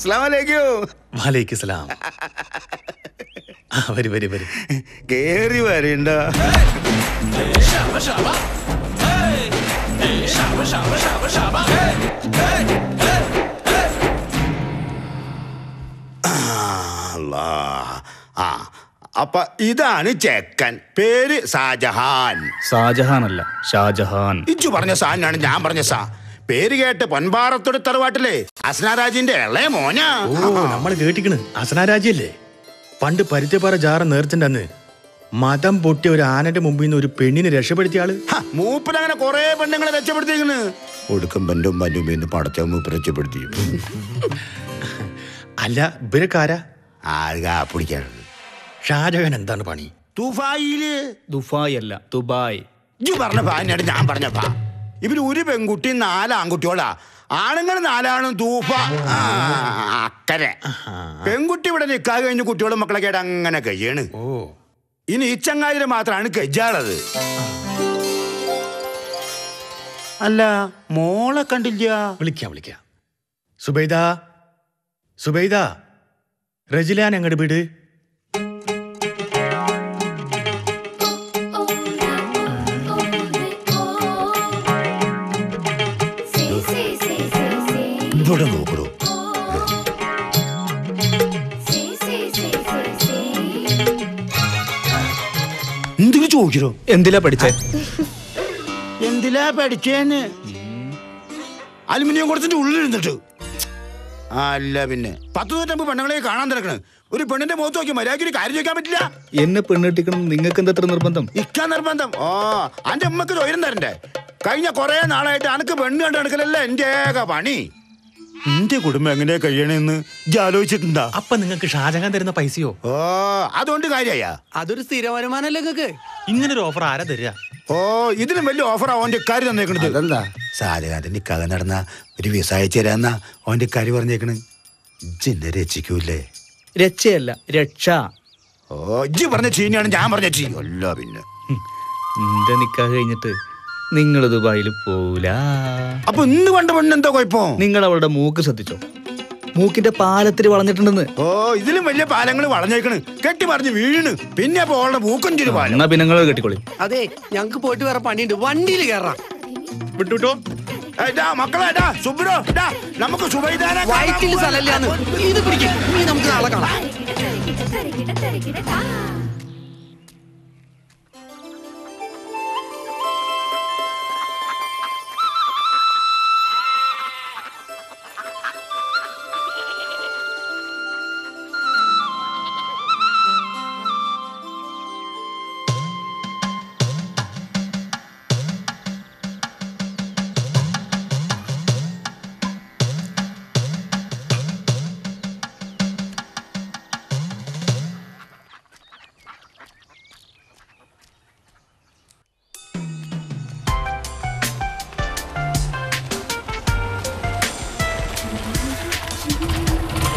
വാലേക്കും സലാം. വരി കേറി വരണ്ട. അപ്പൊ ഇതാണ് ചെക്കൻ. പേര് ഷാജഹാൻ. ഷാജഹാൻ അല്ല, ഷാജഹാൻ. ഇച്ചു പറഞ്ഞ ഷാനാണ്, ഞാൻ പറഞ്ഞ ഷാ. പേര് കേട്ട് പൊൻപാറത്തോട് തറവാട്ടിലെ അസ്നാരാജിന്റെ ഇളയ മോനാ. നമ്മൾ കേട്ടിക്കണ്. അസ്നാരാജിയല്ലേ പണ്ട് പരുത്തിപ്പാറ ജാറ നേർച്ചന്റെ അന്ന് മതം പൊട്ടിയ ഒരു ആനന്റെ മുമ്പിൽ നിന്ന് ഒരു പെണ്ണിനെ രക്ഷപ്പെടുത്തിയ ആള്. മൂപ്പരങ്ങനെ കൊറേ പെണ്ണുങ്ങളെ രക്ഷപ്പെടുത്തിയിരിക്കണ്. ഒടുക്കം പെണ്ണും പല്ലും പടച്ച മൂപ്പ് രക്ഷപ്പെടുത്തി. അല്ല ഇവരക്കാരാ? പിടിക്കാനുള്ളത്. ഷാജഹാൻ എന്താണ് പണി? ദുബായില്. ദുബായ് അല്ല, ദുബായ്. ഇജ്ജ് പറഞ്ഞ പാനാണ് ഞാൻ പറഞ്ഞപ്പാ. ഇവര് ഒരു പെൺകുട്ടി 4 ആൺകുട്ടിയോളാ. ആണുങ്ങൾ 4 തൂഫ അക്കരെ. പെൺകുട്ടി ഇവിടെ നിക്കാതെ കഴിഞ്ഞ് കുട്ടികളും മക്കളൊക്കെ ആയിട്ട് അങ്ങനെ കഴിയാണ്. ഇനി ഈ ചങ്ങാതിരെ മാത്രമാണ് കജ്ജാളത്. അല്ല മോളെ കണ്ടില്ല. വിളിക്കാം. സുബൈദ റജിലാൻ അങ്ങോട്ട് വിട്. ഇവിടെ നോക്കൂ. എന്തിനു ചോദിക്കോ? എന്തിലാ പഠിച്ചേ? എന്തിലാ പഠിച്ചേന്ന്? അലുമിനിയം കൊടുത്തിട്ട് ഉള്ളിലിരുന്നിട്ട്. അല്ല പിന്നെ 10-150 പെണ്ണുങ്ങളെ കാണാൻ തിരക്കണ്. ഒരു പെണ്ണിന്റെ മുഖത്ത് നോക്കി മര്യാദയ്ക്ക് ഒരു കാര്യം ചോദിക്കാൻ പറ്റില്ല. എന്നെ പെണ്ണെട്ടിക്കണം നിങ്ങൾക്ക് എന്താ നിർബന്ധം? ഇക്കാ നിർബന്ധം. അന്റെ അമ്മക്ക് തൊഴിലും തരണ്ടേ? കഴിഞ്ഞ കൊറേ നാളായിട്ട് അനക്ക് പെണ്ണ് കണ്ട് നടക്കലല്ല എന്റെ ഏക പണി. എന്റെ കുടുംബം എങ്ങനെയാ കഴിയണെന്ന് ആലോചിച്ചിട്ടുണ്ടാ? അപ്പൊ നിങ്ങൾക്ക് ഷാജഹാൻ തരുന്ന പൈസയോ? അതുകൊണ്ട് കാര്യായ അതൊരു സ്ഥിര വരുമാനല്ലേ നിങ്ങൾക്ക്? ഇങ്ങനൊരു ഓഫർ ആരാ തരിക? ഇതിനും വലിയ ഓഫറാ ഓന്റെ കാര്യം തന്നേക്കണത്. അതെന്താ? ഷാജഹാന്റെ നിക്കാതെ നടന്ന ഒരു വിസ അയച്ചു തരാന്നാ ഓന്റെ കാര്യം പറഞ്ഞേക്കണ്. ഇജ്ജെന്നെ രക്ഷിക്കൂല്ലേ? രക്ഷയല്ല, രക്ഷ. ഇജ്ജ് പറഞ്ഞ ചീനിയാണ് ഞാൻ പറഞ്ഞ ചീ. അല്ല പിന്നെ എന്റെ നിക്കാഹ് കഴിഞ്ഞിട്ട് നിങ്ങൾ ദുബായിൽ പോവൂല. അപ്പൊ ഇന്ന് കണ്ട പെണ്ണ് എന്താ കുഴപ്പം? നിങ്ങൾ അവളുടെ മൂക്ക് ശ്രദ്ധിച്ചോ? മൂക്കിന്റെ പാലത്തിൽ വളഞ്ഞിട്ടുണ്ടെന്ന്. ഇതിലും വലിയ പാലങ്ങൾ വളഞ്ഞേക്കണ്. കെട്ടി മറിഞ്ഞ് വീണ്. പിന്നെ അപ്പൊ അവളുടെ മൂക്കും ചുരു പാലം. എന്നാ പിന്നെ നിങ്ങൾ കെട്ടിക്കോളി. അതെ, ഞങ്ങക്ക് പോയിട്ട് വേറെ പണിയുണ്ട്. വണ്ടിയിൽ കയറാം. വിട്ടുട്ടോ മക്കളെ. സുബ്രോ നമുക്ക് സുബൈദാനെ വയറ്റിൽ സ്ഥലമില്ലാന്ന്. ഇത് പിടിക്കും. നീ നമുക്ക് നാളെ കാണാം.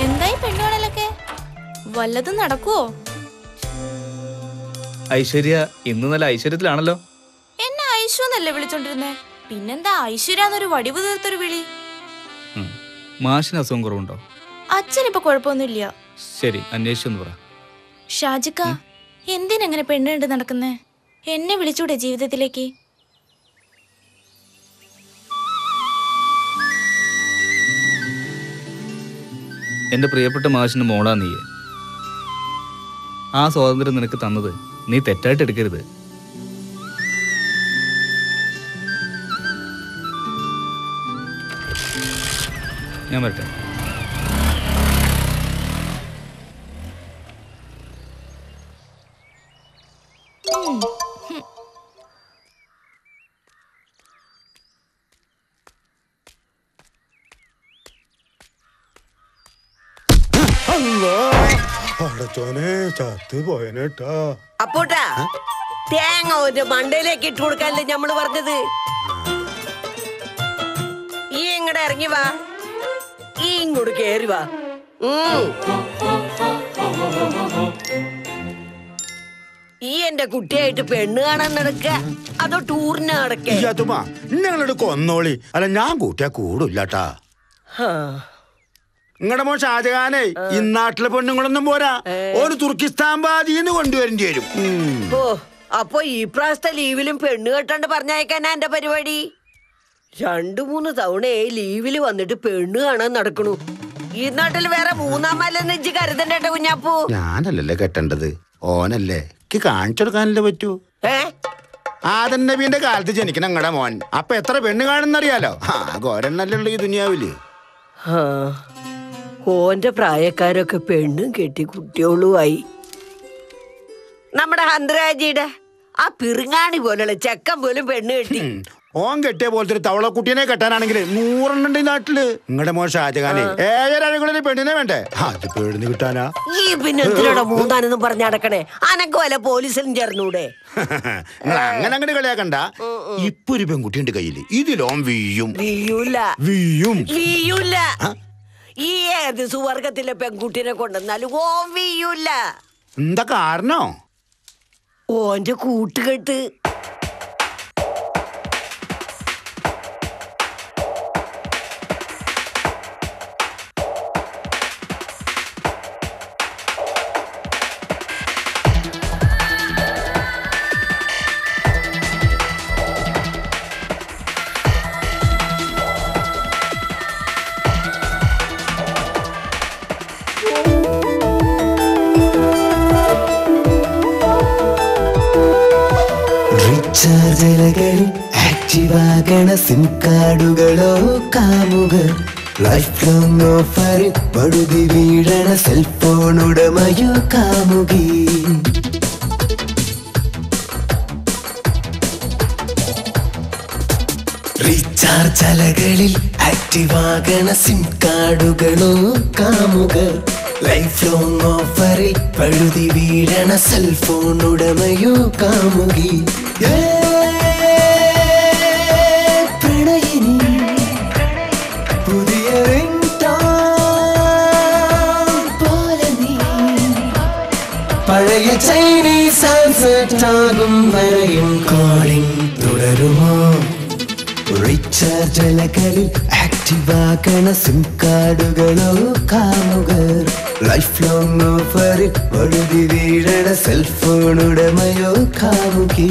എന്തായി പെണ്ണുകളൊക്കെ? വല്ലതും നടക്കുവോ? ഐശ്വര്യ ഇന്ന് നല്ല ഐശ്വര്യത്തിലാണല്ലോ. എന്നെ ഐശ്വന്നല്ലേ വിളിച്ചോണ്ടിരുന്നേ? പിന്നെന്താ ഐശ്വര്യാന്നൊരു വടിവ് തീർത്തൊരു വിളി? മാഷിന് അസുഖം കുറവുണ്ടോ? അച്ഛനിപ്പൊ കുഴപ്പമൊന്നുമില്ല. ശരി, അന്വേഷിച്ചൊന്ന് പറ. ഷാജിക്ക, എന്തിനെങ്ങനെ പെണ്ണുണ്ട് നടക്കുന്നേ? എന്നെ വിളിച്ചൂടെ ജീവിതത്തിലേക്ക്? എന്റെ പ്രിയപ്പെട്ട മാഷിന് മോളാ നീ. ആ സ്വാതന്ത്ര്യം നിനക്ക് തന്നത് നീ തെറ്റായിട്ട് എടുക്കരുത്. ഞാൻ വരട്ടെ. അപ്പോട്ടാ തേങ്ങ ഒരു മണ്ടയിലേക്ക് ഇട്ട് കൊടുക്കാനല്ലേ ഞമ്മള് പറഞ്ഞത്. ഈ ഇങ്ങടെ ഇറങ്ങി വാ. ഈ ഇങ്ങോട്ട് കേറി വാ. ഈ എന്റെ കുട്ടിയായിട്ട് പെണ്ണ് കാണാൻ നടക്ക അതോ ടൂറിന് നടക്കേ? നിങ്ങളോട് കൊന്നോളി. അല്ല ഞാൻ കൂട്ടിയാ കൂടില്ലാട്ടാ. നിങ്ങളുടെ മോൻ ഷാജഹാനെ ഇന്നാട്ടിലെ പെണ്ണുങ്ങളൊന്നും പോരാ, ഒരു തുർക്കിസ്ഥാൻ ബാദിന്ന് കൊണ്ടുവരേണ്ടി വരും. ഓ, അപ്പൊ ഈ പ്രാവശ്യത്തെ ലീവിലും പെണ്ണ് കെട്ടാണ്ട് പറഞ്ഞയക്കാനാ എന്റെ പരിപാടി. 2-3 തവണയായി ലീവില് വന്നിട്ട് പെണ്ണ് കാണാൻ നടക്കണു. ഈ നാട്ടിൽ വേറെ മൂന്നാമല്ലെന്ന് ഇജ്ജ് കരുതണ്ടേട്ട കുഞ്ഞാപ്പൂ. ഞാനല്ലല്ലേ കെട്ടേണ്ടത്, ഓനല്ലേ. എനിക്ക് കാണിച്ചു കൊടുക്കാനല്ലേ പറ്റൂ. ആദം നബീന്റെ കാലത്ത് ജനിക്കണ നിങ്ങളുടെ മോൻ. അപ്പൊ എത്ര പെണ്ണ് കാണുന്നറിയാലോ. ഗോരണ്ണല്ലേ ഉള്ളു ഈ ദുനിയാവില്. ഓന്റെ പ്രായക്കാരൊക്കെ പെണ്ണും കെട്ടി കുട്ടികളുമായി. നമ്മുടെ ഹന്ത്രാജിയുടെ ആ പിറുങ്ങാണി പോലുള്ള ചെക്കൻ പോലും പെണ്ണ് കെട്ടി. ഓൻ കെട്ടിയ പോലത്തെ ഒരു തവളക്കുട്ടീനെ കെട്ടാനാണെങ്കിൽ 100 എണ്ണം ഈ നാട്ടില്. നിങ്ങളുടെ മോൻ ഷാജഹാനെ 7 അഴകുള്ള പെണ്ണിനെ വേണ്ടേ? അത് പേടിന്ന് കിട്ടാനാ. ഈ പിന്നെ എന്തിനാണോ മൂന്നാനെന്നും പറഞ്ഞ അടക്കണേ? അനക്ക് വല്ല പോലീസിലും ചേർന്നൂടെ? അങ്ങനെ അങ്ങോട്ട് കളിയാക്കണ്ട. ഇപ്പൊ ഒരു പെൺകുട്ടിയുണ്ട് കയ്യില്, ഇതിലോൻ വീയും. ഈ ഏത് സുവർഗത്തിലെ പെൺകുട്ടിനെ കൊണ്ടുവന്നാലും ഓൻ വീയൂല. എന്താ കാരണോ? ഓന്റെ കൂട്ടുകെട്ട്. ചാർജറുകളിൽ ആക്റ്റീവാകണ സിം കാർഡുകളോ കാമുകർ. ലൈഫ് ലോങ് ഓഫറിൽ പടുതി വീഴണ സെൽഫോൺ ഉടമയോ കാമുകി. റീചാർജ് അലകളിൽ ആക്റ്റീവാകണ സിം കാർഡുകളോ കാമുകർ. ലൈഫ് ലോങ് ഓഫറിൽ പഴുതി വീഴണ സെൽഫോൺ ഉടമയോ കാമുകി. പ്രണയിനി പുതിയ പോലെ നീ പഴയ ചൈനീസ് ആൻസെറ്റ് ആകും വരെയും കോളിംഗ് തുടരുമോ? റീചാർജ് അലകളിൽ ആക്റ്റീവാകണ സിം കാർഡുകളോ കാമുകർ. ലൈഫ് ലോങ് ഓഫറിൽ പഴുതി വീഴണ സെൽഫോൺ ഉടമയോ കാമുകി.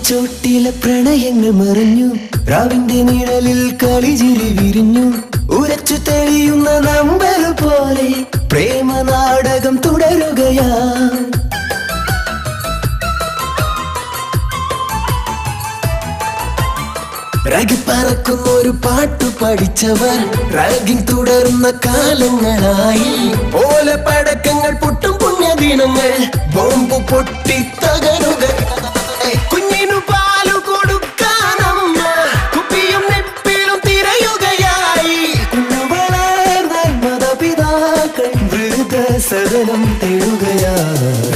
ചോട്ടിലെ പ്രണയങ്ങൾ മറിഞ്ഞു, രാവിന്റെ നിഴലിൽ കളിചിരി വിരിഞ്ഞു. ഉരച്ചു തെളിയുന്ന നമ്പർ പോലെ പ്രേമ നാടകം തുടരുകയാ. റാഗി പറക്കുന്ന ഒരു പാട്ടു പഠിച്ചവർ റാഗിങ് തുടരുന്ന കാലങ്ങളായി. പോലെ പടക്കങ്ങൾ പൊട്ടും പുണ്യദിനങ്ങൾ ബോംബ് പൊട്ടി തകരുക. കുഞ്ഞിനു പാലു കൊടുക്കാനമ്മ കുപ്പിയും നെപ്പിലും തിരയുകയായി. മാതാപിതാക്കൾ വൃദ്ധസദനം തേടുകയാ.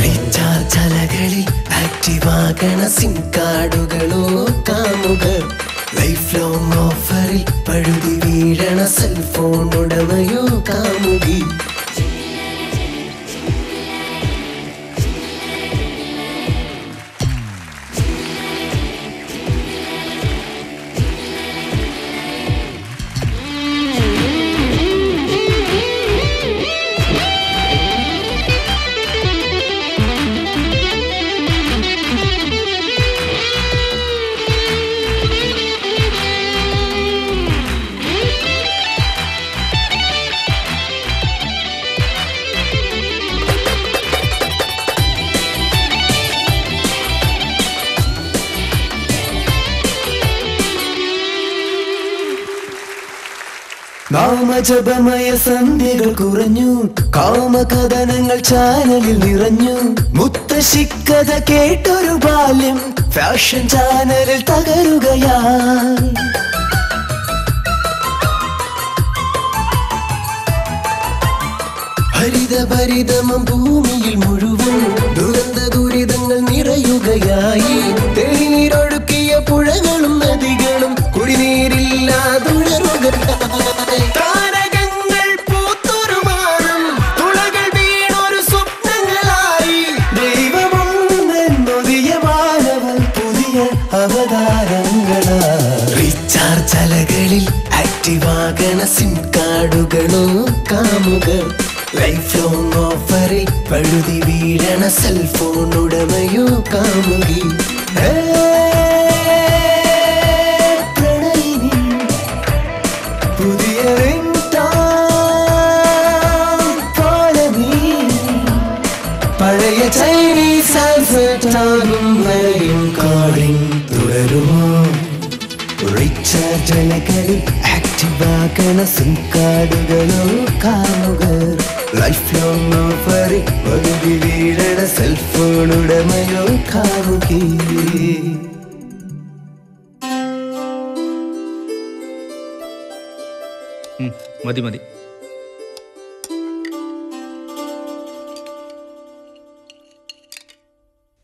റീചാർജ് അലകളിൽ ആക്റ്റീവാകണ സിം കാർഡുകളോ കാമുകർ. ലൈഫ് ലോങ് ഓഫറിൽ പഴുതി വീഴണ സെൽഫോൺ ഉടമയോ കാമുകി. നാമജപമയ സന്ധ്യകൾ കുറഞ്ഞു, കാമകഥനങ്ങൾ ചാനലിൽ നിറഞ്ഞു. മുത്തശ്ശിക്കഥ കേട്ടൊരു ബാല്യം ഫാഷൻ ചാനലിൽ തകരുകയാ. ദുരിതഭരിതമം ഭൂമിയിൽ മുഴുവൻ ദുരന്ത ദുരിതങ്ങൾ നിറയുകയായി തെളിനീരൊഴുക്കിയ പുഴകളും നദികളും കുടിനീരില്ലാതുഴറുകയായി താരകങ്ങൾ പൂത്തൊരുമാറും തുളകൾ വീണൊരു സ്വപ്നങ്ങളായി ദൈവമൊന്നെന്നൊതിയ മാനവൻ പുതിയ അവതാരങ്ങളായി റീചാർജ് അലകളിൽ ആക്റ്റീവാകണ സിം കാർഡുകളോ കാമുക ലൈഫ് ലോങ് ഓഫറിൽ പഴുതി വീഴണ സെൽഫോൺ ഉടമയോ കാമുകി പ്രണയിനി പുതിയ പഴയ ചൈനീസ് ആൽഫറ്റാകും വരെയും കോളിംഗ് തുടരുമോ റീചാർജ് അലകളിൽ ആക്റ്റീവാകണ സിം കാർഡുകളോ കാമുകർ ലൈഫ് ലോങ് ഓഫറിൽ പകുതി വീഴണ സെൽഫോൺ ഉടമയോ കാമുകി മതി മതി.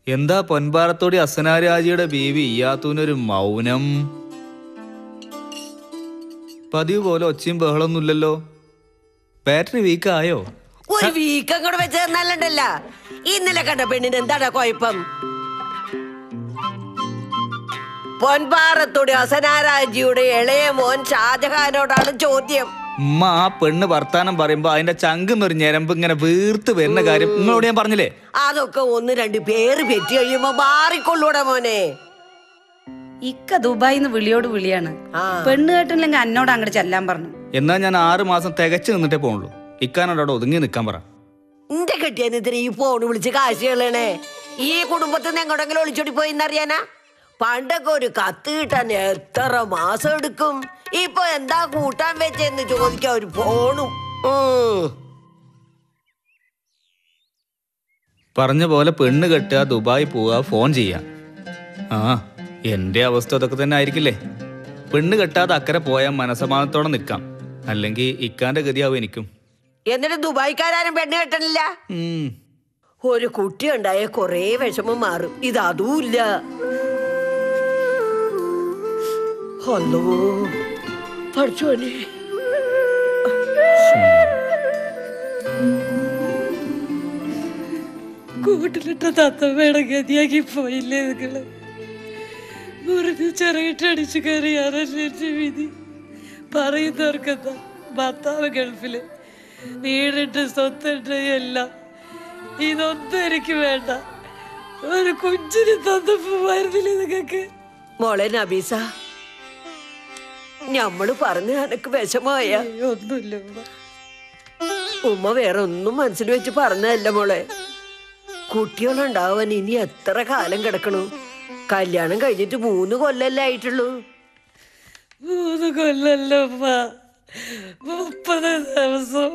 എന്താ പൊൻപാറത്തോടി അസനാരാജിയുടെ ബീവി ഇയാത്തൂനൊരു മൗനം? പതിവ് പോലെ ഒച്ചയും ബഹളൊന്നുമില്ലല്ലോ. ബാറ്ററി വീക്കായോ? ഒരു വീക്കം കൂടെ വെച്ചേർന്നല്ലണ്ടല്ല. ഇന്നലെ കണ്ട പെണ്ണിന് എന്താടാ കുഴപ്പം? പൊൻപാറത്തോടി അസനാരാജിയുടെ ഇളയ മോൻ ഷാജഹാനോടാണ് ചോദ്യം. ഉമ്മ ആ പെണ്ണ് വർത്താനം പറയുമ്പോ അതിന്റെ ചങ്കുന്നൊരു ഞരമ്പ് ഇങ്ങനെ വീർത്ത് വരുന്ന കാര്യം നിങ്ങളോട് ഞാൻ പറഞ്ഞില്ലേ? അതൊക്കെ ഒന്ന് രണ്ട് പേര് പെറ്റി കഴിയുമ്പോ മാറിക്കൊള്ളൂടാ മോനെ. ഇക്ക ദുബായിന്ന് വിളിയോട് വിളിയാണ്. പെണ്ണ് കേട്ടില്ലെങ്കിൽ എന്നോട് അങ്ങോട്ട് ചെല്ലാൻ പറഞ്ഞു. എന്നാ ഞാൻ 6 മാസം തികച്ചു നിന്നിട്ടേ പോണുള്ളൂ. ഇക്കാനോട് അവിടെ ഒതുങ്ങി നിക്കാൻ പറ. എന്റെ കെട്ടിയതിന് ഈ ഫോണ് വിളിച്ച് കാശ് കളയണേ. ഈ കുടുംബത്തിൽ നിന്ന് എങ്ങോട്ടെങ്കിലും ഒളിച്ചോടി പോയിന്നറിയാനാ? പണ്ടൊക്കെ ഒരു കത്ത് കിട്ടാൻ എത്ര മാസം എടുക്കും. ഇപ്പൊ എന്താ കൂട്ടാൻ വെച്ചെന്ന് ചോദിക്കാൻ ഒരു ഫോണും. പറഞ്ഞ പോലെ പെണ്ണ് കെട്ടുക, ദുബായി പോവുക, ഫോൺ ചെയ്യാ. ആ എന്റെ അവസ്ഥ അതൊക്കെ തന്നെ ആയിരിക്കില്ലേ? പെണ്ണ് കെട്ടാതെ അക്കരെ പോയാൽ മനസമാനത്തോടെ നിൽക്കാം. അല്ലെങ്കിൽ ഇക്കാന്റെ ഗതിയാവും എനിക്കും. എന്നിട്ട് ദുബായിക്കാരും പെണ്ണ് കെട്ടണില്ല. ഒരു കുട്ടി ഉണ്ടായ കൊറേ വിഷമം മാറും. ഇത് അതുമില്ല. ഹലോ പഠിച്ചോനെ, കൂട്ടിലിട്ട തത്തമ്മയുടെ ഗതിയാക്കി പോയില്ലേ നിങ്ങള്? മുറിഞ്ഞ് ചെറുകിട്ടടിച്ചു കയറിയാറല്ലേ വിധി. പറയുന്നവർക്കെന്താ? ഭർത്താവ് ഗൾഫില്, വീടിട്ട് സ്വത്തുണ്ട് എല്ലാം. ഇതൊന്നും എനിക്ക് വേണ്ട. ഒരു കുഞ്ഞിന് തന്നപ്പോയിരുന്നില്ലേ നിങ്ങൾക്ക്? മോളെ നബീസ, ഞമ്മള് പറഞ്ഞ എനക്ക് വിഷമായ ഒന്നുമില്ല ഉമ്മ. വേറെ ഒന്നും മനസ്സിൽ വെച്ച് പറഞ്ഞല്ല മോളെ. കുട്ടികളുണ്ടാവാൻ ഇനി എത്ര കാലം കിടക്കണു? കല്യാണം കഴിഞ്ഞിട്ട് 3 കൊല്ലല്ലേ ആയിട്ടുള്ളൂ. 3 കൊല്ലല്ലോ, 30 ദിവസം.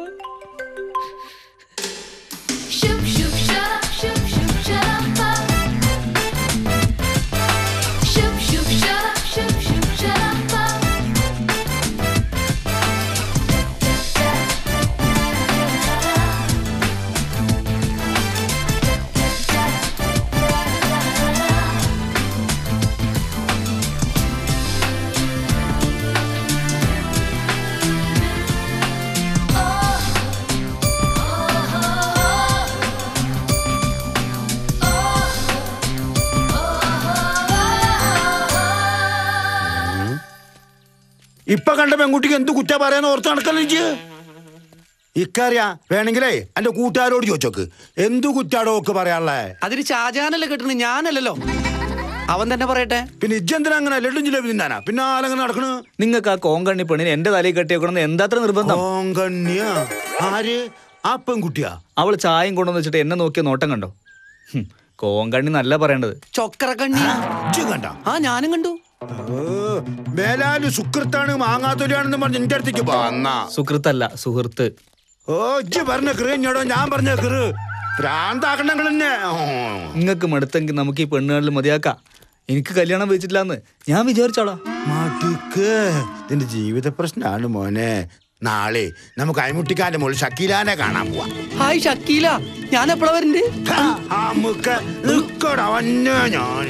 ഇപ്പൊ കണ്ട പെൺകുട്ടിക്ക് എന്ത് കുറ്റ പറയാന്ന് ഓർത്ത് നടക്കല്ലോ. ഇക്കറിയാ വേണമെങ്കിലേ എന്റെ കൂട്ടുകാരോട് ചോദിച്ചോക്ക് എന്തു കുറ്റാടോ ഒക്കെ പറയാനുള്ളേ. അതിന് ഷാജഹാനല്ലേ കെട്ടണ, ഞാനല്ലല്ലോ. അവൻ തന്നെ പറയട്ടെ. പിന്നെ ഇജ്ജെന്തിനാ അങ്ങനെ ലഡും ജിലേബി തിന്നാനാ? പിന്നെ ആലങ്ങനെ നടക്കണ്? നിങ്ങൾക്ക് ആ കോങ്കണ്ണി പെണ്ണിന് എന്റെ തലയിൽ കെട്ടിയേക്കണമെന്ന് എന്താത്ര നിർബന്ധം? കോങ്കണ്ണിയാ? ആര്? ആ പെൺകുട്ടിയാ? അവള് ചായം കൊണ്ടുവന്ന് വെച്ചിട്ട് എന്നെ നോക്കിയ നോട്ടം കണ്ടോ? കോങ്കണ്ണി നല്ല പറയേണ്ടത്. ചൊക്കറക്കണ്ണി കണ്ട? ആ ഞാനും കണ്ടു. മേലാല് സുഹൃത്താണ് മാങ്ങാത്തൊലിയാണെന്ന് പറഞ്ഞ് എന്റെ അടുത്തേക്ക് വന്ന. സുഹൃത്തല്ല, സുഹൃത്ത്. ഓ ഇജ്ജ് പറഞ്ഞ കൃഞ്ഞോടോ, ഞാൻ പറഞ്ഞ കൃ പ്രാന്താക്കണങ്ങൾ തന്നെ. നിങ്ങൾക്ക് മടുത്തെങ്കിൽ നമുക്ക് ഈ പെണ്ണുകളിൽ മതിയാക്കാം. എനിക്ക് കല്യാണം വെച്ചിട്ടില്ലാന്ന് ഞാൻ വിചാരിച്ചോളാം. മടുക്ക്. ഇതിന്റെ ജീവിത പ്രശ്നമാണ് മോനെ. നാളെ നമുക്ക് അയമുട്ടിക്കാന്റെ മോള് ഷക്കീലാനെ കാണാൻ പോവാം. ഹായ് ഷക്കീല, ഞാൻ എപ്പോഴാ വരണ്ട്? നമുക്ക് നിക്കട വന്ന ഞാൻ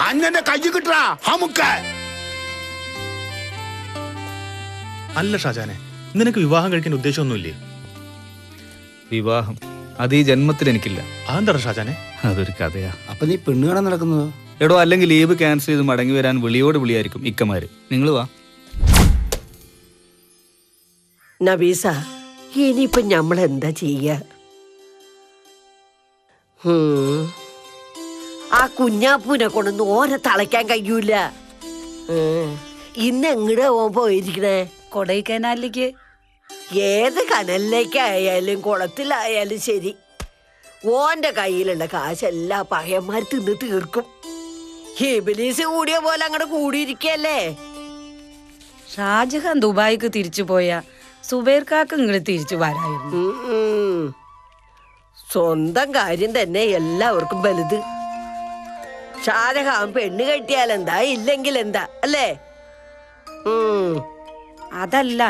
അന്നെ കൈ കിട്ടാ നമുക്ക്. അല്ല ഷാജാനെ, നിനക്ക് വിവാഹം കഴിക്കാൻ ഉദ്ദേശമൊന്നുമില്ലേ? വിവാഹം അത് ഈ ജന്മത്തിൽ എനിക്കില്ല. അതെന്താ ഷാജാനെ? അതൊരു കഥയാ. അപ്പൊ നീ പെണ്ണ് കാണാൻ നടക്കുന്നതോ? എടോ, അല്ലെങ്കിൽ ലീവ് ക്യാൻസൽ ചെയ്ത് മടങ്ങി വരാൻ വിളിയോട് വിളിയായിരിക്കും ഇക്കമാര്. നിങ്ങൾ വാ. നബീസ, ഇനിയിപ്പൊ നമ്മളെന്താ ചെയ്യ? ആ കുഞ്ഞാപ്പൂനെ കൊണ്ടൊന്നും ഓനെ തളയ്ക്കാൻ കഴിയൂല. ഇന്ന് എങ്ങടെ ഓൻ പോയിരിക്കണേ? കൊടൈക്കനാലിലേക്ക്. ഏത് കനലിലേക്കായാലും കുളത്തിലായാലും ശരി, ഓന്റെ കയ്യിലുള്ള കാശെല്ലാം പഹയന്മാർ തിന്ന് തീർക്കും. ഇബ്ലീസ് കൂടിയ പോലെ അങ്ങോട്ട് കൂടിയിരിക്കല്ലേ. ഷാജഹാൻ ദുബായിക്ക് തിരിച്ചു പോയ സുബൈർക്കാക്ക് ഇങ്ങോട്ട് തിരിച്ചു വരായിരുന്നു. സ്വന്തം കാര്യം തന്നെ എല്ലാവർക്കും വലുത്. ഷാജഹാൻ പെണ്ണ് കെട്ടിയാലെന്താ, ഇല്ലെങ്കിൽ എന്താ, അല്ലേ? അതല്ല,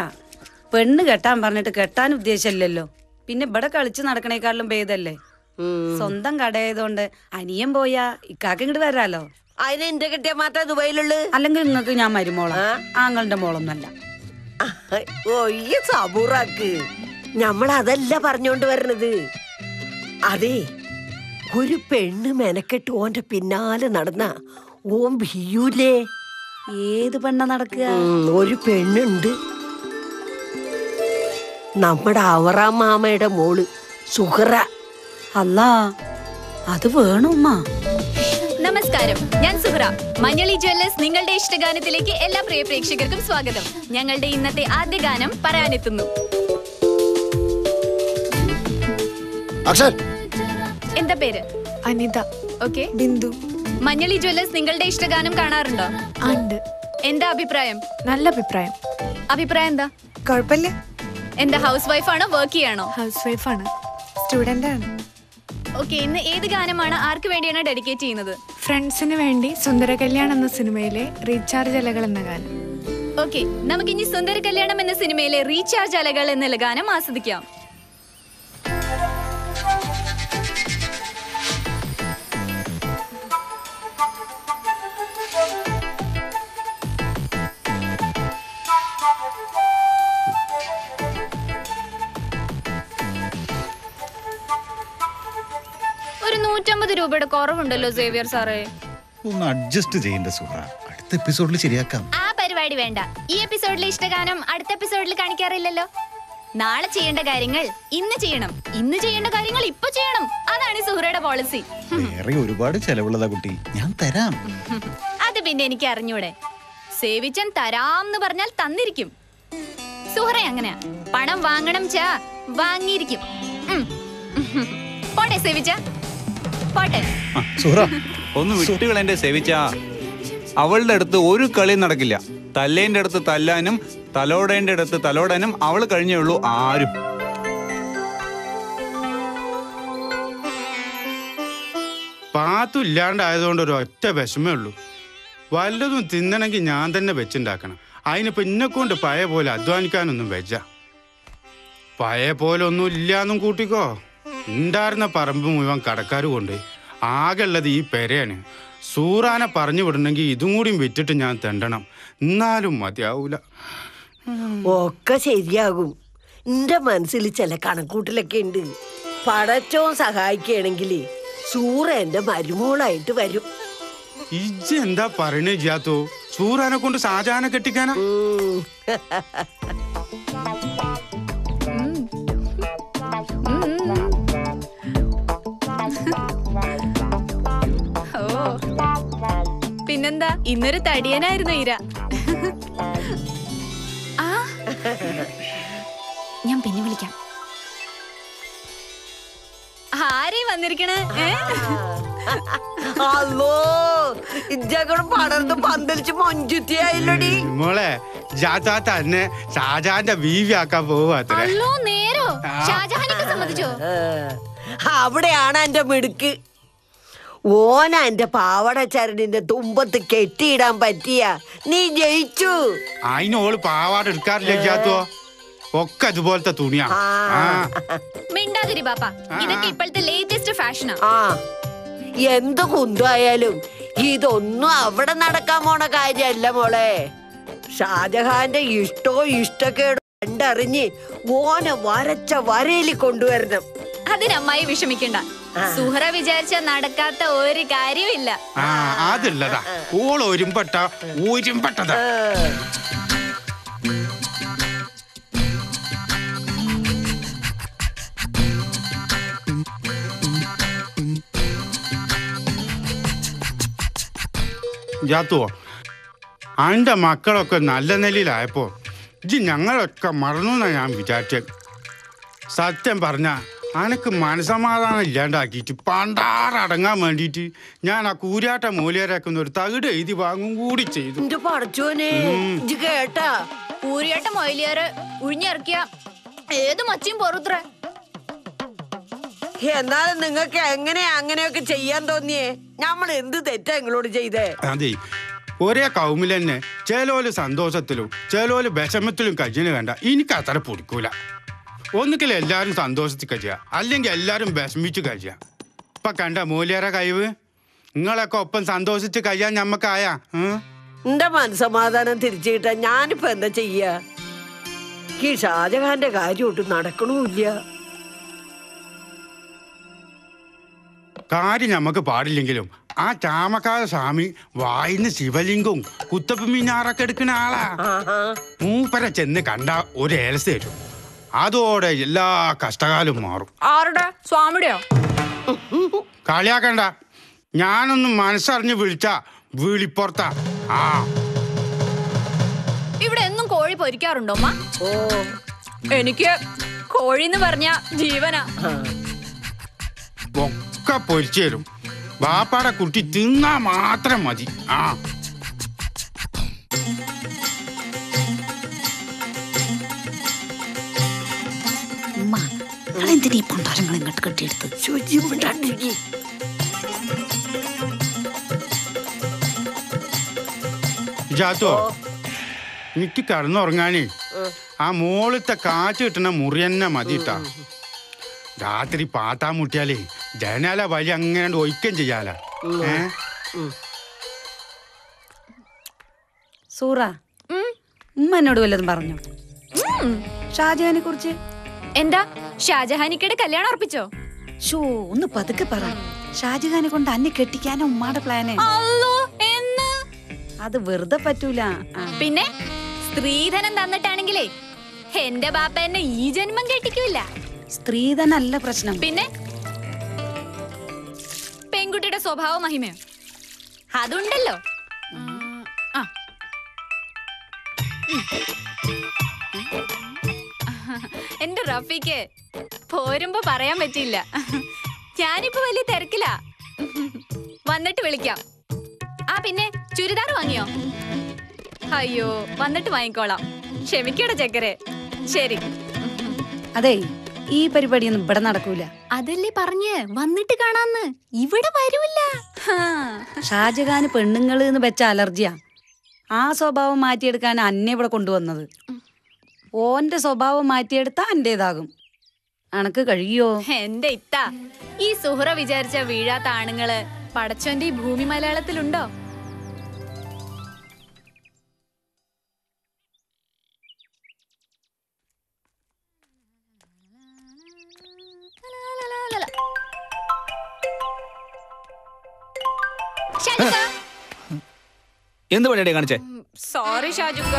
പെണ്ണ് കെട്ടാൻ പറഞ്ഞിട്ട് കെട്ടാൻ ഉദ്ദേശമില്ലല്ലോ. പിന്നെ ഇവിടെ കളിച്ച് നടക്കണേക്കാളും ഭേദല്ലേ. സ്വന്തം കടയായതുകൊണ്ട് അനിയൻ പോയാ ഇക്കാക്ക് ഇങ്ങോട്ട് വരാലോ. അതിന് എന്റെ കെട്ടിയാ മാത്രമേ ദുബായിലുള്ളു. അല്ലെങ്കിൽ നിങ്ങൾക്ക് ഞാൻ മരുമോളാ, ആങ്ങളുടെ മോളൊന്നല്ല. ഒയ്യ സബൂറാക്ക്, നമ്മളതല്ല പറഞ്ഞോണ്ട് വരണത്. അതെ, ഒരു പെണ്ണ് മെനക്കെട്ട് ഓന്റെ പിന്നാലെ നടന്ന ഓൻ ബിയൂലേ. ഏത് പെണ്ണ നടക്കുക? ഒരു പെണ്ണുണ്ട്, നമ്മുടെ അവറാം മാമയുടെ മോള് സുഹറ. അല്ലാ, അത് വേണുമ്മ. നമസ്കാരം, ഞാൻ സുഹറ. മഞ്ഞളി ജ്വല്ലേഴ്സ് നിങ്ങളുടെ ഇഷ്ടഗാനത്തിലേക്ക് എല്ലാ പ്രിയ പ്രേക്ഷകർക്കും സ്വാഗതം. ഞങ്ങളുടെ ഇന്നത്തെ ആദ്യ ഗാനം പറയാനെത്തുന്നു. എന്താ പേര്? അനിത. ഓക്കെ. ബിന്ദു. മഞ്ഞളി ജ്വല്ലേഴ്സ് നിങ്ങളുടെ ഇഷ്ടഗാനം കാണാറുണ്ടോ? ഉണ്ട്. എന്താ അഭിപ്രായം? നല്ല അഭിപ്രായം. അഭിപ്രായം എന്താ? കുഴപ്പമില്ല. എന്താ ഹൗസ് വൈഫാണോ, വർക്ക് ചെയ്യാണോ? ഹൗസ് വൈഫാണ്, സ്റ്റുഡന്റ് ആണ്. ഓക്കെ, ഇന്ന് ഏത് ഗാനമാണ് ആർക്ക് വേണ്ടിയാണ് ഡെഡിക്കേറ്റ് ചെയ്യുന്നത്? ഫ്രണ്ട്സിന് വേണ്ടി സുന്ദര കല്യാണം എന്ന സിനിമയിലെ റീചാർജ് അലകൾ എന്ന ഗാനം. ഓക്കെ, നമുക്കിനി സുന്ദര കല്യാണം എന്ന സിനിമയിലെ റീചാർജ് അലകൾ എന്ന ഗാനം ആസ്വദിക്കാം. ഒരു 150 രൂപയുടെ കുറവുണ്ടല്ലോ സേവിയർ സാറേ. ഒന്ന് അഡ്ജസ്റ്റ് ചെയ്യേണ്ട സുഹറ, അടുത്ത എപ്പിസോഡിൽ ശരിയാക്കാം. ആ പരിപാടി വേണ്ട. ഈ എപ്പിസോഡിലെ ഇഷ്ടഗാനം അടുത്ത എപ്പിസോഡിൽ കാണിക്കാറില്ലല്ലോ. നാളെ ചെയ്യേണ്ട കാര്യങ്ങൾ ഇന്ന് ചെയ്യണം, ഇന്ന് ചെയ്യേണ്ട കാര്യങ്ങൾ ഇപ്പൊ ചെയ്യണം. അതാണ് സുഹറയുടെ പോളിസി. വേറെ ഒരുപാട് ചെലവുള്ളതാ കുട്ടി, ഞാൻ തരാം. അത് പിന്നെ എനിക്ക് അറിഞ്ഞൂടെ. സേവിച്ചൻ തരാംന്ന് പറഞ്ഞാൽ തന്നിരിക്കും. സുഹറ അങ്ങനെയാ, പണം വാങ്ങണം ചാ വാങ്ങിയിരിക്കും. പോട്ടെ സേവിച്ച, പോട്ടെ. സുഹറ ഒന്ന് വിട്ടുകൾ എന്റെ സേവിച്ച. അവളുടെ അടുത്ത് ഒരു കളി നടക്കില്ല. തല്ലേന്റെ അടുത്ത് തല്ലാനും തലോടേന്റെ അടുത്ത് തലോടാനും അവള് കഴിഞ്ഞേ ഉള്ളൂ ആരും. പാത്തില്ലാണ്ടായതുകൊണ്ട് ഒരു ഒറ്റ വിഷമേ ഉള്ളൂ. വല്ലതും തിന്നണമെങ്കിൽ ഞാൻ തന്നെ വെച്ചുണ്ടാക്കണം. അതിനിപ്പോ ഇന്നെക്കൊണ്ട് പഴയ പോലെ അധ്വാനിക്കാനൊന്നും വെച്ച. പഴയ പോലെ ഒന്നും ഇല്ലാന്നും കൂട്ടിക്കോ. ഉണ്ടായിരുന്ന പറമ്പ് മുഴുവൻ കടക്കാർ കൊണ്ട് ആകെ ഉള്ളത് ഈ പെരയാണ്. സൂറാനെ പറഞ്ഞു വിടണമെങ്കിൽ ഇതും കൂടിയും വിറ്റിട്ട് ഞാൻ തെണ്ടണം. എന്നാലും മതിയാവൂല. ഒക്കെ ശരിയാകും. എന്റെ മനസ്സിൽ ചില കണക്കൂട്ടിലൊക്കെ ഉണ്ട്. പടച്ചോൻ സഹായിക്കുകയാണെങ്കിൽ സൂറ എന്റെ മരുമോളായിട്ട് വരും. ഇജ്ജ് എന്താ പറയണേ ജിയാത്തോ? സൂറാനെ കൊണ്ട് ഷാജഹാനെ കെട്ടിക്കാനാ? പിന്നെന്താ, ഇന്നൊരു തടിയനായിരുന്നു ഈര. ആ, ഞാൻ പിന്നെ വിളിക്കാം. ആരേ വന്നിരിക്കണേ? അല്ലോ, ഇജ്ജകൂടെ പടർന്ന് പന്തലിച്ച് മൊഞ്ചുത്തിയായില്ലടി മോളെ. ജാത്താ തന്നെ ഷാജഹാന്റെ ബീവി ആക്കാൻ പോവാത്രേ. അല്ലോ നേരോ? ഷാജഹാനൊക്കെ സമ്മതിച്ചോ? അവിടെയാണ് എന്റെ മിടുക്ക്. ഓന എന്റെ പാവട ചരടിന്റെ തുമ്പത്ത് കെട്ടിയിടാൻ പറ്റിയ നീ ജയിച്ചു. അതിനോള് പാവാട എടുക്കാറില്ല ജാത്തോ, ഒക്കെ അതുപോലത്തെ തുണിയാ. മിണ്ടാതിരി ബാപ്പ, ഇതൊക്കെ ഇപ്പോഴത്തെ ലേറ്റസ്റ്റ് ഫാഷനാ. എന്ത് കുന്തായാലും ഇതൊന്നും അവിടെ നടക്കാൻ പോണ കാര്യല്ല മോളെ. ഷാജഹാന്റെ ഇഷ്ടക്കേടോ കണ്ടറിഞ്ഞ് ഓനെ വരച്ച വരയില് കൊണ്ടുവരണം. അതിനമ്മായി വിഷമിക്കണ്ട, സുഹറ വിചാരിച്ച നടക്കാത്ത ഒരു കാര്യമില്ല. അതുള്ളതാ, ഓൾ ഒരുമ്പെട്ടതാ. ജാത്തുവോ, അന്റെ മക്കളൊക്കെ നല്ല നിലയിലായപ്പോ ഇജ്ജ് ഞങ്ങളൊക്കെ മറന്നു എന്നാ ഞാൻ വിചാരിച്ചത്. സത്യം പറഞ്ഞ അനക്ക് മനസമാധാനം ഇല്ലാണ്ടാക്കിയിട്ട് പണ്ടാറടങ്ങാൻ വേണ്ടിയിട്ട് ഞാൻ ആ കൂരാട്ട മൂലേരാക്കുന്ന ഒരു തകിട് എഴുതി വാങ്ങും കൂടി ചെയ്തു. കേട്ടാ, കൂരിയാട്ട മൊയിലിയാറ് ഉഴിഞ്ഞിറക്കിയ ഏത് മച്ചിയും പൊറുത്രേ. എന്നാലും നിങ്ങൾക്ക് എങ്ങനെയാ അങ്ങനെയൊക്കെ ചെയ്യാൻ തോന്നിയേ? നമ്മൾ എന്ത് തെറ്റാ നിങ്ങളോട് ചെയ്തേ? അതെ, ഒരേ കൗമിൽ തന്നെ ചേലോല് സന്തോഷത്തിലും ചേലോല് വിഷമത്തിലും കഴിച്ചിന് വേണ്ട. എനിക്ക് അത്ര പൊടിക്കൂല. ഒന്നുകിൽ എല്ലാരും സന്തോഷത്തിൽ കഴിയുക, അല്ലെങ്കിൽ എല്ലാരും വിഷമിച്ച് കഴിയുക. ഇപ്പൊ കണ്ട മൂല്യര കഴിവ്, നിങ്ങളൊക്കെ ഒപ്പം സന്തോഷിച്ച് കഴിയാൻ ഞമ്മക്കായാ. എന്റെ മനസമാധാനം തിരിച്ചു കിട്ടാൻ ഞാനിപ്പോ എന്താ ചെയ്യാ? ഈ ഷാജഹാന്റെ കാര്യം ഒട്ടും നടക്കണമില്ല. കാര്യം ഞമ്മക്ക് പാടില്ലെങ്കിലും ആ ചാമക്കാല സ്വാമി വായിന്ന് ശിവലിംഗവും കുത്തപ്പ് മീനാറൊക്കെ എടുക്കുന്ന ആളാ. മൂപ്പര ചെന്ന് കണ്ട ഒരു ഏലസ് തരും, അതോടെ എല്ലാ കഷ്ടകാലം മാറും. ആരുടെ? സ്വാമിയുടെയോ? കളിയാക്കണ്ട, ഞാനൊന്നും മനസ്സറിഞ്ഞ് വിളിച്ച വിളിപ്പുറത്താ. ഇവിടെ എന്നും കോഴി പൊരിക്കാറുണ്ടോ അമ്മ? എനിക്ക് കോഴിന്ന് പറഞ്ഞ ജീവനാ. ഒക്കെ പൊരിച്ചു തരും, ബാപ്പാടെ കുട്ടി തിന്നാ മാത്രം മതി. എന്തിനാ ഈ പൊണ്ടാരങ്ങൾ ഇങ്ങോട്ട് കെട്ടിയെടുത്ത്? ജാത്തോ, എനിക്ക് കടന്നുറങ്ങാനേ ആ മോളത്തെ കാറ്റ് കിട്ടണ മുറി തന്നെ മതിട്ടാ. രാത്രി പാത്താ മുട്ടിയാലേ ജനാല വഴി അങ്ങനെ ഒഴിക്കം ചെയ്യാല. സൂറ, ഉമ്മ എന്നോട് വല്ലതും പറഞ്ഞു ഷാജഹാനെ കുറിച്ച്? എന്താ, ഷാജഹാനിക്കടെ കല്യാണം ഉറപ്പിച്ചോ? ഷോ, ഒന്ന് പതുക്കെ പറ. ഷാജഹാനെ കൊണ്ട് അന്നെ കെട്ടിക്കാനോ ഉമ്മാടെ പ്ലാന്? അത് വെറുതെ പറ്റൂല. പിന്നെ സ്ത്രീധനം തന്നിട്ടാണെങ്കിലേ എന്റെ ബാപ്പ എന്നെ ഈ ജന്മം കെട്ടിക്കൂല. സ്ത്രീധനല്ല പ്രശ്നം, പിന്നെ പെൺകുട്ടിയുടെ സ്വഭാവ മഹിമയോ അതുണ്ടല്ലോ. എന്റെ റഫീക്ക് പോരുമ്പോ പറയാൻ പറ്റില്ല, ഞാനിപ്പോ വലിയ തിരക്കിലാ. വന്നിട്ട് വിളിക്കാം. പിന്നെ ചുരിദാർ വാങ്ങിയോ? അയ്യോ, വന്നിട്ട് വാങ്ങിക്കോളാം. ക്ഷമിക്കട ചക്കരെ. ശരി. അതെ, ഈ പരിപാടിയൊന്നും ഇവിടെ നടക്കൂല. അതല്ലേ പറഞ്ഞ് വന്നിട്ട് കാണാന്ന്. ഇവിടെ വരൂല്ല. ഷാജഹാന് പെണ്ണുങ്ങള് എന്ന് വെച്ച അലർജിയാ. ആ സ്വഭാവം മാറ്റിയെടുക്കാൻ അന്നെ ഇവിടെ കൊണ്ടുവന്നത്. ഓന്റെ സ്വഭാവം മാറ്റിയെടുത്താ എന്റേതാകും. അനക്ക് കഴിയോ? എന്റെ ഇത്ത, ഈ സുഹറ വിചാരിച്ച വീഴാത്ത ആണുങ്ങള് പടച്ചോന്റെ ഈ ഭൂമി മലയാളത്തിലുണ്ടോ? എന്ത് പണിയാ കാണിച്ചേ? സോറി ഷാജുക്ക.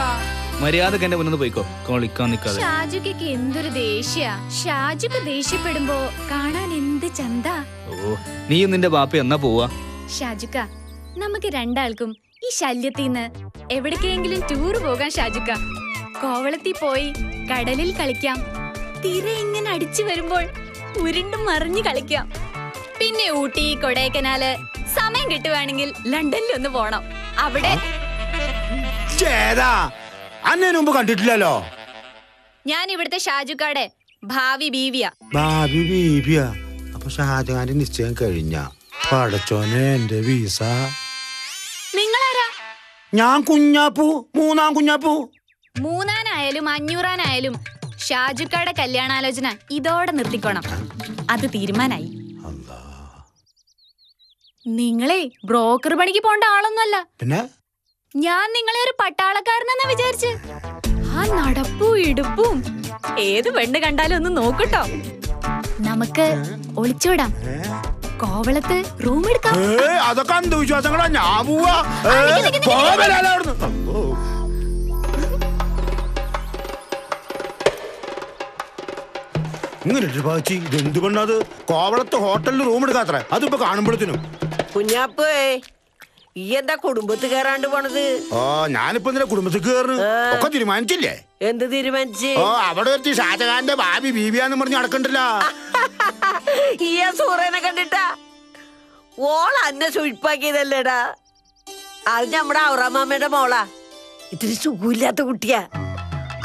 മര്യാദക്ക് എന്റെ മുന്നിൽ പോയിക്കോ, കളിക്കാൻ നിൽക്കാതെ. ഷാജുക്ക് എന്തൊരു ദേഷ്യ. ഷാജുക്ക് ദേഷ്യപ്പെടുമ്പോ കാണാൻ എന്ത് ചന്താ. ഓ, നീയും നിന്റെ ബാപ്പ എന്നാ പോവാ? ഷാജുക്ക, നമുക്ക് രണ്ടാൾക്കും ഈ ശല്യത്തിന്ന് എവിടേക്കെങ്കിലും ടൂർ പോകാൻ. ഷാജുക്ക, കോവളത്തിൽ പോയി കടലിൽ കളിക്കാം. തിര ഇങ്ങനെ അടിച്ചു വരുമ്പോൾ ഉരുണ്ടും മറിഞ്ഞു കളിക്കാം. പിന്നെ ഊട്ടി, കൊടൈക്കനാല്, സമയം കിട്ടുവാണെങ്കിൽ ലണ്ടനിൽ ഒന്ന് പോണം. അവിടെ അന്നെ മുമ്പ് കണ്ടിട്ടില്ലല്ലോ. ഞാൻ ഇവിടുത്തെ ഷാജുക്കാടെ ഭാവി ബീവിയാ. ഭാവി ബീവിയാ? അപ്പൊ ഷാജഹാന്റെ നിശ്ചയം കഴിഞ്ഞ? പടച്ചോനെ എന്റെ വീസ. നിങ്ങളാരാ? ഞാൻ കുഞ്ഞാപ്പൂ, മൂന്നാം കുഞ്ഞാപ്പൂ. മൂന്നാനായാലും 500-ആനായാലും ഷാജുക്കാടെ കല്യാണാലോചന ഇതോടെ നിർത്തിക്കോണം. അത് തീരുമാനായി. നിങ്ങളെ ബ്രോക്കർ പണിക്ക് പോണ്ട ആളൊന്നുമല്ല. പിന്നെ ഞാൻ നിങ്ങളെ ഒരു പട്ടാളക്കാരനെന്നാ വിചാരിച്ച്. ആ നടപ്പും ഇടുപ്പും ഏത് പെണ്ണ് കണ്ടാലും ഒന്ന് നോക്കട്ടോ. നമുക്ക് ഒളിച്ചോടാം. കോവളത്ത് റൂം എടുക്കാം. അതൊക്കെ അന്ധവിശ്വാസങ്ങളാ. ഞാൻ പോവാ. ഇങ്ങനെ ഇതെന്ത് പെണ്ണത്? കോവളത്ത് ഹോട്ടലിൽ റൂം എടുക്കാത്ര. അതിപ്പോ കാണുമ്പോഴത്തേനും കുഞ്ഞാപ്പേ, ഈ എന്താ കുടുംബത്ത് കയറാണ്ട് പോണത്? ഓ, ഞാനിപ്പോ ഇതിന്റെ കുടുംബത്തിൽ കയറുന്നു. ഒക്കെ തീരുമാനിച്ചില്ലേ? എന്ത് തീരുമാനിച്ച്? ഓ, അവിടെ എത്തി ഷാജഹാന്റെ ഭാവി ബീബിയാന്ന് പറഞ്ഞ് നടക്കണ്ടല്ല. ഈ സൂറനെ കണ്ടിട്ടാ ഓള അന്നെ സുഴിപ്പാക്കിയതല്ലേടാ. അത് നമ്മുടെ ഔറാമാമ്മയുടെ മോളാ. ഇത്തിരി സുഖമില്ലാത്ത കുട്ടിയാ.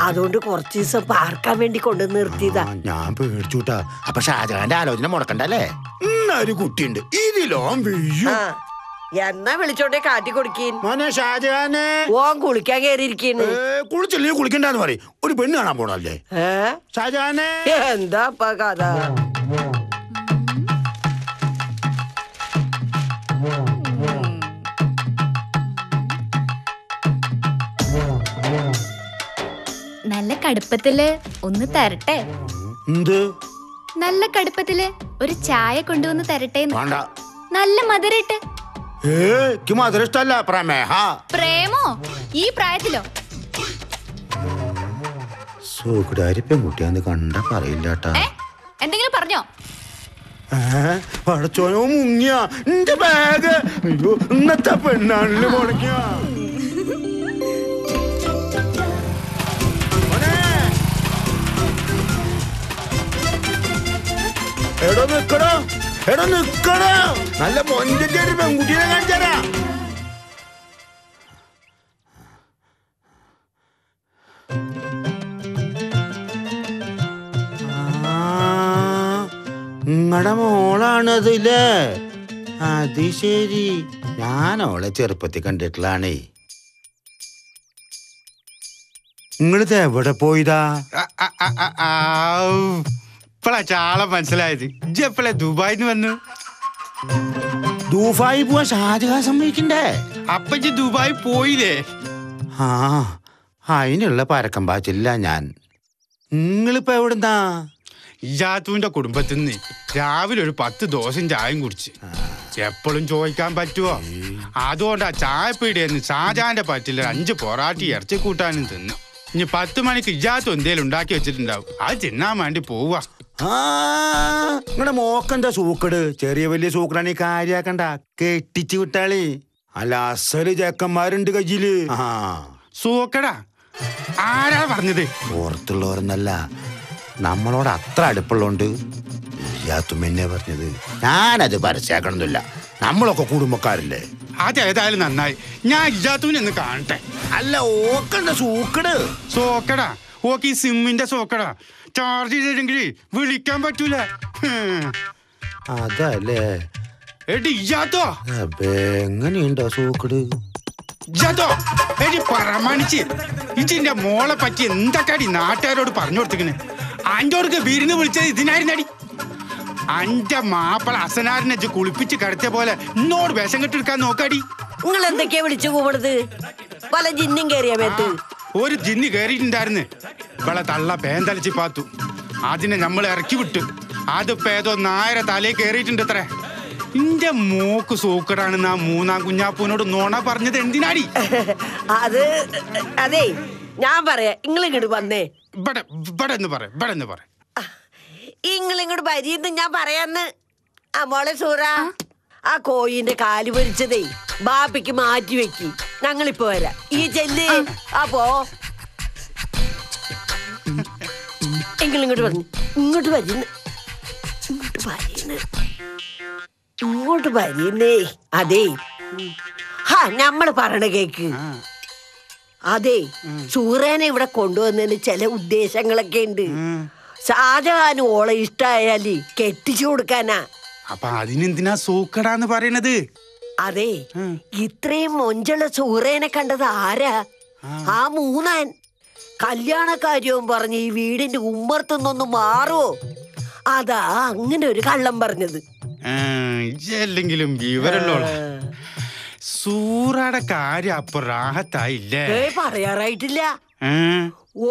അതുകൊണ്ട് കുറച്ച് ദിവസം പാർക്കാൻ വേണ്ടി കൊണ്ടു നിർത്തിയതാ. ഞാൻ പേടിച്ചുട്ടാ. അപ്പൊ ഷാജഹാന്റെ ആലോചന മുടക്കണ്ടല്ലേ? ഇന്നൊരു കുട്ടിയുണ്ട്, ഇതിലോ എന്നാ വിളിച്ചോണ്ടേ കാട്ടി കൊടുക്കീൻ. മോനെ ഷാജഹാനെ, ഓൻ കുളിക്കാൻ കേറിയിരിക്കുന്നു. കുളിച്ചില്ലേ കുളിക്കണ്ടെന്ന് പറയും. ഒരു പെണ്ണ് കാണാൻ പോണല്ലേ ഷാജഹാനെ? എന്താ കഥ? നല്ല കടുപ്പത്തില് ഒന്ന് തരട്ടെ. എന്ത് നല്ല കടുപ്പത്തില് ഒരു ചായ കൊണ്ടുവന്ന് തരട്ടെ. നല്ല മധുരട്ട്. മധുര ഇഷ്ടല്ല, പ്രമേഹ. പ്രേമോ ഈ പ്രായത്തിലോ? സൂക്കുടാരി പെൺകുട്ടിയാന്ന് കണ്ട പറയില്ലാട്ടാ. എന്തെങ്കിലും പറഞ്ഞോ? പടച്ചോനോ മുങ്ങിയ എന്റെ ബാഗ്. അയ്യോ, ഇന്നത്തെ പെണ്ണാണല്ലോ മുടങ്ങിയ. എടോ നിക്കടോ, എടോ നിക്കടോ. നല്ല മൊഞ്ചന്റെ ഒരു പെൺകുട്ടിയെ കാണിച്ചാരാ. നിങ്ങടെ മോളാണതില്ലേ? അത് ശരി. ഞാൻ അവളെ ചെറുപ്പത്തിൽ കണ്ടിട്ടുള്ളാണേ. നിങ്ങളിത് എവിടെ പോയതാ? ഇപ്പളാ ചാള മനസ്സിലായത്. ഇജ്ജ് എപ്പോഴാ ദുബായിന്ന് വന്നു? ദുബായി പോവാൻ ഷാജഹാൻ സമ്മതിക്കണ്ടേ? അപ്പൊ ഇജ്ജ് ദുബായി പോയില്ലേ? ആ, അതിനുള്ള പരക്കം പാച്ചില്ല ഞാൻ. നിങ്ങളിപ്പോ എവിടുന്നാ? ഇജാത്തുവിന്റെ കുടുംബത്തിൽ നിന്ന് രാവിലെ ഒരു 10 ദോശയും ചായയും കുടിച്ച്. എപ്പോഴും ചോദിക്കാൻ പറ്റുമോ? അതുകൊണ്ടാ ചായപ്പീടിയെന്ന് ഷാജഹാന്റെ പറ്റില്ല 5 പൊറാട്ടി ഇറച്ചി കൂട്ടാനും തിന്നു. ഇനി 10 മണിക്ക് ഇജാത്തും എന്തേലും ഉണ്ടാക്കി വെച്ചിട്ടുണ്ടാവും. അത് തിന്നാൻ വേണ്ടി പോവാ. നിങ്ങളുടെ മോക്കെന്താ സൂക്കട്? ചെറിയ വലിയ സൂക്കടാണ് ഈ കാര്യാക്കണ്ട. കെട്ടിച്ചു വിട്ടാളി. അല്ല, അസല് ചേക്കന്മാരുണ്ട് കയ്യില്. സൂക്കടാ? ആരാ പറഞ്ഞത്? പുറത്തുള്ളവരെന്നല്ല, നമ്മളോട് അത്ര അടുപ്പുള്ളോണ്ട് ഇജാത്തും എന്നെ പറഞ്ഞത്. ഞാനത് പരസ്യാക്കണമെന്നില്ല, നമ്മളൊക്കെ കുടുംബക്കാരല്ലേ. അതേതായാലും നന്നായി. ഞാൻ ഇജാത്തുവിനെ ഒന്ന് കാണട്ടെ. അല്ല, ഓക്കെന്താ സൂക്കട്? സോക്കടാ? ഓക്ക് ഈ സിമ്മിന്റെ സോക്കടാ. ചാർജ് ചെയ്തില്ലെങ്കിൽ വിളിക്കാൻ പറ്റൂല. അതല്ലേ? എടി ഇജാത്തോ, എങ്ങനെയുണ്ടോ സൂക്കട്? ഇജാത്തോ, എടി പരമാണിച്ച് ഇജിന്റെ മോളെ പറ്റി എന്തൊക്കെയാടി നാട്ടുകാരോട് പറഞ്ഞു കൊടുത്തിക്കണ്? അഞ്ചോർക്ക് വിരുന്ന് വിളിച്ചത് ഇതിനായിരുന്നടി. അന്റെ മാപ്പിള അസനാരിനെ കുളിപ്പിച്ച് കടത്തിയ പോലെ എന്നോട് വിഷം കെട്ടെടുക്കാൻ നോക്കാടി. നിങ്ങൾ എന്തൊക്കെയാ വിളിച്ചു കൂടത്? പല ജിന്നും കയറിയ മേത്ത്. ഒരു ജിന്ന് കയറിയിട്ടുണ്ടായിരുന്നു. ഇവളെ തള്ള പേന്തലച്ചി പാത്തു. അതിനെ നമ്മൾ ഇറക്കി വിട്ടു. അതിപ്പോ ഏതോ നായര തലയിൽ കയറിയിട്ടുണ്ട് അത്രേ. ഇന്റെ മോക്ക് സൂക്കടാണെന്ന് ആ മൂന്നാം കുഞ്ഞാപ്പൂനോട് നോണ പറഞ്ഞത് എന്തിനാടി? അത് അതെ, ഞാൻ പറയാ. ഇങ്ങളിങ്ങോട്ട് വന്നേ. ഇവിടെ എന്ന് പറ. ഇങ്ങളിങ്ങോട്ട് വരിയെന്ന് ഞാൻ പറയാന്ന്. ആ മോളെ സൂറ, ആ കോയിന്റെ കാല് പൊരിച്ചതേ ബാപ്പിക്ക് മാറ്റി വെക്കി. ഞങ്ങളിപ്പോ വരാം. ഈ ചെല്ല്. അപ്പോ ഇങ്ങളിങ്ങോട്ട് പറഞ്ഞു. ഇങ്ങോട്ട് വരുന്നു, ഇങ്ങോട്ട് വരുന്നേ. അതേ, ഞമ്മള് പറയണ കേക്ക്. അതെ, സൂറേനെ ഇവിടെ കൊണ്ടുവന്നതിന് ചില ഉദ്ദേശങ്ങളൊക്കെ ഉണ്ട്. ഷാജഹാൻ ഓളെ ഇഷ്ടായാല് കെട്ടിച്ചു കൊടുക്കാനാ. അപ്പൊ അതിനെന്തിനാ സൂക്കടാന്ന് പറയണത്? അതെ, ഇത്രയും മൊഞ്ചുള്ള സൂറേനെ കണ്ടത് ആരാ? ആ മൂന്നാൻ. കല്യാണ കാര്യവും പറഞ്ഞ് ഈ വീടിന്റെ ഉമ്മർത്തുനിന്നൊന്ന് മാറുവോ? അതാ അങ്ങനെ ഒരു കള്ളം പറഞ്ഞത്. അല്ലെങ്കിലും വിവരല്ലോ. സൂറയുടെ കാര്യം അപ്പൊ റാഹത്തായില്ലേ? പറയാറായിട്ടില്ല.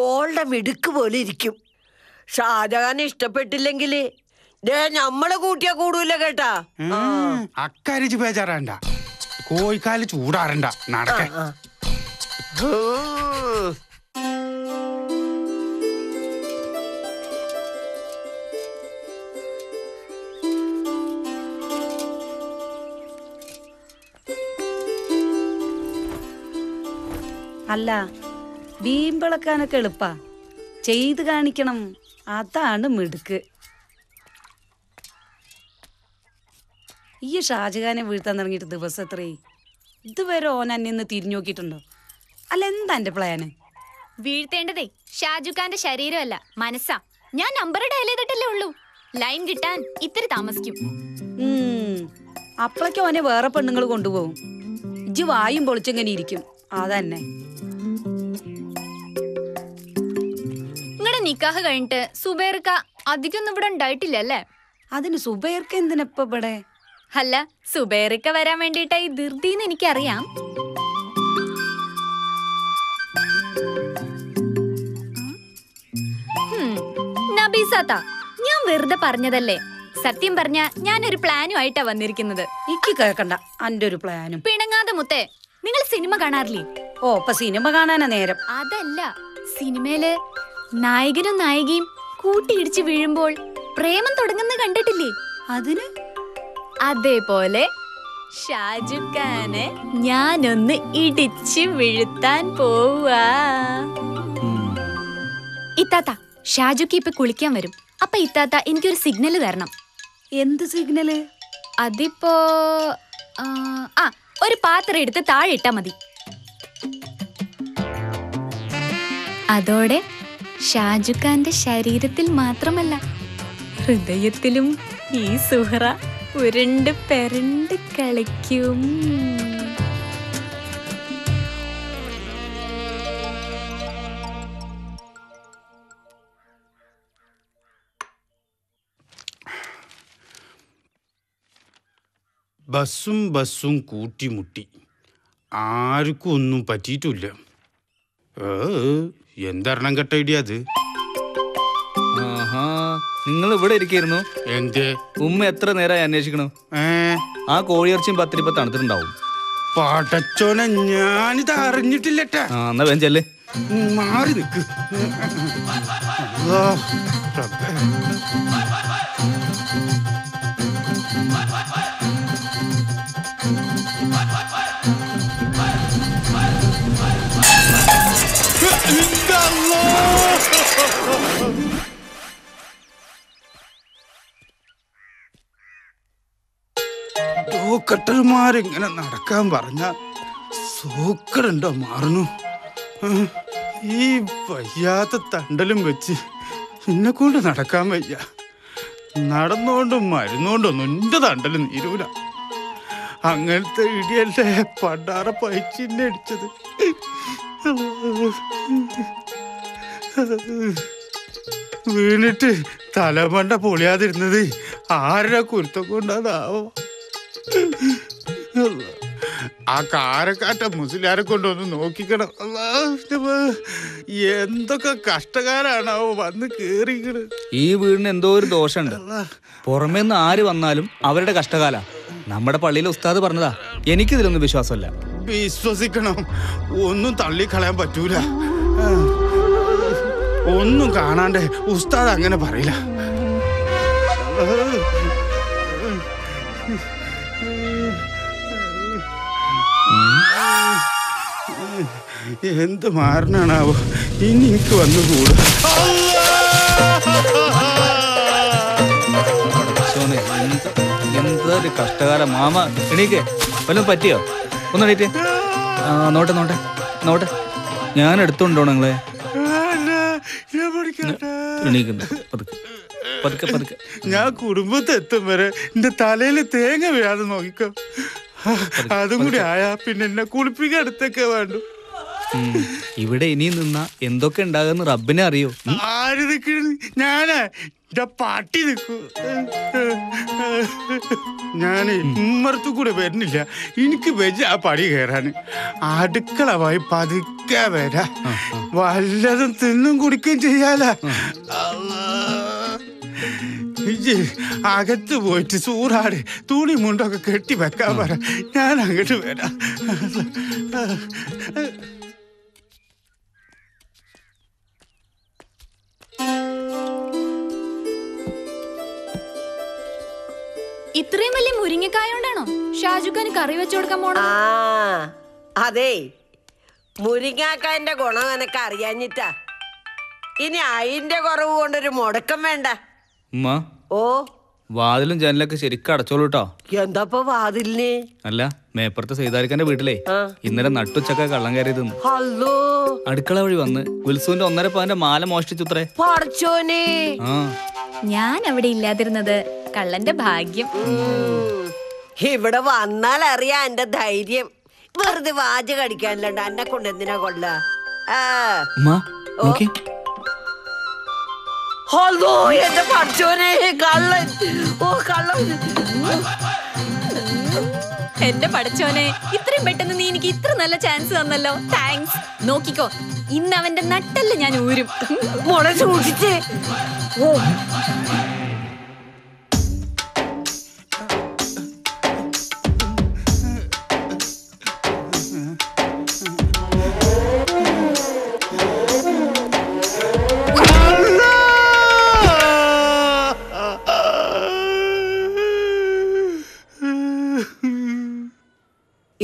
ഓളുടെ മിടുക്ക് പോലെ ഇരിക്കും. ഷാജഹാൻ ഇഷ്ടപ്പെട്ടില്ലെങ്കില് നമ്മളെ കൂട്ടിയാ കൂടൂല കേട്ടാ. അക്കാരിച്ച് ബേജാറാണ്ട, കോഴിക്കാല് ചൂടാറണ്ട, നടക്ക. അല്ല, വീമ്പിളക്കാനൊക്കെ എളുപ്പാ, ചെയ്ത് കാണിക്കണം, അതാണ് മിടുക്ക്. ഈ ഷാജഹാനെ വീഴ്ത്താൻ തുടങ്ങിയിട്ട് ദിവസം എത്രേ? ഇതുവരെ ഓൻ അന്യന്ന് തിരിഞ്ഞു നോക്കിയിട്ടുണ്ടോ? അല്ല, എന്താ എന്റെ പ്ലാന്? വീഴ്ത്തേണ്ടതേ ഷാജുഖാന്റെ ശരീരമല്ല, മനസ്സാ. ഞാൻ നമ്പർ ഡയൽ ചെയ്തിട്ടല്ലേ ഉള്ളൂ. ലൈൻ കിട്ടാൻ ഇത്തിരി താമസിക്കും. അപ്പളേക്ക് ഓനെ വേറെ പെണ്ണുങ്ങൾ കൊണ്ടുപോകും. ഇജ്ജ് വായും പൊളിച്ചെങ്ങനെ ഇരിക്കും, അതന്നെ. നിങ്ങളുടെ നിക്കാഹ് കഴിഞ്ഞിട്ട് സുബൈർക്ക അധികമൊന്നും ഇവിടെ ഉണ്ടായിട്ടില്ലല്ലേ? അതിന് സുബൈർക്ക് എന്തിനപ്പ ഇവിടെ? അല്ല, സുബൈർക്ക വരാൻ വേണ്ടിട്ടാ ഈ ധൃതിന്ന് എനിക്കറിയാം. നബീസാത്ത, ഞാൻ വെറുതെ പറഞ്ഞതല്ലേ. സത്യം പറഞ്ഞ ഞാനൊരു പ്ലാനുമായിട്ടാ വന്നിരിക്കുന്നത്. എനിക്ക് കേൾക്കണ്ട അന്റെ ഒരു പ്ലാനും. പിണങ്ങാതെ മുത്തേ, നിങ്ങൾ സിനിമ കാണാറില്ലേ? ഓ, ഇപ്പൊ സിനിമ കാണാനാ നേരം. അതല്ല, സിനിമയില് നായകനും നായികയും കൂട്ടിയിടിച്ച് വീഴുമ്പോൾ പ്രേമം തുടങ്ങുന്ന കണ്ടിട്ടില്ലേ? അതിന് അതേപോലെ ഷാജുഖാനെ ഞാനൊന്ന് ഇടിച്ച് വീഴ്ത്താൻ പോവാ. ഇത്താത്ത, ഷാജുക്ക് ഇപ്പൊ കുളിക്കാൻ വരും. അപ്പൊ ഇത്താത്ത എനിക്കൊരു സിഗ്നല് തരണം. എന്ത് സിഗ്നല്? അതിപ്പോ ഒരു പാത്രം എടുത്ത് താഴെ ഇട്ടാ മതി. അതോടെ ഷാജുഖാന്റെ ശരീരത്തിൽ മാത്രമല്ല, ഹൃദയത്തിലും ഈ സുഹറ ഉരുണ്ട് പെരണ്ട് കളിക്കും. ബസ്സും കൂട്ടിമുട്ടി, ആർക്കും ഒന്നും പറ്റിയിട്ടില്ല. എന്തെണ്ണം കെട്ട ഐഡിയ അത്? നിങ്ങൾ ഇവിടെ ഇരിക്കായിരുന്നു. എന്തേ? ഉമ്മ എത്ര നേരമായി അന്വേഷിക്കണു. ആ കോഴിയിറച്ചിയും പത്തിരിപ്പ തണുത്തിട്ടുണ്ടാവും. പടച്ചോനെ, ഞാനിത് അറിഞ്ഞിട്ടില്ലട്ടാ. എന്നാ വേഞ്ചല്ലേ, മാറി നിക്ക്. കട്ടന്മാരിങ്ങനെ നടക്കാൻ പറഞ്ഞ സൂക്കറുണ്ടോ മാറുന്നു? ഈ വയ്യാത്ത തണ്ടലും വെച്ച് എന്നെ കൊണ്ട് നടക്കാൻ വയ്യ. നടന്നോണ്ടും മരുന്നോണ്ടൊന്നും എന്റെ തണ്ടലും നീരൂല. അങ്ങനത്തെ ഇടിയല്ലേ പണ്ടാറ പൈച്ചിന്നെ അടിച്ചത്. വീണിട്ട് തലമണ്ട പൊളിയാതിരുന്നത് ആരുടെ കുരുത്തം കൊണ്ടാതാവോ? ആ കാരക്കാറ്റ മുസ്ലിയാരെ കൊണ്ടൊന്ന് നോക്കിക്കണം. എന്തൊക്കെ കഷ്ടകാരാണാവോ വന്ന് കേറിക്കണ്. ഈ വീടിന് എന്തോ ഒരു ദോഷമുണ്ട്. പുറമേന്ന് ആര് വന്നാലും അവരുടെ കഷ്ടകാല. നമ്മുടെ പള്ളിയിലെ ഉസ്താദ് പറഞ്ഞതാ. എനിക്കിതിലൊന്നും വിശ്വാസമല്ല. വിശ്വസിക്കണം, ഒന്നും തള്ളിക്കളയാൻ പറ്റൂല. ഒന്നും കാണാണ്ട് ഉസ്താദ് അങ്ങനെ പറയില്ല. എന്ത് മാറണാണാവോ ഇനി എനിക്ക് വന്നുകൂടാ. എന്തൊരു കഷ്ടകാലം. മാമ എണീക്ക്, വല്ലതും പറ്റിയോ? ഒന്നെണീറ്റ്. നോട്ടെ നോട്ടെ നോട്ടെ, ഞാൻ എടുത്തോണ്ടോ നിങ്ങളെ? എണീക്കുന്നു. പതുക്കെ പതുക്കെ. ഞാൻ കുടുംബത്തെത്തും വരെ എന്റെ തലയിൽ തേങ്ങ വീഴാതെ നോക്കിക്കോ. അതും കൂടി ആയാ പിന്നെ എന്നെ കുളിപ്പിക്കാൻ അടുത്തൊക്കെ വേണ്ടു. ഇവിടെ ഇനി നിന്നാ എന്തൊക്കെ ഉണ്ടാകുന്ന റബ്ബിനെ അറിയോ. ആര് നിൽക്കണ? ഞാനാ എന്റെ പാട്ടി നിൽക്കൂ. ഞാന് ഉമ്മറത്തു കൂടെ വരുന്നില്ല. എനിക്ക് വെജ് ആ പടി കയറാന്. അടുക്കള പോയി പതുക്കെ വരാ. വല്ലതും തിന്നും കുടിക്കുകയും ചെയ്യാല. അകത്ത് പോയിട്ട് സൂറാട് തുണി മുണ്ടൊക്കെ കെട്ടി വെക്കാൻ പറ. ഞാൻ അങ്ങോട്ട് വരാം. ഇത്രയും വലിയ മുരിങ്ങക്കായ കൊണ്ടാണോ ഷാജുഖാന് കറി വെച്ചു കൊടുക്കാൻ പോണ? അതെ, മുരിങ്ങാക്കാന്റെ ഗുണം എനക്ക് അറിയാഞ്ഞിട്ടാ. ഇനി അതിന്റെ കുറവ് കൊണ്ടൊരു മുടക്കം വേണ്ട. ഓ, വാതിലും ജനലൊക്കെ ശരിക്കും അടച്ചോളൂ കേട്ടോ. എന്താ വാതിലിന്? അല്ല, മേപ്പുറത്തെ സൈതാരിക്കാന്റെ വീട്ടിലേ ഇന്നലെ നട്ടുച്ചക്ക കള്ളം കയറിയത്. അടുക്കള വഴി വന്ന് ഉത്സവന്റെ 1.5 പവന്റെ മാല മോഷ്ടിച്ചുത്രേ. പടച്ചോനെ, ഞാൻ അവിടെ ഇല്ലാതിരുന്നത് കള്ളന്റെ ഭാഗ്യം. ഇവിടെ വന്നാൽ അറിയാ എന്റെ ധൈര്യം. വെറുതെ വാചകം അടിക്കാനില്ലണ്ട. എന്നെ കൊണ്ട് എന്തിനാ കൊള്ള? എന്റെ പടച്ചോനെ, കള്ളൻ! ഓ, കള്ളൻ! എന്റെ പടച്ചോനെ, ഇത്രയും പെട്ടെന്ന് നീ എനിക്ക് ഇത്ര നല്ല ചാൻസ് തന്നല്ലോ. താങ്ക്സ്. നോക്കിക്കോ, ഇന്ന് അവന്റെ നട്ടല് ഞാൻ ഊരും. മോളെ സൂക്ഷിച്ചേ. ഓ,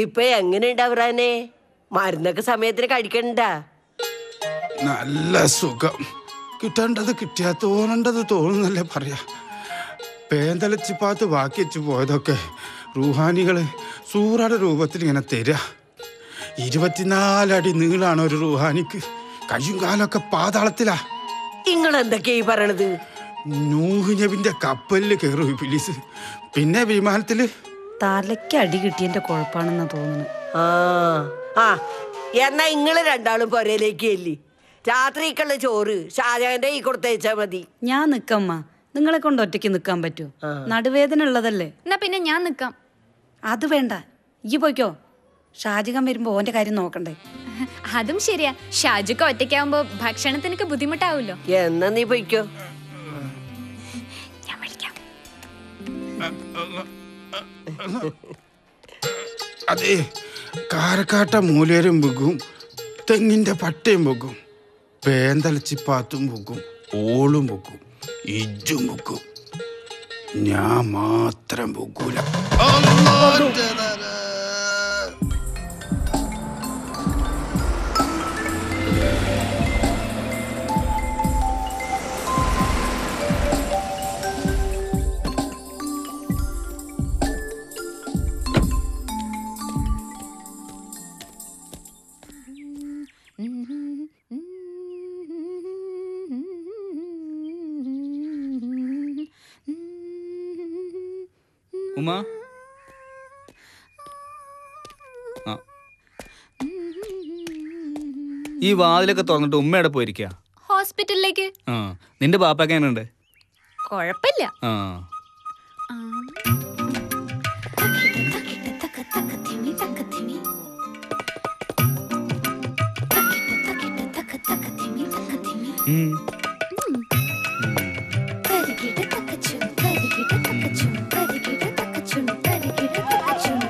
ഇപ്പൊ എങ്ങനെയുണ്ട് അവറാനെ? മരുന്നൊക്കെ സമയത്തിന് കഴിക്കണ്ട? നല്ല സുഖം. കിട്ടേണ്ടത് കിട്ടിയാ തോന്നേണ്ടത് തോന്നുന്നല്ലേ പറയാ. പേന്തലച്ചിപ്പാത്ത് ബാക്കി വെച്ച് പോയതൊക്കെ റൂഹാനികള് സൂറയുടെ രൂപത്തിൽ ഇങ്ങനെ തരാ. 24 അടി നീളാണ് ഒരു റൂഹാനിക്ക്. കയ്യും കാലൊക്കെ പാതാളത്തിലാ. നിങ്ങൾ എന്തൊക്കെയാ പറയണത്? നൂഹ് നബിന്റെ കപ്പലില് കയറും ഇബ്ലീസ്. പിന്നെ വിമാനത്തില് തലയ്ക്ക് അടി കിട്ടിയതിന്റെ കുഴപ്പാണെന്നാ തോന്നുന്നു. എന്നാ ഇങ്ങള് രണ്ടാളും പൊരയിലേക്ക് ചെല്ലി. രാത്രിക്കുള്ള ചോറ് ഷാജാന്റെ ഈ കൊടുത്തയച്ചാ മതി. ഞാൻ നിക്കമ്മ. നിങ്ങളെ കൊണ്ട് ഒറ്റയ്ക്ക് നിക്കാൻ പറ്റൂ? നടുവേദന ഉള്ളതല്ലേ. എന്നാ പിന്നെ ഞാൻ നിക്കാം. അത് വേണ്ട, ഈ പോയിക്കോ. ഷാജഹാൻ വരുമ്പോ ഓന്റെ കാര്യം നോക്കണ്ടേ? അതും ശരിയാ. ഷാജുക്ക ഒറ്റയ്ക്കാവുമ്പോ ഭക്ഷണത്തിനൊക്കെ ബുദ്ധിമുട്ടാവൂല്ലോ. എന്നാ നീ പോയിക്കോ. ഞാൻ വിളിക്കാം. അതെ, കാരക്കാട്ട മൂലേരും പൊക്കും, തെങ്ങിന്റെ പട്ടയും പൊക്കും, പേന്തലച്ചിപ്പാത്തും പൊക്കും, ഓളും പൊക്കും, ഇജ്ജും പൊക്കും. ഞാൻ മാത്രം പൊക്കൂല. ഉമ്മ, ഈ വാതിലൊക്കെ തുറന്നിട്ട് ഉമ്മയുടെ പോയിരിക്ക? ഹോസ്പിറ്റലിലേക്ക്. നിന്റെ പാപ്പൊക്കെ എങ്ങനെയുണ്ട്? കൊഴപ്പില്ല.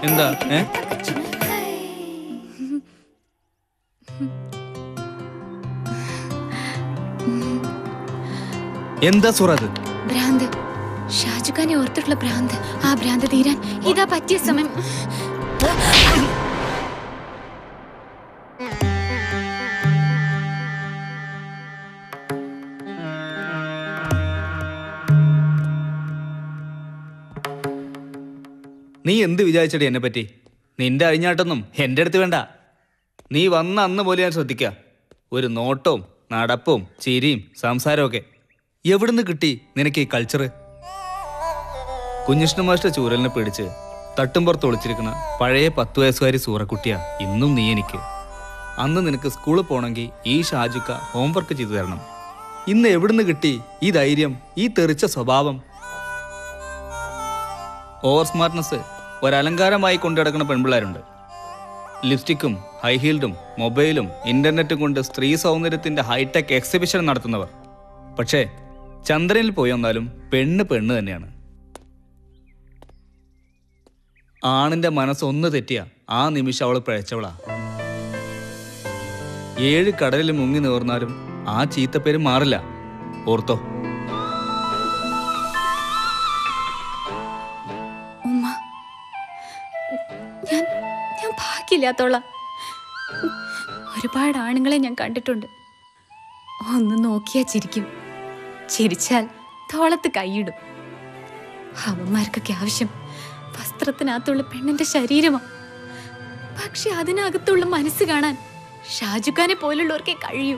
എന്താ എന്താ സുറത്? ഭ്രാന്ത്. ഷാജുഖാനെ ഓർത്തിട്ടുള്ള ഭ്രാന്ത്. ആ ഭ്രാന്ത് തീരാൻ ഇതാ പറ്റിയ സമയം. നീ എന്ത് വിചാരിച്ചടി എന്നെ പറ്റി? നിന്റെ അഴിഞ്ഞാട്ടൊന്നും എൻ്റെ അടുത്ത് വേണ്ട. നീ വന്ന അന്ന് പോലെ ഞാൻ ശ്രദ്ധിക്കാം. ഒരു നോട്ടവും നടപ്പും ചിരിയും സംസാരമൊക്കെ. എവിടുന്ന് കിട്ടി നിനക്ക് ഈ കൾച്ചർ? കുഞ്ഞിഷ്ണ മാഷ്ട ചൂരലിനെ പിടിച്ച് തട്ടുംപുറത്ത് ഒളിച്ചിരിക്കുന്ന പഴയ 10 വയസ്സുകാരി സൂറക്കുട്ടിയാ ഇന്നും നീ എനിക്ക്. അന്ന് നിനക്ക് സ്കൂളിൽ പോകണമെങ്കിൽ ഈ ഷാജുക്ക ഹോംവർക്ക് ചെയ്തു തരണം. ഇന്ന് എവിടുന്ന് കിട്ടി ഈ ധൈര്യം, ഈ തെറിച്ച സ്വഭാവം? ഓവർ സ്മാർട്ട്നെസ് ഒരലങ്കാരമായി കൊണ്ടു നടക്കുന്ന പെൺപിള്ളേരുണ്ട്. ലിപ്സ്റ്റിക്കും ഹൈ ഹീൽഡും മൊബൈലും ഇന്റർനെറ്റും കൊണ്ട് സ്ത്രീ സൗന്ദര്യത്തിന്റെ ഹൈടെക് എക്സിബിഷൻ നടത്തുന്നവർ. പക്ഷേ ചന്ദ്രനിൽ പോയി വന്നാലും പെണ്ണ് പെണ്ണ് തന്നെയാണ്. ആണിന്റെ മനസ്സൊന്ന് തെറ്റിയ ആ നിമിഷം അവള് പിഴച്ചവളാ. 7 കടലിൽ മുങ്ങി നേർന്നാലും ആ ചീത്തപ്പേര് മാറില്ല, ഓർത്തോ. ഉമ്മ, ഞാൻ ഭാഗ്യമില്ലാത്തോള. ഒരുപാട് ആണുങ്ങളെ ഞാൻ കണ്ടിട്ടുണ്ട്. ഒന്ന് നോക്കിയാ ചിരിക്കും, ചിരിച്ചാൽ തോളത്ത് കൈയിടും. അവന്മാർക്കൊക്കെ ആവശ്യം വസ്ത്രത്തിനകത്തുള്ള പെണ്ണിന്റെ ശരീരമാണ്. പക്ഷെ അതിനകത്തുള്ള മനസ്സ് കാണാൻ ഷാജുഖാനെ പോലുള്ളവർക്കേ കഴിയൂ.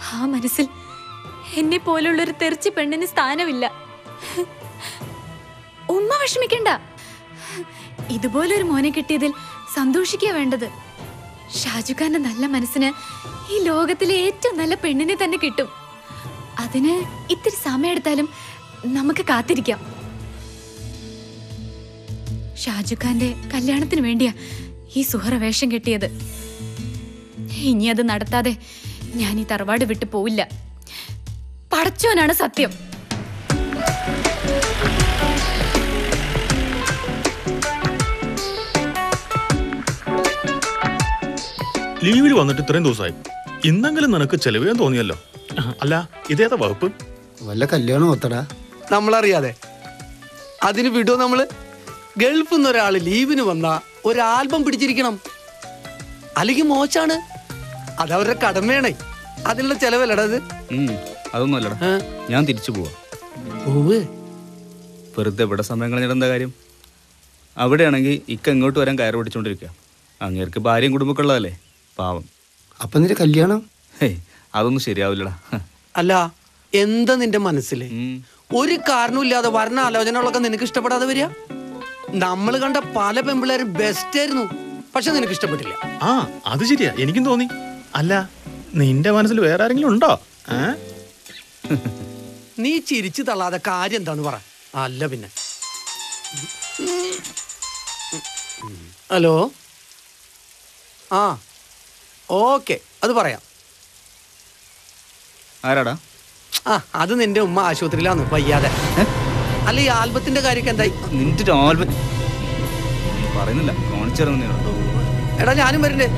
ആ മനസ്സിൽ എന്നെ പോലുള്ളൊരു തെറിച്ച പെണ്ണിന് സ്ഥാനമില്ല. ഉമ്മ വിഷമിക്കണ്ട. ഇതുപോലൊരു മോനെ കിട്ടിയതിൽ സന്തോഷിക്കുക വേണ്ടത്. ഷാജുഖാന്റെ നല്ല മനസ്സിന് ഈ ലോകത്തിലെ ഏറ്റവും നല്ല പെണ്ണിനെ തന്നെ കിട്ടും. അതിന് ഇത്തിരി സമയമെടുത്താലും നമുക്ക് കാത്തിരിക്കാം. ഷാജുഖാന്റെ കല്യാണത്തിന് വേണ്ടിയാ ഈ സുഹറ വേഷം കെട്ടിയത്. ഇനി അത് നടത്താതെ ഞാൻ ഈ തറവാട് വിട്ടു പോവില്ല. പടച്ചോനാണ് സത്യം. ലീവിൽ വന്നിട്ട് ഇത്രയും ദിവസമായി, ഇന്നെങ്കിലും നിനക്ക് ചെലവേ തോന്നിയല്ലോ. അല്ല, ഇതേതാ വകുപ്പ്? വല്ല കല്യാണം ഒത്തടാ. നമ്മളറിയാതെ അതിന് വിടോ നമ്മള്? ഗൾഫിൽ നിന്ന് ഒരാള് ലീവിന് വന്ന ഒരു ആൽബം പിടിച്ചിരിക്കണം, അല്ലെങ്കിൽ മോശാണ്. അതവരുടെ കടമയാണേ. അതിനുള്ള ചെലവല്ലടാ അത്. അതൊന്നും അല്ലടാ, ഞാൻ തിരിച്ചു പോവാ. വെറുതെ ഇവിടെ സമയം കളഞ്ഞിട്ട് എന്താ കാര്യം? അവിടെയാണെങ്കിൽ ഇക്ക ഇങ്ങോട്ട് വരാൻ കയറ് പിടിച്ചോണ്ടിരിക്കുക. അങ്ങേർക്ക് ഭാര്യയും കുടുംബമൊക്കെ പാവം. അപ്പൊ നിന്റെ കല്യാണം? അതൊന്നും ശരിയാവില്ലടാ. അല്ല, എന്താ നിന്റെ മനസ്സില്? ഒരു കാരണമില്ലാതെ വരണ ആലോചനകളൊക്കെ നിനക്ക് ഇഷ്ടപ്പെടാതെ വരിക? നമ്മൾ കണ്ട പല പെമ്പിള്ളേരും ബെസ്റ്റ് ആയിരുന്നു, പക്ഷെ നിനക്ക് ഇഷ്ടപ്പെട്ടില്ല. ആ, അത് ശരിയാ, എനിക്കും തോന്നി. അല്ല, നിന്റെ മനസ്സിൽ വേറെ ആരെങ്കിലും ഉണ്ടോ? നീ ചിരിച്ചു തള്ളാതെ കാര്യം എന്താന്ന് പറ. അല്ല പിന്നെ. ഹലോ, ആ ഓക്കെ, അത് പറയാം. ആരാടാ? ആ, അത് നിന്റെ ഉമ്മ ആശുപത്രിയിലാന്ന് വയ്യാതെ. അല്ല, ഈ ആൽബത്തിന്റെ കാര്യമൊക്കെ എന്തായി? നിന്റെ ആൽബം പറയുന്നില്ല, കാണിച്ചിരുന്നു. എടാ, ഞാനും വരണ്ടേ?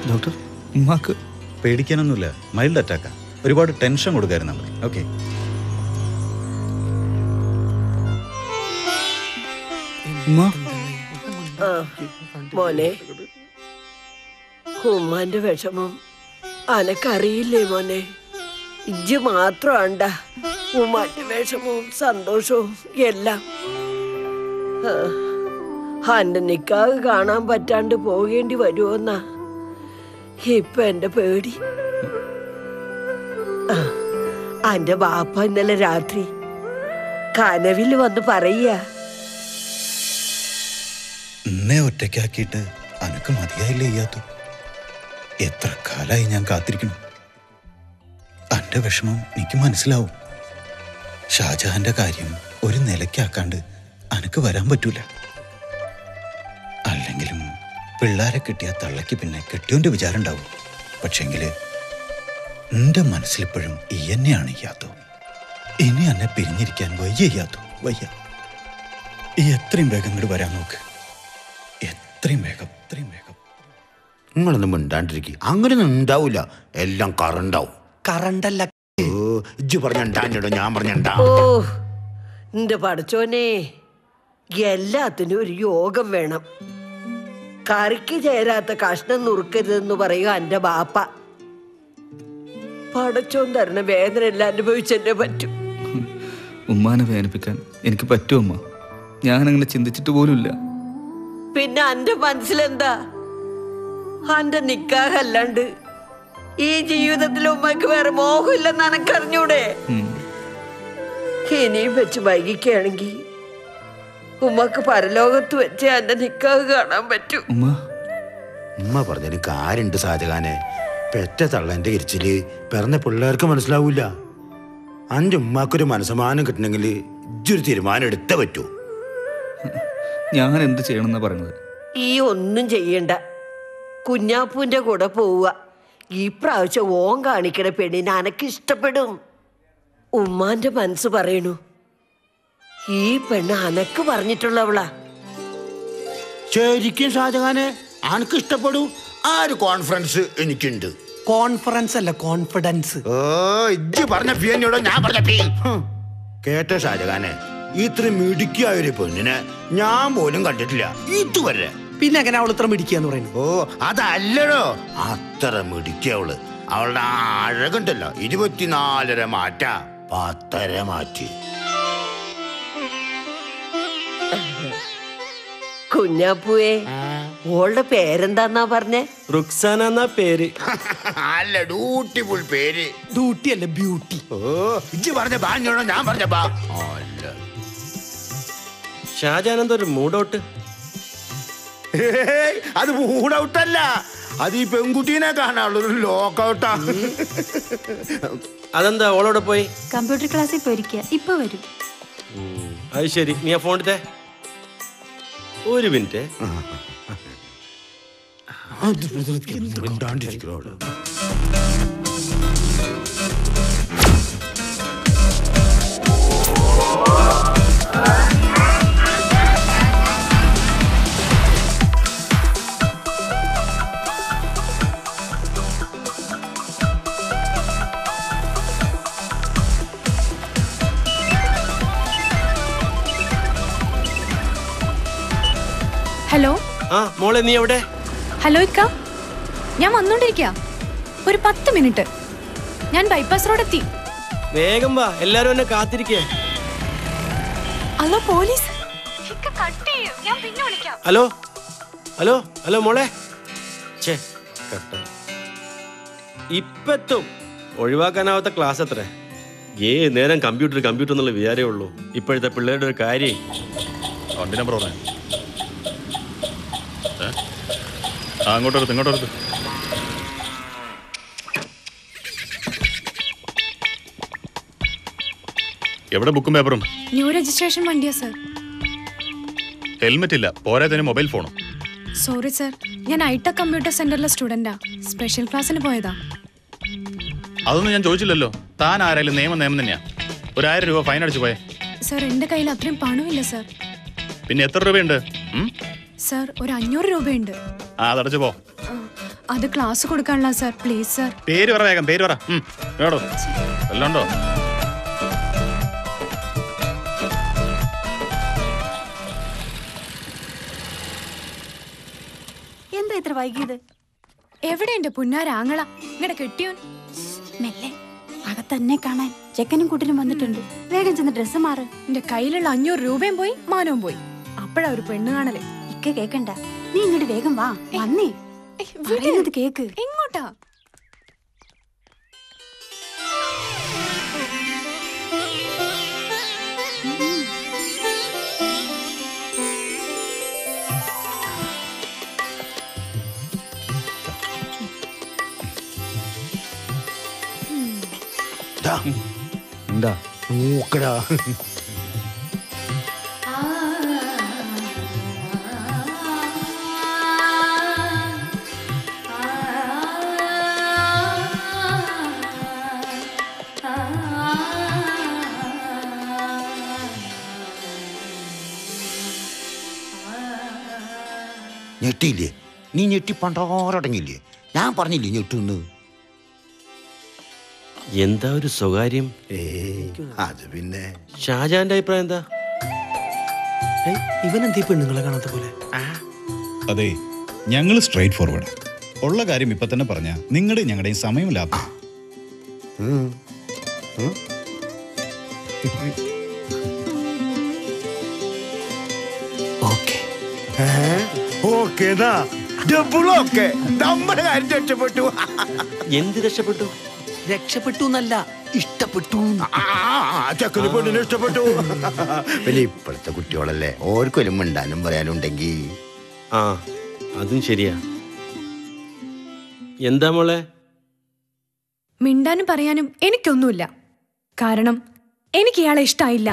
ഡോക്ടർ, ഉമ്മാക്ക് പേടിക്കാനൊന്നുമില്ല, മൈൽഡ് അറ്റാക്കാ. ഒരുപാട് ടെൻഷൻ കൊടുക്കായിരുന്നു നമ്മൾ. ഓക്കെ. മോനെ, ഉമ്മാന്റെ വിഷമം അനക്കറിയില്ലേ മോനെ? ഇജ്ജ് മാത്രമാണ്ട ഉമ്മാന്റെ വിഷമവും സന്തോഷവും എല്ലാം. അന്റെ നിക്കാഹ് കാണാൻ പറ്റാണ്ട് പോകേണ്ടി വരുമോന്നാ ഇപ്പൊ എന്റെ പേടി. അന്റെ ബാപ്പ ഇന്നലെ രാത്രി കനവിൽ വന്ന് പറയ, എന്നെ ഒറ്റയ്ക്കാക്കിയിട്ട് അനക്ക് മതിയായില്ലേ ചെയ്യാത്തു? എത്ര കാലായി ഞാൻ കാത്തിരിക്കണം. അന്റെ വിഷമം എനിക്ക് മനസ്സിലാവും. ഷാജഹാന്റെ കാര്യം ഒരു നിലയ്ക്കാക്കാണ്ട് അനക്ക് വരാൻ പറ്റൂല. അല്ലെങ്കിലും പിള്ളേരെ കിട്ടിയ തള്ളയ്ക്ക് പിന്നെ കെട്ടിയോന്റെ വിചാരം ഉണ്ടാവും. പക്ഷെങ്കില് എന്റെ മനസ്സിലിപ്പോഴും ഈ തന്നെയാണ് ചെയ്യാത്തോ. ഇനി എന്നെ പിരിഞ്ഞിരിക്കാൻ വയ്യ ചെയ്യാത്തോ, വയ്യ. ഈ എത്രയും വേഗം ഇങ്ങോട്ട് വരാൻ നോക്ക്, എത്രയും വേഗം, എത്രയും വേഗം. നിങ്ങളൊന്നും മിണ്ടാണ്ടിരിക്കുക. അങ്ങനെയൊന്നും ഉണ്ടാവൂല, എല്ലാം കറണ്ടാവും. കറണ്ടല്ല, ഇജ്ജ് പറഞ്ഞോ, ഞാൻ പറഞ്ഞ. ഓ എന്റെ പടച്ചോനെ, എല്ലാത്തിനും ഒരു യോഗം വേണം. കറിക്ക് ചേരാത്ത കഷ്ണം നുറുക്കരുതെന്ന് പറയുക എന്റെ ബാപ്പ. പടച്ചോൻ തരണ വേദന എല്ലാം അനുഭവിച്ചെന്നെ പറ്റും. ഉമ്മാനെ വേദനിപ്പിക്കാൻ എനിക്ക് പറ്റുമോ ഉമ്മ? ഞാനങ്ങനെ ചിന്തിച്ചിട്ട് പോലുമില്ല. പിന്നെ അന്റെ മനസ്സിലെന്താ? അന്റെ നിക്കാഹല്ലാണ്ട് ഈ ജീവിതത്തിൽ ഉമ്മക്ക് വേറെ മോഹമില്ലെന്ന് എനക്കറിഞ്ഞൂടെ? ഇനിയും വെച്ച് വൈകിക്കുകയാണെങ്കിൽ ഉമ്മക്ക് പരലോകത്ത് വെച്ച് എന്റെ നിക്കാഹ് കാണാൻ പറ്റും. ഉമ്മ പറഞ്ഞതിന് കാര്യണ്ട് ഷാജഹാനെ. പെറ്റ തള്ളന്റെ ഇരിച്ചില് പിറന്ന പിള്ളേർക്ക് മനസ്സിലാവൂല. അന്റെ ഉമ്മാക്കൊരു മനസ്സമാനം കിട്ടണമെങ്കിൽ ഇജ്ജൊരു തീരുമാനം എടുത്തേ പറ്റൂ. ഞാൻ എന്ത് ചെയ്യണമെന്നാ പറഞ്ഞത്? ഈ ഒന്നും ചെയ്യണ്ട, കുഞ്ഞാപ്പൂന്റെ കൂടെ പോവുക. ഈ പ്രാവശ്യം ഓൻ കാണിക്കണ പെണ്ണിനെ അനക്ക് ഇഷ്ടപ്പെടും. ഉമ്മാന്റെ മനസ്സ് പറയണു ഈ പെണ്ണ് അനക്ക് പറഞ്ഞിട്ടുള്ളവളാ. ശരിക്കും ഷാജഹാനെ അനക്ക് ഇഷ്ടപ്പെടൂ. ആ ഒരു കോൺഫിഡൻസ് എനിക്കുണ്ട്. കോൺഫറൻസ് അല്ല, കോൺഫിഡൻസ്. ഓ ഇജ്ജ് പറഞ്ഞ ഫീനോടോ ഞാൻ പറഞ്ഞ ഫീ കേട്ട ഷാജഹാനെ, ഇത്ര മിടുക്കിയായ ഒരു പെണ്ണിനെ ഞാൻ പോലും കണ്ടിട്ടില്ല ഇതുവരെ. പിന്നെ എങ്ങനെ അവൾ ഇത്ര മിടിക്കാന്ന് പറയുന്നു? ഓ അതല്ലടോ, അത്ര മിടുക്കിയവള്. അവളുടെ അഴകുണ്ടല്ലോ 24 മാറ്റ 10 മാറ്റി. കുഞ്ഞാപ്പൂവേ, ഓളുടെ പേരെന്താന്നാ പറഞ്ഞേ? റുക്സാന എന്നാ പേര്. അല്ല, ബ്യൂട്ടിഫുൾ പേര്. ഡ്യൂട്ടി അല്ല, ബ്യൂട്ടി. ഓ ഇജ്ജ് പറഞ്ഞ ബാഞ്ഞോടോ ഞാൻ പറഞ്ഞ ബാ. ഷാജാൻ എന്താ ഒരു മൂഡൌട്ട്? അത് മൂഡൌട്ടല്ല, അത് ഈ പെൺകുട്ടീനെ കാണാനുള്ള ഒരു ലോക്കൗട്ടാ. അതെന്താ ഓളോടെ പോയി? കമ്പ്യൂട്ടർ ക്ലാസ്സിൽ പോയിരിക്കുക, ഇപ്പൊ വരും. അത് ശരി, നീ ആ ഫോൺ എടുത്തേ. ഒരു മിനിറ്റ്. ഹലോ. ആ മോളെ, നീ എവിടെ? ഹലോ ഇക്ക, ഞാൻ വന്നോണ്ടിരിക്കാ. ഒരു 10 മിനിറ്റ്. ഞാൻ ബൈപ്പാസ് റോഡ് എത്തി. വേഗം വാ, എല്ലാരും എന്നെ കാത്തിരിക്കേ. Hello police. ഞാൻ പിന്നെ വിളിക്കാം. ഹലോ ഹലോ ഹലോ മോളെ. ഛേ കട്ടായി. ഇപ്പെത്തും. ഒഴിവാക്കാനാവാത്ത ക്ലാസ് അത്ര. നേരം കമ്പ്യൂട്ടർ കമ്പ്യൂട്ടർ എന്നുള്ള വിചാരമേ ഉള്ളൂ. ഇപ്പോഴത്തെ പിള്ളേരുടെ ഒരു കാര്യം. അങ്ങോട്ടെടുത്ത് ഇങ്ങോട്ടെടുത്ത്. എവിടെ ബുക്കും പേപ്പറും? ന്യൂ രജിസ്ട്രേഷൻ വണ്ടിയാ സർ. ഹെൽമെറ്റ് ഇല്ല, പോരാത്തതിന് മൊബൈൽ ഫോണും. സോറി സർ, ഞാൻ ഐടെക് കമ്പ്യൂട്ടർ സെന്ററിലെ സ്റ്റുഡന്റാ. സ്പെഷ്യൽ ക്ലാസ്സിന് പോയതാ. അതൊന്നും ഞാൻ ചോദിച്ചില്ലല്ലോ. താൻ ആരായാലും നിയമം തന്നെയാ. 1000 രൂപ ഫൈൻ അടിച്ചു പോയെ. സർ, എന്റെ കയ്യിൽ അത്രയും പണമില്ല സർ. പിന്നെ എത്ര രൂപയുണ്ട്? സർ, ഒരു 500 രൂപയുണ്ട്. അതടച്ചു പോ. അത് ക്ലാസ് കൊടുക്കാനുള്ള സർ, പ്ലീസ് സർ. പേര് പറ, വേഗം പേര് പറ. വേടോ എല്ലാം ഉണ്ടോ? എന്താ ഇത്ര വൈകിയത്? എവിടെ എന്റെ പുന്നാരാങ്ങള? ഇങ്ങടെ കെട്ടിയോൻ? മെല്ലെ, അകത്തന്നെ കാണാൻ ചെക്കനും കുട്ടിനും വന്നിട്ടുണ്ട്. വേഗം ചെന്ന് ഡ്രസ്സ് മാറ്. എന്റെ കയ്യിലുള്ള 500 രൂപയും പോയി, മാനവും പോയി. അപ്പഴാ ഒരു പെണ്ണ് കാണല്. ഇക്ക കേക്കണ്ട, നീ ഇങ്ങോട്ട് വേഗം വാ. വന്നേ, പറയുന്നത് കേക്ക്. എങ്ങോട്ടാ? എന്താ മൂക്കടാ? ഞെട്ടിയില്ലേ? നീ ഞെട്ടി പണ്ടോരടങ്ങില്ലേ? ഞാൻ പറഞ്ഞില്ലേ ഞെട്ടുന്ന്. എന്താ ഒരു സ്വകാര്യം? അത് പിന്നെ ഷാജാന്റെ അഭിപ്രായം എന്താ? ഇവനെന്തീ പെണ്ണുങ്ങളെ കാണാത്ത പോലെ? അതെ, ഞങ്ങൾ സ്ട്രൈറ്റ് ഫോർവേഡ്. ഉള്ള കാര്യം ഇപ്പൊ തന്നെ പറഞ്ഞ നിങ്ങളുടെ ഞങ്ങളുടെയും സമയം ലാഭം. ഓക്കേതാ ഡബിളൊക്കെ നമ്മുടെ കാര്യം രക്ഷപ്പെട്ടു. എന്ത് രക്ഷപ്പെട്ടു? രക്ഷപ്പെട്ടു എന്നല്ല, ഇഷ്ടപ്പെട്ടു. ചക്കന് പെണ്ണിനെ ഇഷ്ടപ്പെട്ടു. പിന്നെ ഇപ്പോഴത്തെ കുട്ടികളല്ലേ, ഓർക്കൊരു മിണ്ടാനും പറയാനും ഉണ്ടെങ്കിൽ. ആ അതും ശരിയാ. എന്താ മോളെ? മിണ്ടാനും പറയാനും എനിക്കൊന്നുമില്ല. കാരണം എനിക്ക് ഇയാളെ ഇഷ്ടായില്ല.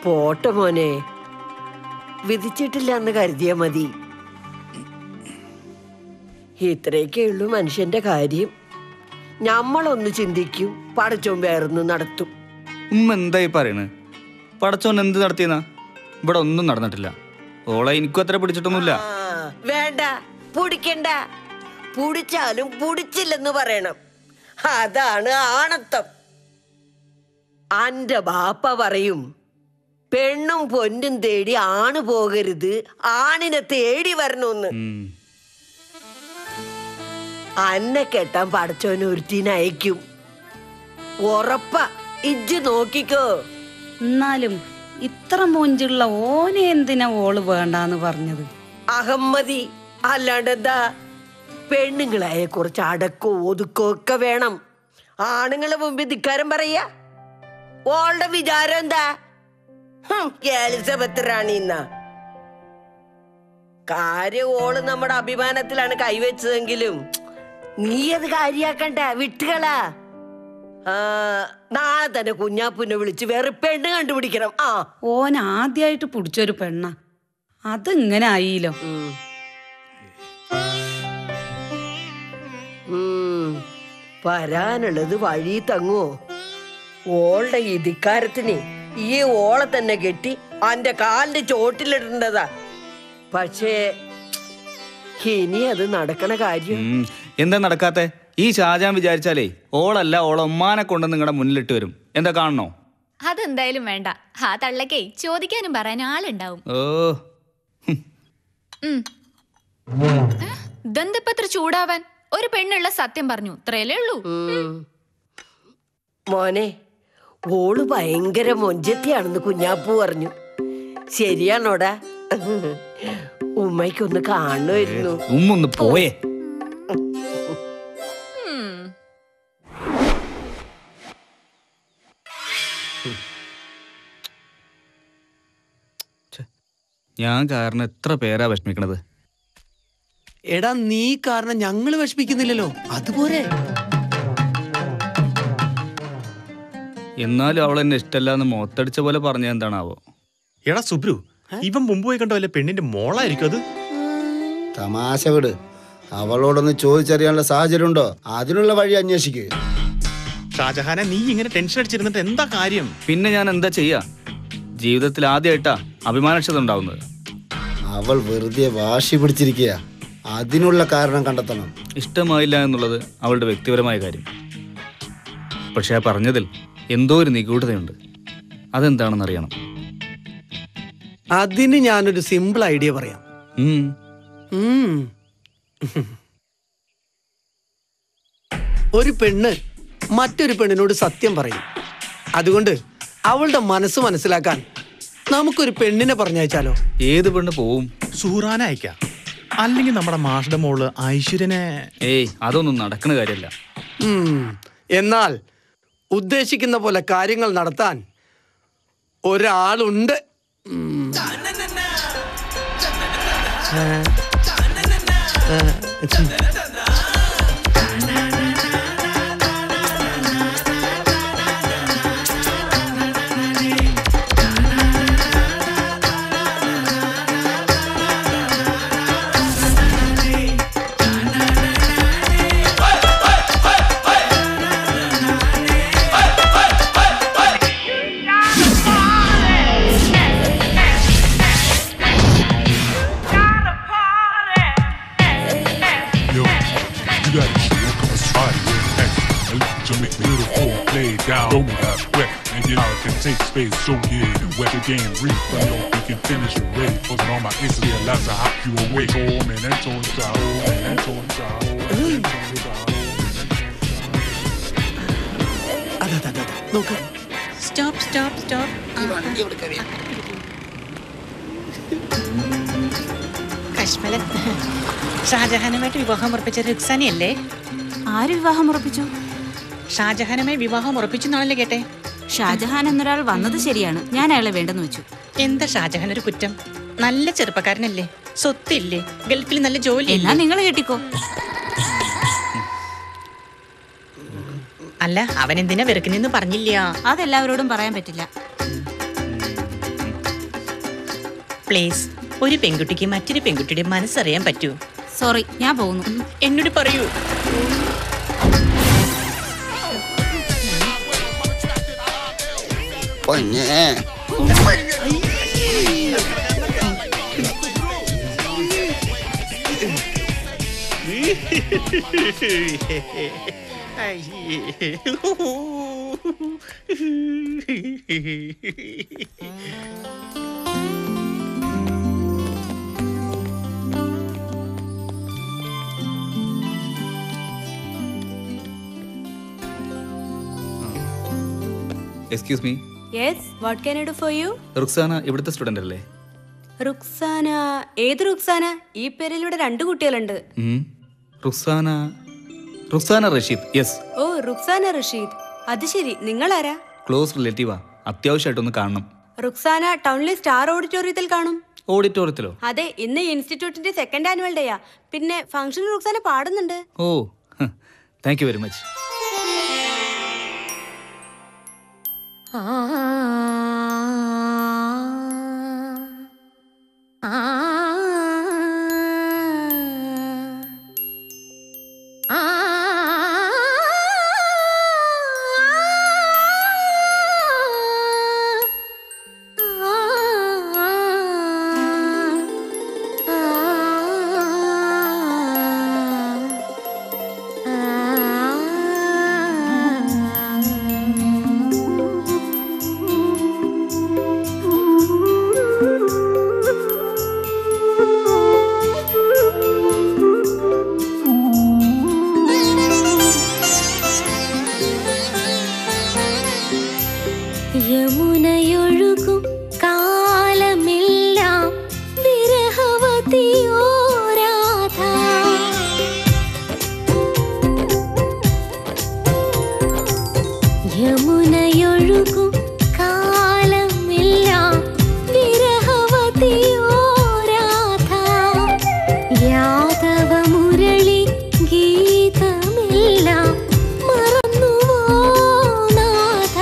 പോട്ടെ മോനെ, വിധിച്ചിട്ടില്ല എന്ന് കരുതിയാ മതി. ഇത്രയൊക്കെ ഉള്ളൂ മനുഷ്യന്റെ കാര്യം. ഞമ്മളൊന്ന് ചിന്തിക്കും, പടച്ചോൻ വേറൊന്ന് നടത്തും. എന്തായി പറയണ്? പടച്ചോൻ എന്ത് നടത്തിയെന്നാ? ഇവിടെ ഒന്നും നടന്നിട്ടില്ല. ഓളെ എനിക്കും അത്ര പിടിച്ചിട്ടൊന്നുമില്ല. വേണ്ട, പുടിക്കണ്ട. പുടിച്ചാലും പുടിച്ചില്ലെന്ന് പറയണം. അതാണ് ആണത്തം. അന്റെ ബാപ്പ പറയും, പെണ്ണും പൊന്നും തേടി ആണ് പോകരുത്, ആണിനെ തേടി വരണോന്ന്. അന്നെ കെട്ടാൻ പടച്ചോന് ഒരുത്തിനയക്കും, ഉറപ്പാ. ഇജ്ജ് നോക്കിക്കോ. എന്നാലും ഇത്ര മൊഞ്ചുള്ള ഓനെ എന്തിനാ ഓള് വേണ്ടാന്ന് പറഞ്ഞത്? അഹമ്മദി അല്ലാണ്ട് എന്താ? പെണ്ണുങ്ങളായ കുറച്ച് അടക്കോ ഒതുക്കോ ഒക്കെ വേണം. ആണുങ്ങളെ മുമ്പിൽ ധിക്കാരം പറയാ. ഓളുടെ വിചാരം എന്താ? എലിസബത്ത് റാണിന്നാ. കാര്യം ഓള് നമ്മുടെ അഭിമാനത്തിലാണ് കൈവച്ചതെങ്കിലും നീ അത് കാര്യാക്കണ്ട, വിട്ടുകളാ. നാളെ തന്നെ കുഞ്ഞാപ്പുനെ വിളിച്ച് വേറെ പെണ്ണ് കണ്ടുപിടിക്കണം. ഓൻ ആദ്യായിട്ട് പിടിച്ചൊരു പെണ്ണ, അതിങ്ങനെ ആയില്ലോ. വരാനുള്ളത് വഴി തങ്ങുവോ? ഓളുടെ ഈ ധിക്കാരത്തിന് ഈ ഓളെ തന്നെ കെട്ടി അന്റെ കാലിന്റെ ചോട്ടിലിടേണ്ടതാ. പക്ഷേ ഇനി അത് നടക്കണ കാര്യം എന്താ നടക്കാത്തെ? ഈ ഷാജാൻ വിചാരിച്ചാലേ ഓളല്ല ഓളൊമ്മാനെ കൊണ്ട് നിങ്ങളുടെ മുന്നിലിട്ട് വരും. എന്താ കാണണോ? അതെന്തായാലും വേണ്ട. ആ തള്ളക്കേ ചോദിക്കാനും പറയാനും ആളുണ്ടാവും. ഓ ഇതെന്തപ്പത്ര ചൂടാവാൻ? ഒരു പെണ്ണുള്ള സത്യം പറഞ്ഞു, ഇത്രയല്ലേ ഉള്ളൂ. മോനെ, ഓള് ഭയങ്കര മൊഞ്ചത്തിയാണെന്ന് കുഞ്ഞാപ്പു പറഞ്ഞു. ശരിയാണോടാ? ഉമ്മയ്ക്കൊന്ന് കാണുമായിരുന്നു. ഉമ്മൊന്ന് പോയേ. ഞാൻ കാരണം എത്ര പേരാ വിഷമിക്കണത്. എടാ, നീ കാരണം ഞങ്ങള് വിഷമിക്കുന്നില്ലല്ലോ, അതുപോലെ. എന്നാലും അവൾ എന്നെ ഇഷ്ടമല്ല എന്ന് മുഖത്തടിച്ച പോലെ പറഞ്ഞ എന്താണാവോ? എടാ സുബ്രു, ഇവൻ മുമ്പ് പോയി കണ്ട വല്ല പെണ്ണിന്റെ മോളായിരിക്കും അത്. തമാശ വിട്. അവളോടൊന്ന് ചോദിച്ചറിയാനുള്ള സാഹചര്യം ഉണ്ടോ? അതിനുള്ള വഴി അന്വേഷിക്കുക. ഷാജഹാനെ, നീ ഇങ്ങനെ ടെൻഷൻ അടിച്ചിരുന്നിട്ട് എന്താ കാര്യം? പിന്നെ ഞാൻ എന്താ ചെയ്യാ? ജീവിതത്തിൽ ആദ്യമായിട്ടാ അഭിമാനക്ഷത ഉണ്ടാവുന്നത്. അവൾ വെറുതെ വാശി പിടിച്ചിരിക്കുക. അതിനുള്ള കാരണം കണ്ടെത്തണം. ഇഷ്ടമായില്ല എന്നുള്ളത് അവളുടെ വ്യക്തിപരമായ കാര്യം. പക്ഷെ ആ പറഞ്ഞതിൽ എന്തോ ഒരു നിഗൂഢതയുണ്ട്. അതെന്താണെന്ന് അറിയണം. അതിന് ഞാനൊരു സിമ്പിൾ ഐഡിയ പറയാം. ഒരു പെണ്ണ് മറ്റൊരു പെണ്ണിനോട് സത്യം പറയും. അതുകൊണ്ട് അവളുടെ മനസ്സ് മനസ്സിലാക്കാൻ നമുക്കൊരു പെണ്ണിനെ പറഞ്ഞയച്ചാലോ? ഏത് പെണ്ണ് പോവും? സൂറാനെ അയക്കാം. അല്ലെങ്കിൽ നമ്മുടെ മാഷുടെ മോള് ഐശ്വര്യനെ. ഏയ്, അതൊന്നും നടക്കുന്ന കാര്യമല്ല. എന്നാൽ ഉദ്ദേശിക്കുന്ന പോലെ കാര്യങ്ങൾ നടത്താൻ ഒരാളുണ്ട്. Take space, so yeah, wet the game, reap, I know we can finish your race. Posting on my Insta, yeah, lots of hop you away. Oh man, that's on top, oh man, that's on top. Stop, stop, stop. കശ്മലൻ, ഷാജഹാനുമായിട്ട് വിവാഹം ഉറപ്പിച്ച റുക്സാനയല്ലേ? ആര് വിവാഹം ഉറപ്പിച്ചു? ഷാജഹാനുമായി വിവാഹം ഉറപ്പിച്ചെന്നാണല്ലേ കേട്ടെ? ഷാജഹാൻ എന്നൊരാൾ വന്നത് ശരിയാണ്. ഞാൻ അയാളെ വേണ്ടെന്ന് വെച്ചു. എന്താ ഷാജഹാൻ ഒരു കുറ്റം? നല്ല ചെറുപ്പക്കാരനല്ലേ, സ്വത്തില്ലേ, ഗൾഫിൽ നല്ല ജോലി. എന്നാ നിങ്ങൾ കെട്ടിക്കോ. അല്ല, അവൻ എന്തിനാ വെറുക്കുന്നെന്ന് പറഞ്ഞില്ല. അതെല്ലാവരോടും പറയാൻ പറ്റില്ല. പ്ലീസ്, ഒരു പെൺകുട്ടിക്ക് മറ്റൊരു പെൺകുട്ടിയുടെ മനസ്സറിയാൻ പറ്റൂ. സോറി, ഞാൻ പോകുന്നു. എന്നോട് പറയൂ. Excuse me. Yes, what can I do for you? Ruksana ഇവിടുത്തെ സ്റ്റുഡന്റ് അല്ലേ? റുക്സാന? ഏത് റുക്സാന? ഈ പേരിലൂടെ 2 കുട്ടികളുണ്ട്. റുക്സാന, റുക്സാന റഷീദ്. യെസ്. ഓ, റുക്സാന റഷീദ്. അത് ശരി, നിങ്ങൾ ആരാ? ക്ലോസ് റിലേറ്റീവാ. അത്യാവശ്യമായിട്ടൊന്ന് കാണണം. റുക്സാന ടൗണിലെ സ്റ്റാർ ഓഡിറ്റോറിയത്തിൽ കാണും. ഓഡിറ്റോറിയത്തിലോ? അതെ, ഇന്ന് ഇൻസ്റ്റിറ്റ്യൂട്ടിന്റെ 2nd ആനുവൽ ഡേയാ. പിന്നെ ഫംഗ്ഷൻ റുക്സാന പാടുന്നുണ്ട്. Oh, thank you very much. യമുനയൊഴുകും കാലമെല്ലാം വിരഹവതിയോ രാധ. യമുനയൊഴുകും കാലമെല്ലാം വിരഹവതിയോ രാധ. യാദവ മുരളി ഗീതമെല്ലാം മറന്നുവോ നാഥ.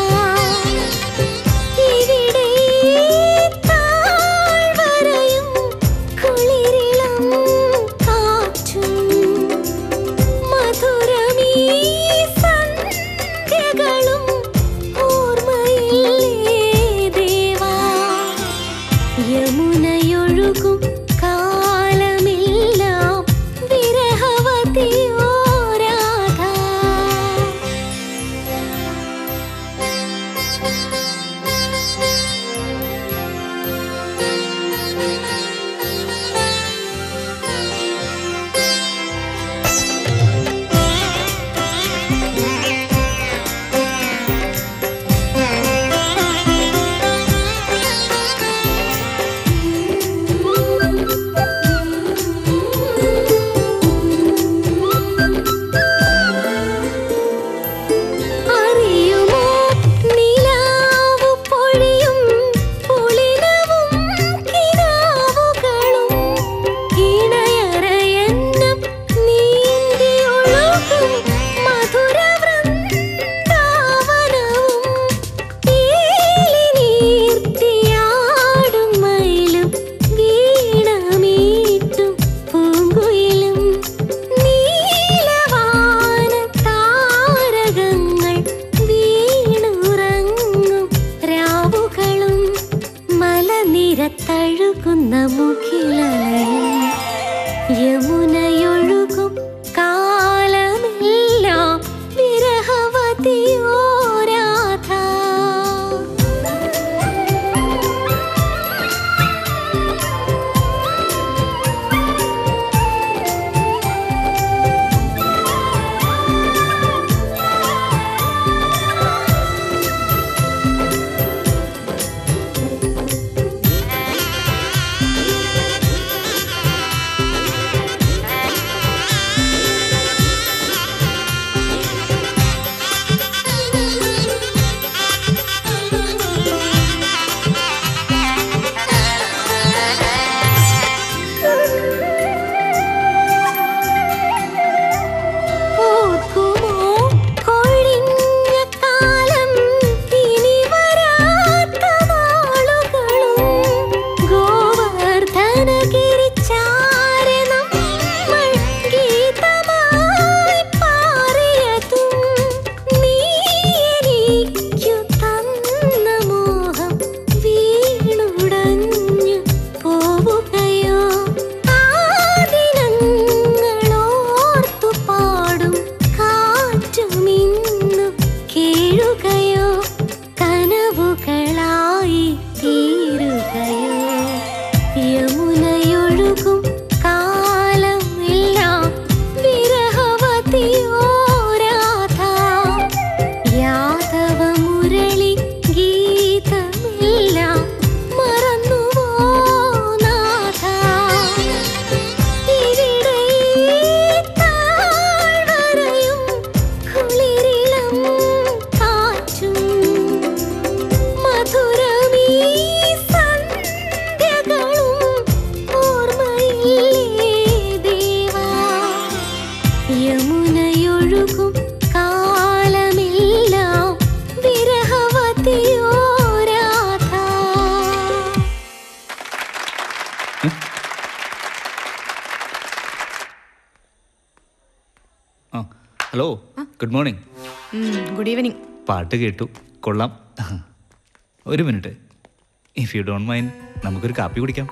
ഒഴുകുന്ന മുഖിലലയും യമുനയൊഴുകും കാലമെല്ലാം വിരഹവതിയോ Radha. Hello, good morning. Good evening. പാട്ട് കേട്ടു, കൊള്ളാം. ഒരു minute, if you don't mind നമുക്കൊരു കാപ്പി കുടിക്കാം.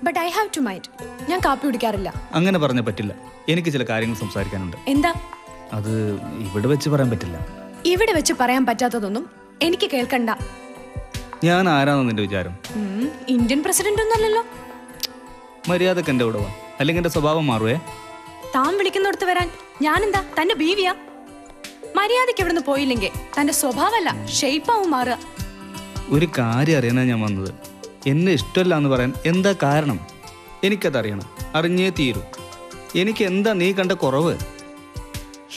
But I have to mind. ഞാൻ കാപ്പി കുടിക്കാറില്ല. അങ്ങനെ പറഞ്ഞ പറ്റില്ല, എനിക്ക് ചില കാര്യങ്ങൾ സംസാരിക്കാനുണ്ട്. എന്താ? അത് ഇവിടെ വെച്ച് പറയാൻ പറ്റില്ല. ഇവിടെ വെച്ച് പറയാൻ പറ്റാത്തതൊന്നും എനിക്ക് കേൾക്കണ്ട. ഞാൻ ആരാണെന്ന് നിന്റെ വിചാരം? ഇന്ത്യൻ പ്രസിഡന്റ് ഒന്നല്ലല്ലോ. മര്യാദക്ക് എന്റെ കൂടെ വാ, അല്ലെങ്കിൽ എന്റെ സ്വഭാവം മാറുവേ. താൻ വിളിക്കുന്നിടത്ത് വരാൻ ഞാനെന്താ തന്റെ ബീവിയാ? മര്യാദക്ക് ഇവിടുന്ന് പോയില്ലെങ്കിൽ തന്റെ സ്വഭാവമല്ല ഷേപ്പാവും മാറുക. ഒരു കാര്യം അറിയാനാ ഞാൻ വന്നത്. എന്നെ ഇഷ്ടമല്ല എന്ന് പറയാൻ എന്താ കാരണം? എനിക്കതറിയണം, അറിഞ്ഞേ തീരൂ. എനിക്ക് എന്താ നീ കണ്ട കുറവ്?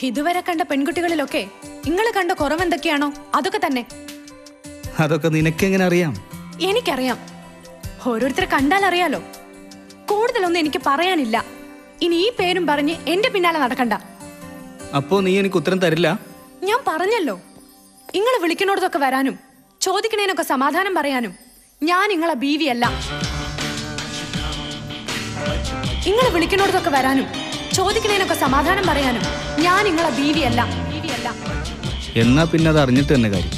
ഇതുവരെ കണ്ട പെൺകുട്ടികളിലൊക്കെ നിങ്ങൾ കണ്ട കുറവ് എന്തൊക്കെയാണോ അതൊക്കെ തന്നെ. അതൊക്കെ നിനക്കെങ്ങനെ അറിയാം? എനിക്കറിയാം. ഓരോരുത്തരെ കണ്ടാൽ അറിയാലോ. കൂടുതലൊന്നും എനിക്ക് പറയാനില്ല. ഇനി ഈ പേരും പറഞ്ഞ് എന്റെ പിന്നാലെ നടക്കണ്ട. അപ്പോ നീ എനിക്ക് ഉത്തരം തരില്ല? ഞാൻ പറഞ്ഞല്ലോ, നിങ്ങൾ വിളിക്കണോടത്തൊക്കെ വരാനും ചോദിക്കണേനൊക്കെ സമാധാനം പറയാനും ഞാൻ നിങ്ങളെ ബീവിയല്ല. നിങ്ങൾ വിളിക്കണോടത്തൊക്കെ വരാനും ചോദിക്കണേനൊക്കെ സമാധാനം പറയാനും ഞാൻ നിങ്ങളെ ബീവിയല്ല. എന്നാ പിന്നെ അത് അറിഞ്ഞിട്ട് തന്നെ കാര്യം.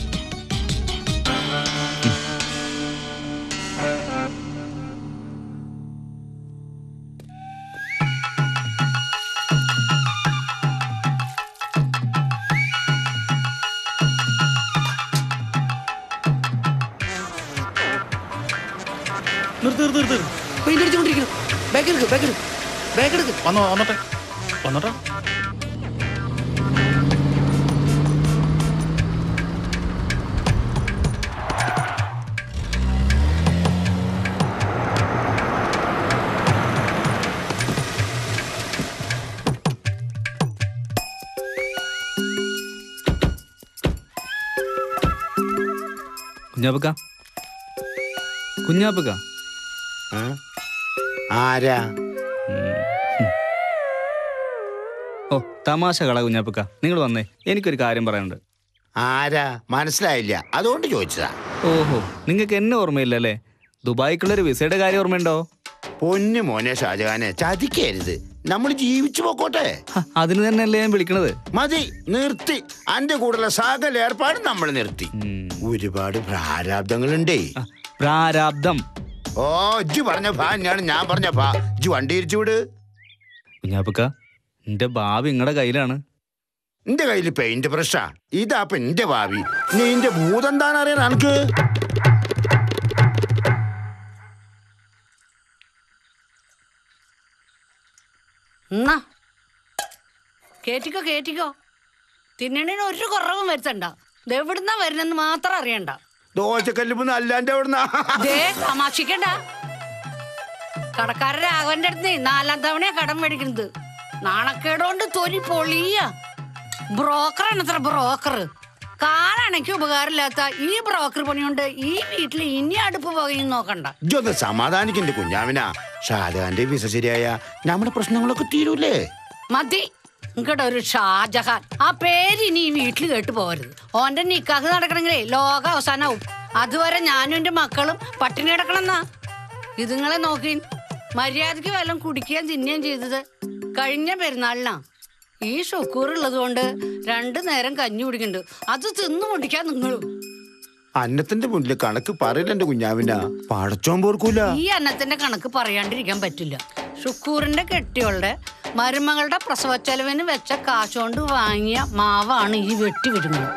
വന്നോട്ടെ. കുഞ്ഞാപ്പക്ക, കുഞ്ഞാപ്പക്ക. ആരാ? ഓ, തമാശ കള കുഞ്ഞാപ്പക്ക. നിങ്ങൾ വന്നേ, എനിക്കൊരു കാര്യം പറയാനുണ്ട്. ആരാ? മനസ്സിലായില്ല, അതുകൊണ്ട് ചോദിച്ചതാ. ഓഹോ, നിങ്ങൾക്ക് എന്നെ ഓർമ്മയില്ലല്ലേ? ദുബായിക്കുള്ളൊരു വിസയുടെ കാര്യം ഓർമ്മയുണ്ടോ? പൊന്നു മോനെ ഷാജഹാനെ, ചതിക്കരുത്. നമ്മൾ ജീവിച്ചു പോക്കോട്ടെ. അതിന് തന്നെയല്ലേ ഞാൻ വിളിക്കണത്. മതി, നിർത്തി. അന്റെ കൂടെയുള്ള സകല ഏർപ്പാടും നമ്മൾ നിർത്തി. ഒരുപാട് പ്രാരാബ്ദങ്ങളുണ്ടേ. പ്രാരാബ്ദം ഓ ഇജ്ജ് പറഞ്ഞ ഭാ തന്നെയാണ് ഞാൻ പറഞ്ഞ ഭാ. ഇജ്ജ് വണ്ടി ഇരിച്ചു വിട്. കുഞ്ഞാപ്പക്ക, എന്റെ ഭാവി നിങ്ങളുടെ കയ്യിലാണ്. എന്റെ കയ്യിൽ പെയിന്റ് ബ്രഷാ. ഇതാപ്പൊ എന്റെ ഭാവി. നീ എന്റെ ഭൂതം എന്താണെന്ന് അറിയാൻ എനിക്ക്. എന്നാ കേറ്റിക്കോ കേറ്റിക്കോ. തിന്നണിന് ഒരു കുറവും വരുത്തണ്ട. എവിടുന്നാ വരുന്നെന്ന് മാത്രം അറിയണ്ട. ദോശക്കല്ലിപ്പ് നല്ലാന്റെ അവിടുന്ന് തമാശിക്കണ്ട. കടക്കാരൻ രാഘവന്റെ അടുത്ത് 4ാം തവണയാ കടം മേടിക്കുന്നത്. നാണക്കേടുകൊണ്ട് തൊലി പൊളിയ. ബ്രോക്കറാണ് അത്ര ബ്രോക്കർ. കാലാണെനിക്ക് ഉപകാരമില്ലാത്ത ഈ ബ്രോക്കർ പണിയുണ്ട് ഈ വീട്ടിൽ ഇനി അടുപ്പ് പകയും നോക്കണ്ട. ഇതൊന്ന് സമാധാനിക്കണ്ടേ കുഞ്ഞാമിനാ. ഷാജഹാന്റെ വിസ ശരിയായ നമ്മുടെ പ്രശ്നങ്ങളൊക്കെ തീരൂലേ? മതി ഇങ്ങടെ ഒരു ഷാജഹാൻ. ആ പേര് ഇനി ഈ വീട്ടിൽ കേട്ടു പോകരുത്. ഓന്റെ നിക്കാഹ് നടക്കണമെങ്കിലേ ലോക അവസാനാവും. അതുവരെ ഞാനും എന്റെ മക്കളും പട്ടിണി കിടക്കണമെന്നാ. ഇതുങ്ങളെ നോക്കി മര്യാദക്ക് വല്ലതും കുടിക്കുകയും തിന്നുകയും ചെയ്തത് കഴിഞ്ഞ പെരുന്നാളിനാ. ഈ ഷുക്കൂർ ഉള്ളത് കൊണ്ട് 2 നേരം കഞ്ഞി കുടിക്കുന്നുണ്ട്. അത് തിന്നു മുടിക്കാൻ നിങ്ങളും. അന്നത്തിന്റെ മുന്നിൽ കണക്ക് പറയില്ല എന്റെ കുഞ്ഞാവിനാ. പടച്ചോൻ പോർക്കൂല. ഈ അന്നത്തിന്റെ കണക്ക് പറയാണ്ടിരിക്കാൻ പറ്റില്ല. ഷുക്കൂറിന്റെ കെട്ടിയോളുടെ മരുമകളുടെ പ്രസവച്ചെലവിന് വെച്ച കാശുകൊണ്ട് വാങ്ങിയ മാവാണ് ഈ വെട്ടി വരുന്നത്.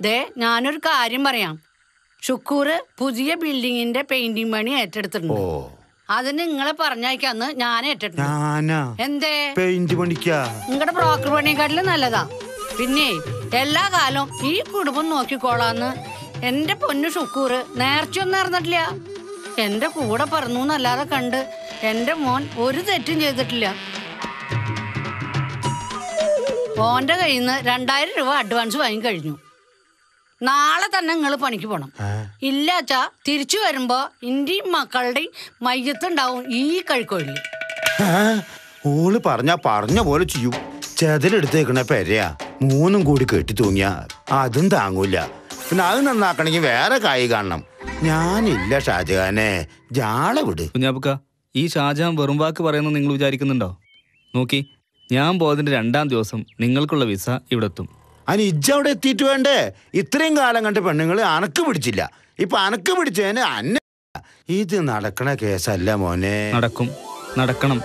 ദേ ഞാനൊരു കാര്യം പറയാം. ഷുക്കൂർ പുതിയ ബിൽഡിങ്ങിന്റെ പെയിന്റിംഗ് പണി ഏറ്റെടുത്തിട്ടുണ്ട്. അതിന് നിങ്ങളെ പറഞ്ഞയക്കാന്ന് ഞാൻ ഏറ്റെടുത്തു. എന്തേ നിങ്ങളുടെ ബ്രോക്കർ പണിയെക്കാട്ടിലും നല്ലതാ. പിന്നെ എല്ലാ കാലവും ഈ കുടുംബം നോക്കിക്കോളാന്ന് എന്റെ പൊന്നു ഷുക്കൂർ നേർച്ചയൊന്നും നടന്നിട്ടില്ല. എന്റെ കൂടെ പറഞ്ഞു എന്നല്ലാതെ കണ്ട് എന്റെ മോൻ ഒരു തെറ്റും ചെയ്തിട്ടില്ല. മോന്റെ കയ്യിൽ നിന്ന് 2000 രൂപ അഡ്വാൻസ് വാങ്ങി കഴിഞ്ഞു. നാളെ തന്നെ നിങ്ങൾ പണിക്ക് പോണം. ഇല്ലാച്ചാ തിരിച്ചു വരുമ്പോ ഇന്ത്യയും മക്കളുടെയും മയ്യത്തുണ്ടാവും ഈ കഴിക്കൊഴില്. ഓള് പറഞ്ഞ പോലെ ചെയ്യും. ചെതലെടുത്തേക്കണ പെരയാ. 3 കൂടി കെട്ടി തൂങ്ങിയ അതും താങ്ങൂല. പിന്നെ അത് നന്നാക്കണമെങ്കിൽ വേറെ കായ് കാണണം. ഞാനില്ല ഷാജഹാനെ. ജാള വിട്. കുഞ്ഞാപ്പക്ക, ഈ ഷാജഹാൻ വെറും വാക്ക് പറയുന്നത് നിങ്ങൾ വിചാരിക്കുന്നുണ്ടോ? നോക്കി, ഞാൻ പോയതിന്റെ 2ാം ദിവസം നിങ്ങൾക്കുള്ള വിസ ഇവിടെ എത്തും. അതിന് ഇജ്ജ അവിടെ എത്തിയിട്ട് വേണ്ടേ? ഇത്രയും കാലം കണ്ട പെണ്ണുങ്ങൾ അനക്ക് പിടിച്ചില്ല. ഇപ്പൊ അനക്ക് പിടിച്ചതിന് അന്ന. ഇത് നടക്കണ കേസല്ല മോനെ. നടക്കണം.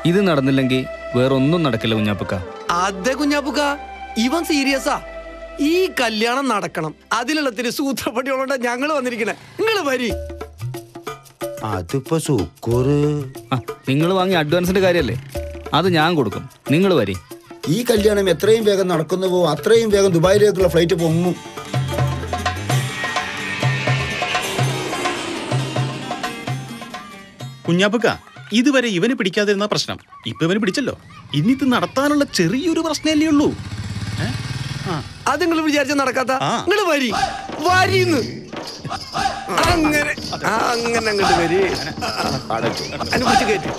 ഇത് നടന്നില്ലെങ്കിൽ വേറൊന്നും നടക്കില്ല കുഞ്ഞാപ്പക്ക. അതെ കുഞ്ഞാപ്പുക്ക, ഇവൻ സീരിയസാ. ഈ കല്യാണം നടക്കണം. അതിലുള്ളത്തിന് സൂത്രപ്പട്ടിയോടെ ഞങ്ങൾ വന്നിരിക്കണേ. നിങ്ങൾ വരി. അതിപ്പോ സുക്കൂറ് നിങ്ങൾ വാങ്ങിയ അഡ്വാൻസിന്റെ കാര്യല്ലേ, അത് ഞാൻ കൊടുക്കും. നിങ്ങൾ വരി. ഈ കല്യാണം എത്രയും വേഗം നടക്കുന്നുവോ അത്രയും വേഗം ദുബായിലേക്കുള്ള ഫ്ലൈറ്റ് പൊങ്ങും. കുഞ്ഞാപ്പക്ക, ഇതുവരെ ഇവന് പിടിക്കാതിരുന്ന പ്രശ്നം ഇപ്പൊ ഇവന് പിടിച്ചല്ലോ. ഇനി ഇത് നടത്താനുള്ള ചെറിയൊരു പ്രശ്നമല്ലേ ഉള്ളൂ. അത് നിങ്ങൾ വിചാരിച്ച നടക്കാത്ത. നിങ്ങൾ വരി വരിന്ന് അങ്ങനെ അങ്ങോട്ട് വരി. അനുഭവിച്ച് കയറ്റി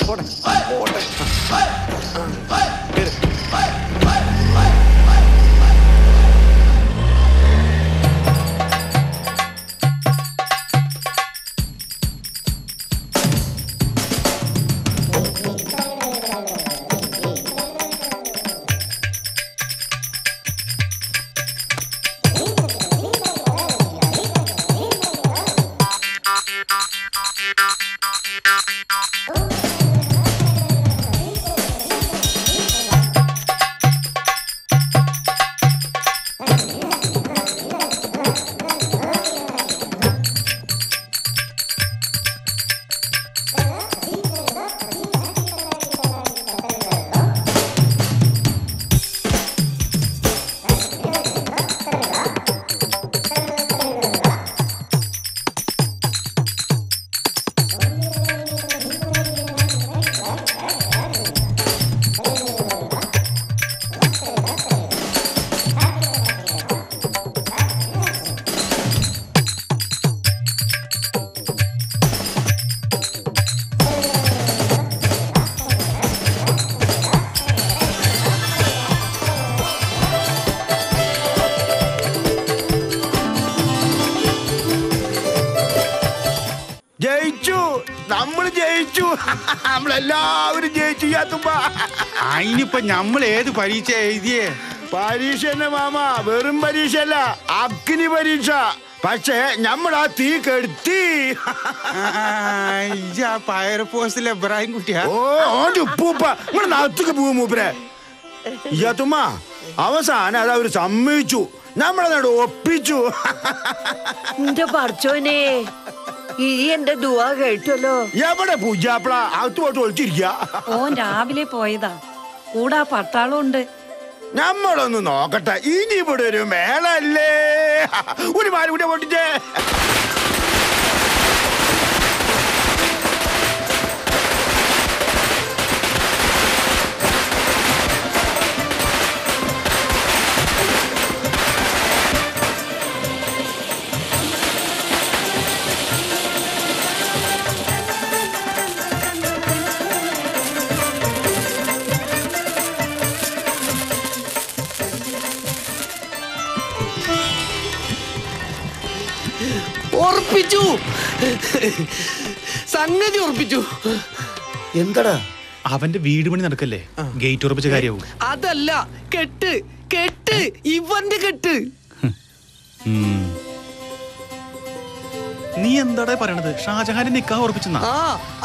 പോട്ടെ പോട്ടെ. നമ്മളെല്ലാവരും ജയിച്ചു. അതിനിപ്പോ നമ്മൾ ഏത് പരീക്ഷ എഴുതിയേ? പരീക്ഷ തന്നെ മാമ, വെറും പരീക്ഷ അല്ല, അഗ്നി പരീക്ഷ. പക്ഷേ നമ്മളാ തീ കെടുത്തി. പയർ പോസ്റ്റിലെ ഇബ്രാഹിം കുട്ടിയാ? ഓ ഓന്റെ ഉപ്പൂപ്പ നിങ്ങള് നാത്തുക്ക് പോവും മൂപ്പരെ. ഇയ്യാത്തുമ്മ അവസാനം അത് അവര് സമ്മതിച്ചു, നമ്മളതോട് ഒപ്പിച്ചു. എന്റെ പറച്ചോനെ, ഈ എന്റെ ദുആ കേട്ടല്ലോ. എവിടെ പൂജാപ്പള അകത്തോട്ട് ഒളിച്ചിരിക്ക. ഓൻ രാവിലെ പോയതാ, കൂടാ പട്ടാളം ഉണ്ട്. നമ്മളൊന്ന് നോക്കട്ടെ, ഇനി ഇവിടെ ഒരു മേളല്ലേ. ഒരു മാലുകുട്ടിയെ പൊട്ടിച്ചേ. ഉറപ്പിച്ചു, സംഗതി ഉറപ്പിച്ചു. എന്താടാ? അവന്റെ വീട് പണി നടക്കല്ലേ, ഗേറ്റ് ഉറപ്പിച്ച കാര്യവും. അതല്ല, കെട്ട് കെട്ട്, ഇവന്റെ കെട്ട്. നീ എന്താടാ പറയണത്? ഷാജഹാന്റെ നിക്കാഹ് ഉറപ്പിച്ചെന്നാ?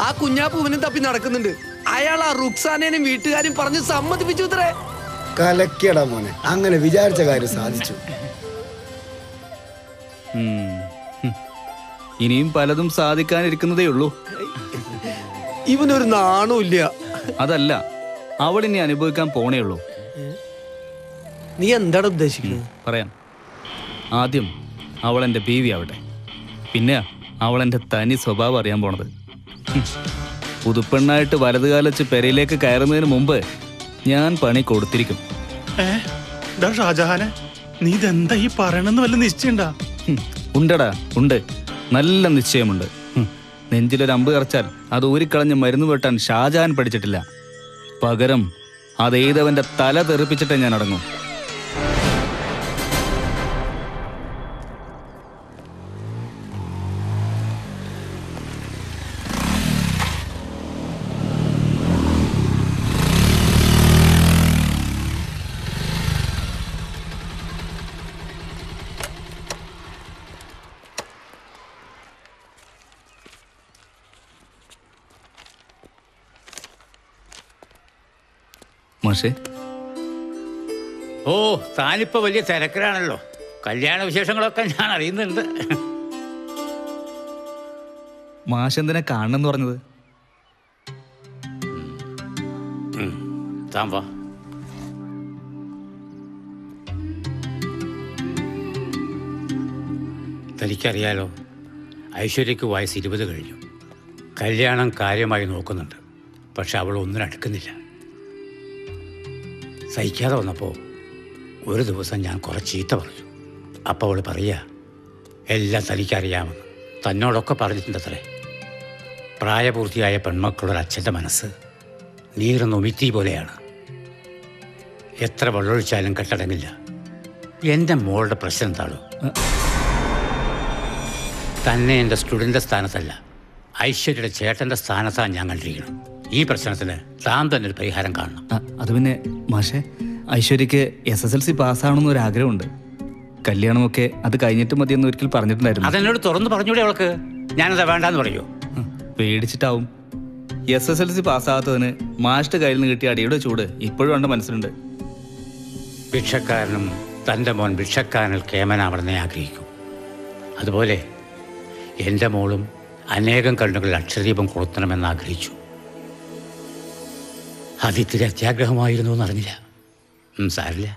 ആ കുഞ്ഞാപ്പൂവിനും തപ്പി നടക്കുന്നുണ്ട്. അയാൾ ആ റുക്സാനേനും വീട്ടുകാരും പറഞ്ഞ് സമ്മതിപ്പിച്ചു. ഇത്രേ കലക്കിയടാ മോനെ, അങ്ങനെ വിചാരിച്ച കാര്യം സാധിച്ചു. ഇനിയും പലതും സാധിക്കാനിരിക്കുന്നതേ ഉള്ളൂ. ഇവനൊരു നാണവും ഇല്ല. അതല്ല, അവൾ ഇനി അനുഭവിക്കാൻ പോണേ ഉള്ളൂ. നീ എന്താണ് ഉദ്ദേശിക്കുന്നത്? പറയാം. ആദ്യം അവൾ എൻ്റെ ബീവി ആവട്ടെ, പിന്നെ അവൾ എൻ്റെ തനി സ്വഭാവം അറിയാൻ പോണത്. പുതുപ്പെണ്ണായിട്ട് വലതുകാലച്ച് പെരയിലേക്ക് കയറുന്നതിന് മുമ്പ് ഞാൻ പണി കൊടുത്തിരിക്കും. ഷാജഹാനെ, നീ ഇതെന്താ ഈ പറയണെന്ന് വല്ല നിശ്ചയണ്ടാ? ഉണ്ടടാ, ഉണ്ട്, നല്ല നിശ്ചയമുണ്ട്. നെഞ്ചിലൊരു അമ്പ് കറച്ചാൽ അത് ഊരിക്കളഞ്ഞ് മരുന്ന് വെട്ടാൻ ഷാജഹാൻ പഠിച്ചിട്ടില്ല. പകരം അതെയ്തവന്റെ തല തെറിപ്പിച്ചിട്ടേ ഞാൻ അടങ്ങും. മാഷേ, ഓ താനിപ്പോ വലിയ തിരക്കിലാണല്ലോ. കല്യാണ വിശേഷങ്ങളൊക്കെ ഞാൻ അറിയുന്നുണ്ട്. മാഷെന്തിനെ കാണണമെന്ന് പറഞ്ഞത്? താൻ വാ. തനിക്കറിയാലോ, ഐശ്വര്യക്ക് വയസ്സ് 20 കഴിഞ്ഞു. കല്യാണം കാര്യമായി നോക്കുന്നുണ്ട്. പക്ഷെ അവൾ ഒന്നിനും അടുക്കുന്നില്ല. സഹിക്കാതെ വന്നപ്പോൾ ഒരു ദിവസം ഞാൻ കുറച്ച് ചീത്ത പറഞ്ഞു. അപ്പോൾ അവൾ പറയുക, എല്ലാം തനിക്കറിയാമെന്ന്. തന്നോടൊക്കെ പറഞ്ഞിട്ടുണ്ടത്രേ. പ്രായപൂർത്തിയായ പെൺമക്കളുടെ അച്ഛൻ്റെ മനസ്സ് നീറുന്ന ഉമിത്തി പോലെയാണ്. എത്ര വെള്ളമൊഴിച്ചാലും കെട്ടടങ്ങില്ല. എൻ്റെ മോളുടെ പ്രശ്നം എന്താണോ? തന്നെ എൻ്റെ സ്റ്റുഡൻ്റെ സ്ഥാനത്തല്ല, ഐശ്വര്യയുടെ ചേട്ടൻ്റെ സ്ഥാനത്താണ് ഞാൻ കണ്ടിരിക്കണം. ഈ പ്രശ്നത്തിന് താൻ തന്നെ ഒരു പരിഹാരം കാണണം. അത് പിന്നെ മാഷെ, ഐശ്വര്യക്ക് SSLC പാസ്സാവണമെന്ന് ഒരു ആഗ്രഹമുണ്ട്. കല്യാണമൊക്കെ അത് കഴിഞ്ഞിട്ട് മതിയെന്ന് ഒരിക്കൽ പറഞ്ഞിട്ടുണ്ടായിരുന്നു. അതെന്നോട് തുറന്ന് പറഞ്ഞൂടെ അവൾക്ക്? ഞാനത് വേണ്ടാന്ന് പറയൂ? പേടിച്ചിട്ടാവും. SSLC പാസ്സാകാത്തതിന് മാഷിന്റെ കയ്യിൽ നിന്ന് കിട്ടിയ അടിയുടെ ചൂട് ഇപ്പോഴും എൻ്റെ മനസ്സിലുണ്ട്. ഭിക്ഷക്കാരനും തൻ്റെ മോൻ ഭിക്ഷക്കാരനിൽ കേമനാവണമെന്നേ ആഗ്രഹിക്കും. അതുപോലെ എൻ്റെ മോളും അനേകം കണ്ണുകളിൽ അക്ഷരദീപം കൊളുത്തണമെന്ന് ആഗ്രഹിച്ചു. അതിത്തിരി അത്യാഗ്രഹമായിരുന്നു എന്നറിഞ്ഞില്ല. സാരില്ല,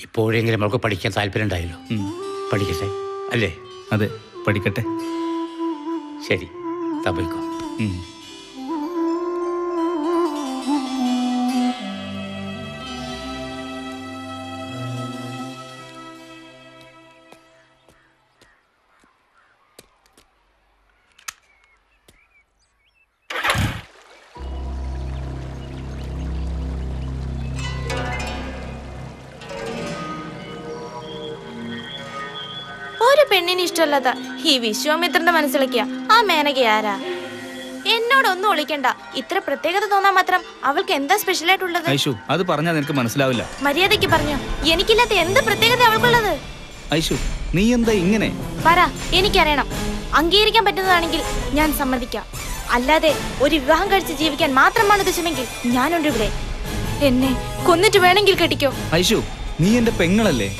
ഇപ്പോഴെങ്കിലും അവൾക്ക് പഠിക്കാൻ താല്പര്യം ഉണ്ടായല്ലോ. പഠിക്കട്ടെ അല്ലേ? അതെ, പഠിക്കട്ടെ. ശരി, തപോയിക്കോ. ഒരു പെണ്ണിന് ഇഷ്ടമല്ലാത്ത ഈ വിശ്വാമിത്രന്റെ മനസ്സിലാക്കിയ ആ മേനക ആരാ? എന്നോടൊന്നും ഒളിക്കണ്ട. ഇത്ര പ്രത്യേകത തോന്നാൻ മാത്രം അവൾക്ക് എന്താ സ്പെഷ്യൽ ആയിട്ടുള്ളത്? ഐഷു, അത് പറഞ്ഞാൽ നിനക്ക് മനസ്സിലാവില്ല. മര്യാദയ്ക്ക് പറഞ്ഞു, എനിക്കില്ലാത്ത എന്ത് പ്രത്യേകത അവൾക്കുള്ളത്? ഐഷു നീ എന്താ ഇങ്ങനെ? പറ, എനിക്കറിയണം. അംഗീകരിക്കാൻ പറ്റുന്നതാണെങ്കിൽ ഞാൻ സമ്മതിക്കാം. അല്ലാതെ ഒരു വിവാഹം കഴിച്ച് ജീവിക്കാൻ മാത്രമാണ് ഉദ്ദേശമെങ്കിൽ ഞാനുണ്ട് ഇവിടെ. എന്നെ കൊന്നിട്ട് വേണമെങ്കിൽ കെട്ടിക്കോ. ഐഷു നീ എന്റെ പെങ്ങളല്ലേ?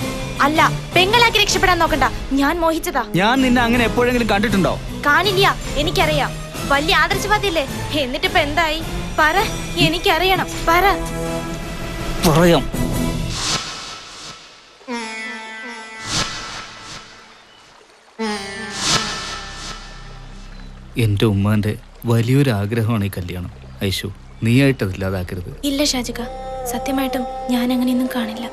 അല്ല, പെങ്ങളാക്കി രക്ഷപ്പെടാൻ നോക്കണ്ട. ഞാൻ മോഹിച്ചതാ. ഞാൻ നിന്നെ അങ്ങനെ എപ്പോഴെങ്കിലും കണ്ടിട്ടുണ്ടോ? കാണില്ല, എനിക്കറിയാം. വലിയ ആദർശവാദിയല്ലേ. എന്നിട്ടിപ്പോ എന്തായി? പറ, എനിക്കറിയണം. പറ. പറയാം. എന്റെ ഉമ്മാന്റെ വലിയൊരു ആഗ്രഹമാണ് ഈ കല്യാണം. ഐഷു നീയായിട്ടതില്ലാതാക്കരുത്. ഇല്ല ഷാജിക, സത്യമായിട്ടും ഞാൻ അങ്ങനെയൊന്നും കാണില്ല.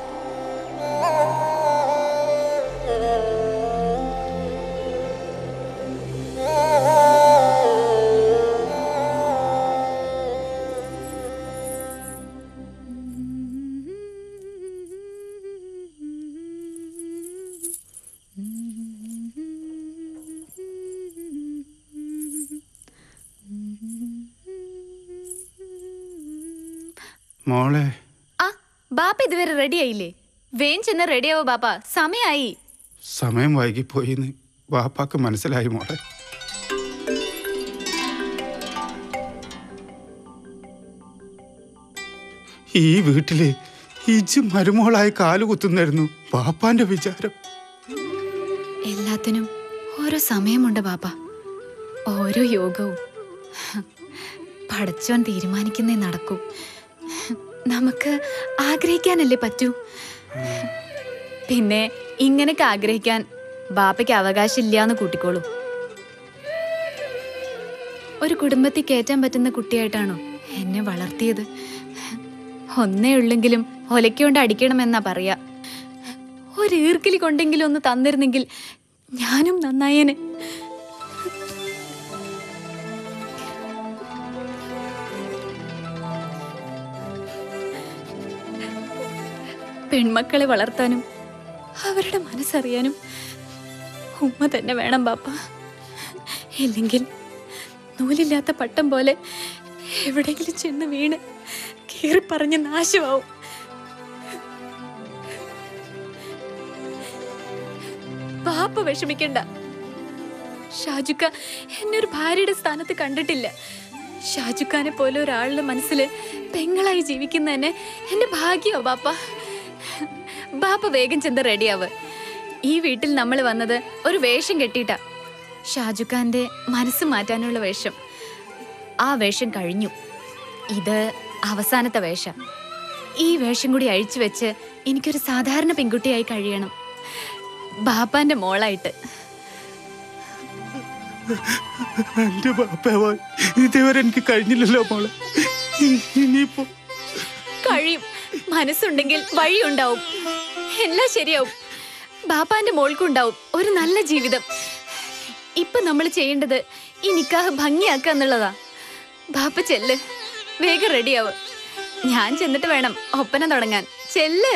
മോളെ, ആ ബാപ്പ ഇതുവരെ റെഡി ആയില്ലേ? വേഗം ചെന്ന് റെഡിയാവോ ബാപ്പ, സമയായി. സമയം വൈകിപ്പോയിന്ന് വാപ്പാക്ക് മനസ്സിലായി മോളെ. ഈ വീട്ടില് ഇജ് മരുമോളായി കാലുകുത്തുന്നായിരുന്നു വാപ്പാന്റെ വിചാരം. എല്ലാത്തിനും ഓരോ സമയമുണ്ട് ബാപ്പ, ഓരോ യോഗവും. പടച്ചോൻ തീരുമാനിക്കുന്നേ നടക്കൂ. നമുക്ക് ആഗ്രഹിക്കാനല്ലേ പറ്റൂ. പിന്നെ ഇങ്ങനെയൊക്കെ ആഗ്രഹിക്കാൻ ബാപ്പയ്ക്ക് അവകാശമില്ലാന്ന് കൂട്ടിക്കോളൂ. ഒരു കുടുംബത്തിൽ കയറ്റാൻ പറ്റുന്ന കുട്ടിയായിട്ടാണോ എന്നെ വളർത്തിയത്? ഒന്നേ ഉള്ളെങ്കിലും ഒലക്കൊണ്ട് അടിക്കണമെന്നാ പറയാ. ഒരു ഈർക്കിലി കൊണ്ടെങ്കിലും ഒന്ന് തന്നിരുന്നെങ്കിൽ ഞാനും നന്നായേനെ. പെൺമക്കളെ വളർത്താനും അവരുടെ മനസ്സറിയാനും ഉമ്മ തന്നെ വേണം ബാപ്പ. ഇല്ലെങ്കിൽ നൂലില്ലാത്ത പട്ടം പോലെ എവിടെയെങ്കിലും ചെന്ന് വീണ് കീറി പറഞ്ഞ് നാശമാവും. ബാപ്പ വിഷമിക്കണ്ട. ഷാജുക്ക എന്നൊരു ഭാര്യയുടെ സ്ഥാനത്ത് കണ്ടിട്ടില്ല. ഷാജുഖാനെ പോലെ ഒരാളുടെ മനസ്സിൽ പെങ്ങളായി ജീവിക്കുന്ന തന്നെ എന്റെ ഭാഗ്യമോ ബാപ്പ. ബാപ്പ വേഗം ചെന്ന് റെഡിയാവ്. ഈ വീട്ടിൽ നമ്മൾ വന്നത് ഒരു വേഷം കെട്ടിയിട്ടാ. ഷാജുഖാന്റെ മനസ്സ് മാറ്റാനുള്ള വേഷം. ആ വേഷം കഴിഞ്ഞു. ഇത് അവസാനത്തെ വേഷം. ഈ വേഷം കൂടി അഴിച്ചു വെച്ച് എനിക്കൊരു സാധാരണ പെൺകുട്ടിയായി കഴിയണം, ബാപ്പാന്റെ മോളായിട്ട്. എന്റെ ബാപ്പാവാൻ ഇതുവരെ എനിക്ക് കഴിഞ്ഞില്ലല്ലോ മോളെ. ഇനിയിപ്പോ കഴിയും. മനസ്സുണ്ടെങ്കിൽ വഴിയുണ്ടാവും. എല്ലാം ശരിയാവും. ബാപ്പാന്റെ മോൾക്കുണ്ടാവും ഒരു നല്ല ജീവിതം. ഇപ്പൊ നമ്മൾ ചെയ്യേണ്ടത് ഈ നിക്കാഹ് ഭംഗിയാക്കുക എന്നുള്ളതാ. ബാപ്പ ചെല്ല്, വേഗം റെഡിയാവ്. ഞാൻ ചെന്നിട്ട് വേണം ഒപ്പന തുടങ്ങാൻ. ചെല്ല്.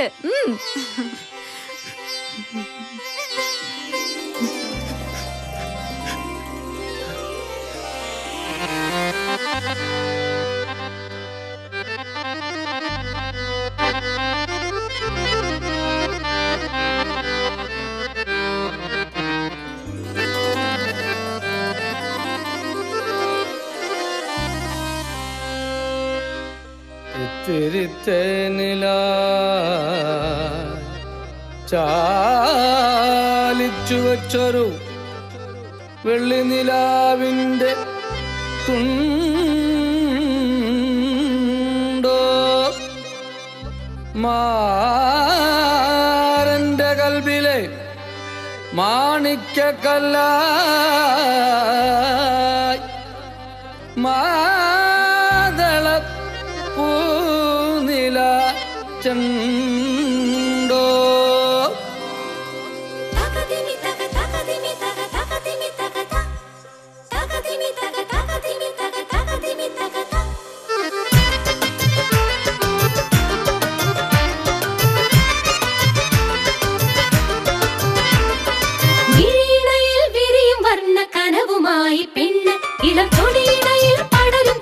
തിരിത്തേനില ചാലിച്ചു വച്ചൊരു വെള്ളിനിലാവിൻ്റെ തുണ്ടോ മാരൻ്റെ കൽബിലെ മാണിക്യക്കല്ലായി മാതള പൂനില ചണ്ടോ വീണയിൽ വിരിയും വർണ്ണ കനവുമായി പെണ്ണ് ഇളം തൊടിയിടയിൽ പടരും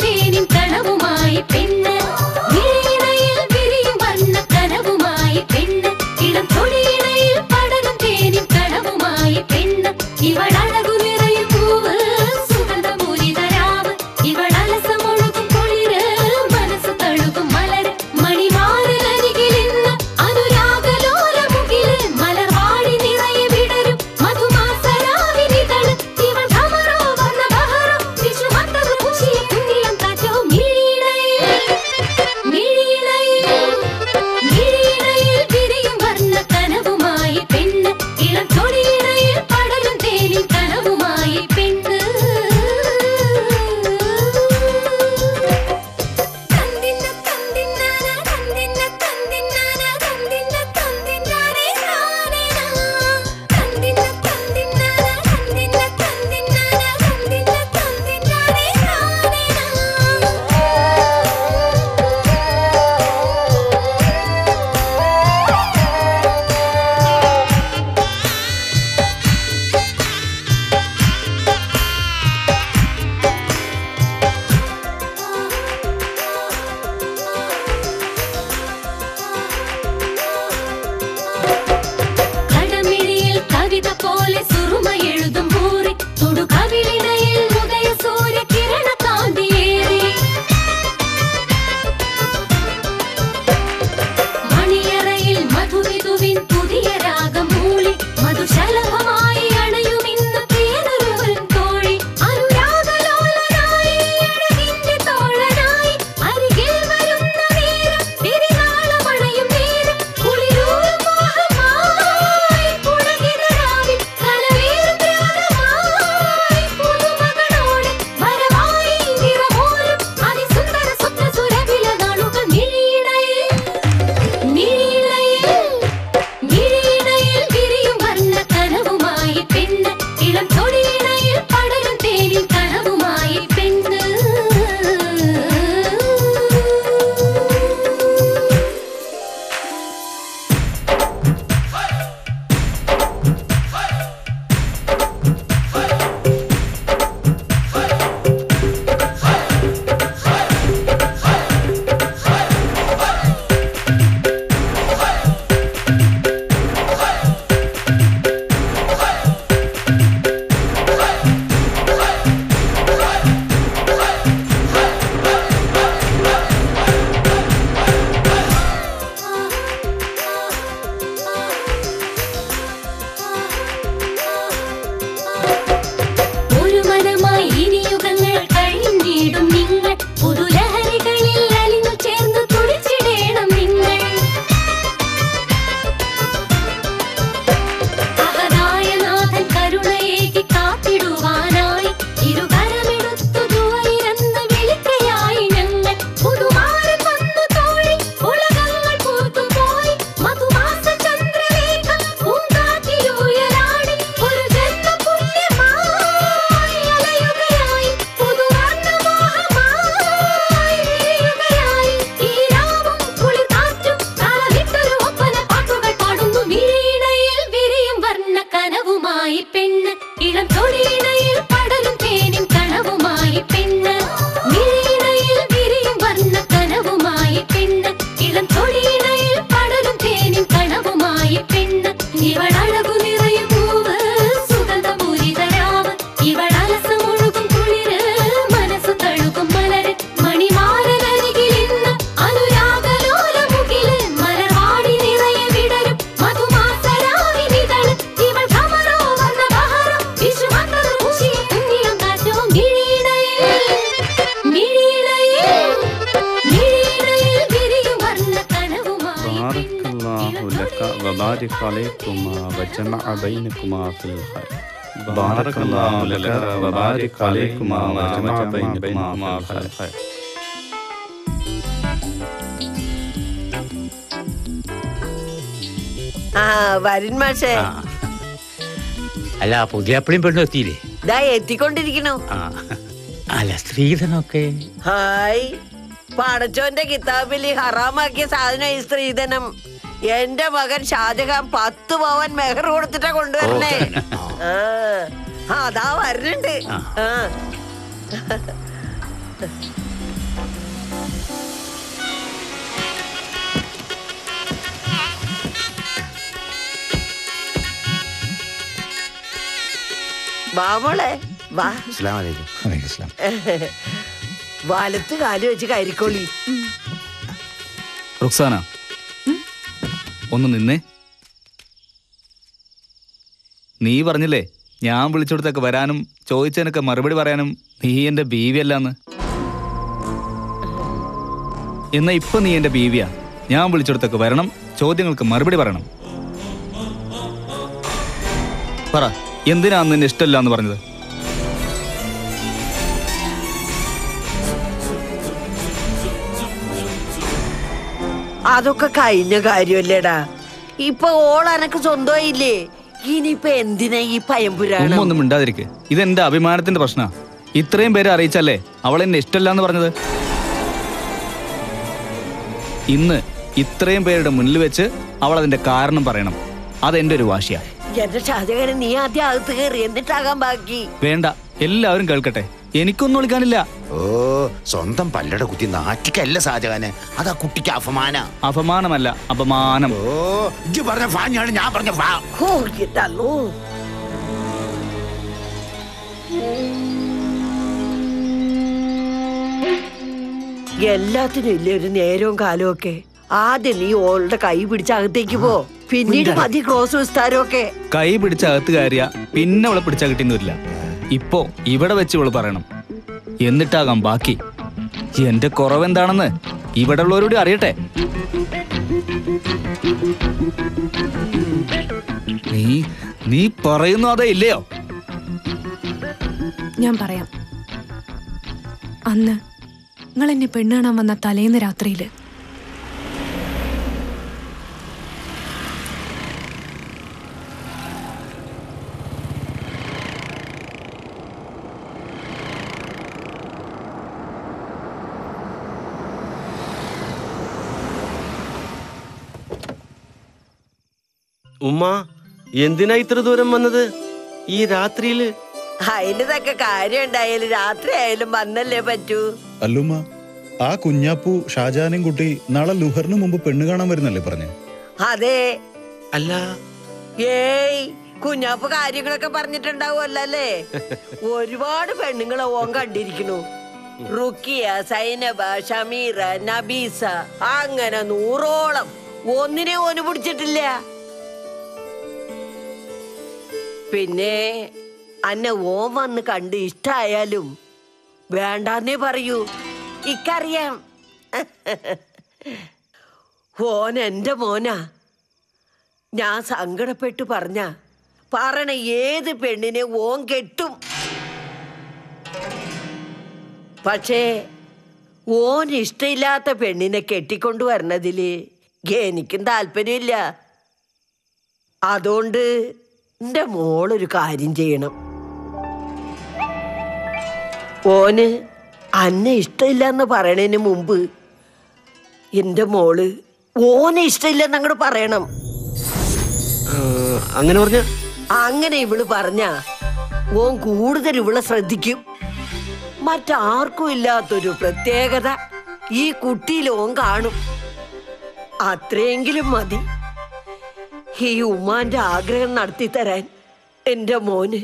وبارك عليكما وجمع بينكما في الخير بارك الله لك وبارك عليكما وجمع بينكما في الخير. വരൻ മാഷേ, അല്ല പുതിയ അപ്പളിയും പെണ്ണും എത്തിയില്ലേ? ദാ എത്തിക്കൊണ്ടിരിക്കണു. അല്ല സ്ത്രീധനൊക്കെ ഹായ്, പടച്ചോന്റെ കിതാബിൽ ഹറാമാക്കിയ സാധനം ഈ സ്ത്രീധനം. എന്റെ മകൻ ഷാജഹാൻ 10 പവൻ മെഹർ കൊടുത്തിട്ടാ കൊണ്ടുവരണേ. അതാ വരുന്നുണ്ട്. വാ മോളെ വാ. വലത്ത് കാല് വെച്ച് കരിക്കോളി. റുക്സാന, ഒന്ന് നിന്നേ. നീ പറഞ്ഞില്ലേ ഞാൻ വിളിച്ചെടുത്തൊക്കെ വരാനും ചോദിച്ചതിനൊക്കെ മറുപടി പറയാനും നീ എന്റെ ബീവിയല്ലാന്ന്. എന്നാ ഇപ്പൊ നീ എന്റെ ബീവിയാ. ഞാൻ വിളിച്ചെടുത്തൊക്കെ വരണം, ചോദ്യങ്ങൾക്ക് മറുപടി പറയണം. പറ, എന്തിനാന്ന് നിന്നെ ഇഷ്ടമല്ല എന്ന് പറഞ്ഞത്? അതൊക്കെ കഴിഞ്ഞ കാര്യമല്ലേടാ. ഇപ്പൊ ഓളനക്ക് സ്വന്തമായില്ലേ. ഇനിയിപ്പൊ എന്തിനാ ഈ പയമ്പുരാണം? ഒന്നും മിണ്ടാതിരിക്കെ. ഇതെന്റെ അഭിമാനത്തിന്റെ പ്രശ്ന. ഇത്രയും പേരെ അറിയിച്ചല്ലേ അവൾ എന്നെ ഇഷ്ടമല്ല എന്ന് പറഞ്ഞത്. ഇന്ന് ഇത്രയും പേരുടെ മുന്നിൽ വെച്ച് അവൾ അതിന്റെ കാരണം പറയണം. അതെന്റെ ഒരു വാശിയാ. എന്റെ ഷാജഹാനെ നീ ആദ്യം അകത്ത് കയറി, എന്നിട്ടാകാൻ ബാക്കി. വേണ്ട, എല്ലാവരും കേൾക്കട്ടെ. എനിക്കൊന്നും വിളിക്കാനില്ല. ഓ, സ്വന്തം പല്ലട കുത്തി നാറ്റിക്കല്ല ഷാജഹാനെ. അതാ കുട്ടിക്ക് അപമാന. അപമാനമല്ല, അപമാനം. ഓ, ഇജ്ജ് പറഞ്ഞ ഫാഞ്ഞാണ് ഞാൻ പറഞ്ഞ ഫാ. എല്ലാത്തിനും ഇല്ലേ ഒരു നേരവും കാലവും ഒക്കെ. ആദ്യം നീ ഓളുടെ കൈ പിടിച്ച് അകത്തേക്ക് പോ, പിന്നീട് മതി ക്രോസ് വിസ്താരമൊക്കെ. കൈ പിടിച്ച അകത്ത് കയറിയ പിന്നെ അവളെ പിടിച്ചാ കിട്ടിയെന്ന് വരില്ല. ഇപ്പോ ഇവിടെ വെച്ച് ഇവള് പറയണം, എന്നിട്ടാകാം ബാക്കി. എന്റെ കുറവെന്താണെന്ന് ഇവിടെ ഉള്ളവരോട് അറിയട്ടെ. നീ പറയുന്നു അതേ ഇല്ലയോ? ഞാൻ പറയാം. അന്ന് നിങ്ങൾ എന്നെ പെണ്ണ് കാണാൻ വന്ന തലേന്ന് രാത്രിയില് ഉമ്മ എന്തിനാ ഇത്ര ദൂരം വന്നത് ഈ രാത്രിയില്? അതിൻ്റെതൊക്കെ കാര്യം ഉണ്ടായാലും രാത്രി ആയാലും വന്നല്ലേ പറ്റൂ. അല്ലുമ്മ, ആ കുഞ്ഞാപ്പു ഷാജാനും കുട്ടി നാളെ ലുഹറിന് മുമ്പ് പെണ്ണ് കാണാൻ വരുന്നല്ലേ പറഞ്ഞു? അതെ. അല്ല, ഏയ് കുഞ്ഞാപ്പ് കാര്യങ്ങളൊക്കെ പറഞ്ഞിട്ടുണ്ടാവുമല്ലോ അല്ലേ. ഒരുപാട് പെണ്ണുങ്ങളെ ഓൻ കണ്ടിരിക്കണു. റുക്കിയ, സൈനബ, ഷമീറ, നബീസ, അങ്ങനെ 100ഓളം. ഒന്നിനെ ഓന് പിടിച്ചിട്ടില്ല. പിന്നെ അന്നെ ഓൻ വന്ന് കണ്ട് ഇഷ്ടായാലും വേണ്ടാന്നേ പറയൂ. ഇക്കറിയാം. ഓൻ എന്റെ മോനാ. ഞാൻ സങ്കടപ്പെട്ടു പറയണ ഏത് പെണ്ണിനെ ഓൻ കെട്ടും. പക്ഷേ ഓൻ ഇഷ്ടമില്ലാത്ത പെണ്ണിനെ കെട്ടിക്കൊണ്ടുവരണതില് എനിക്കും താല്പര്യമില്ല. അതുകൊണ്ട് എന്റെ മോളൊരു കാര്യം ചെയ്യണം. ഓന് അന്നെ ഇഷ്ടമില്ലെന്ന് പറയണതിന് മുമ്പ് എന്റെ മോള് ഓനെ ഇഷ്ടമില്ലെന്ന് അങ്ങോട്ട് പറയണം. അങ്ങനെ പറഞ്ഞ അങ്ങനെ ഇവള് പറഞ്ഞ ഓൻ കൂടുതൽ ഇവളെ ശ്രദ്ധിക്കും. മറ്റാർക്കും ഇല്ലാത്തൊരു പ്രത്യേകത ഈ കുട്ടിയിൽ ഓൻ കാണും. അത്രയെങ്കിലും മതി ഈ ഉമ്മാന്റെ ആഗ്രഹം നടത്തി തരാൻ. എന്റെ മോന്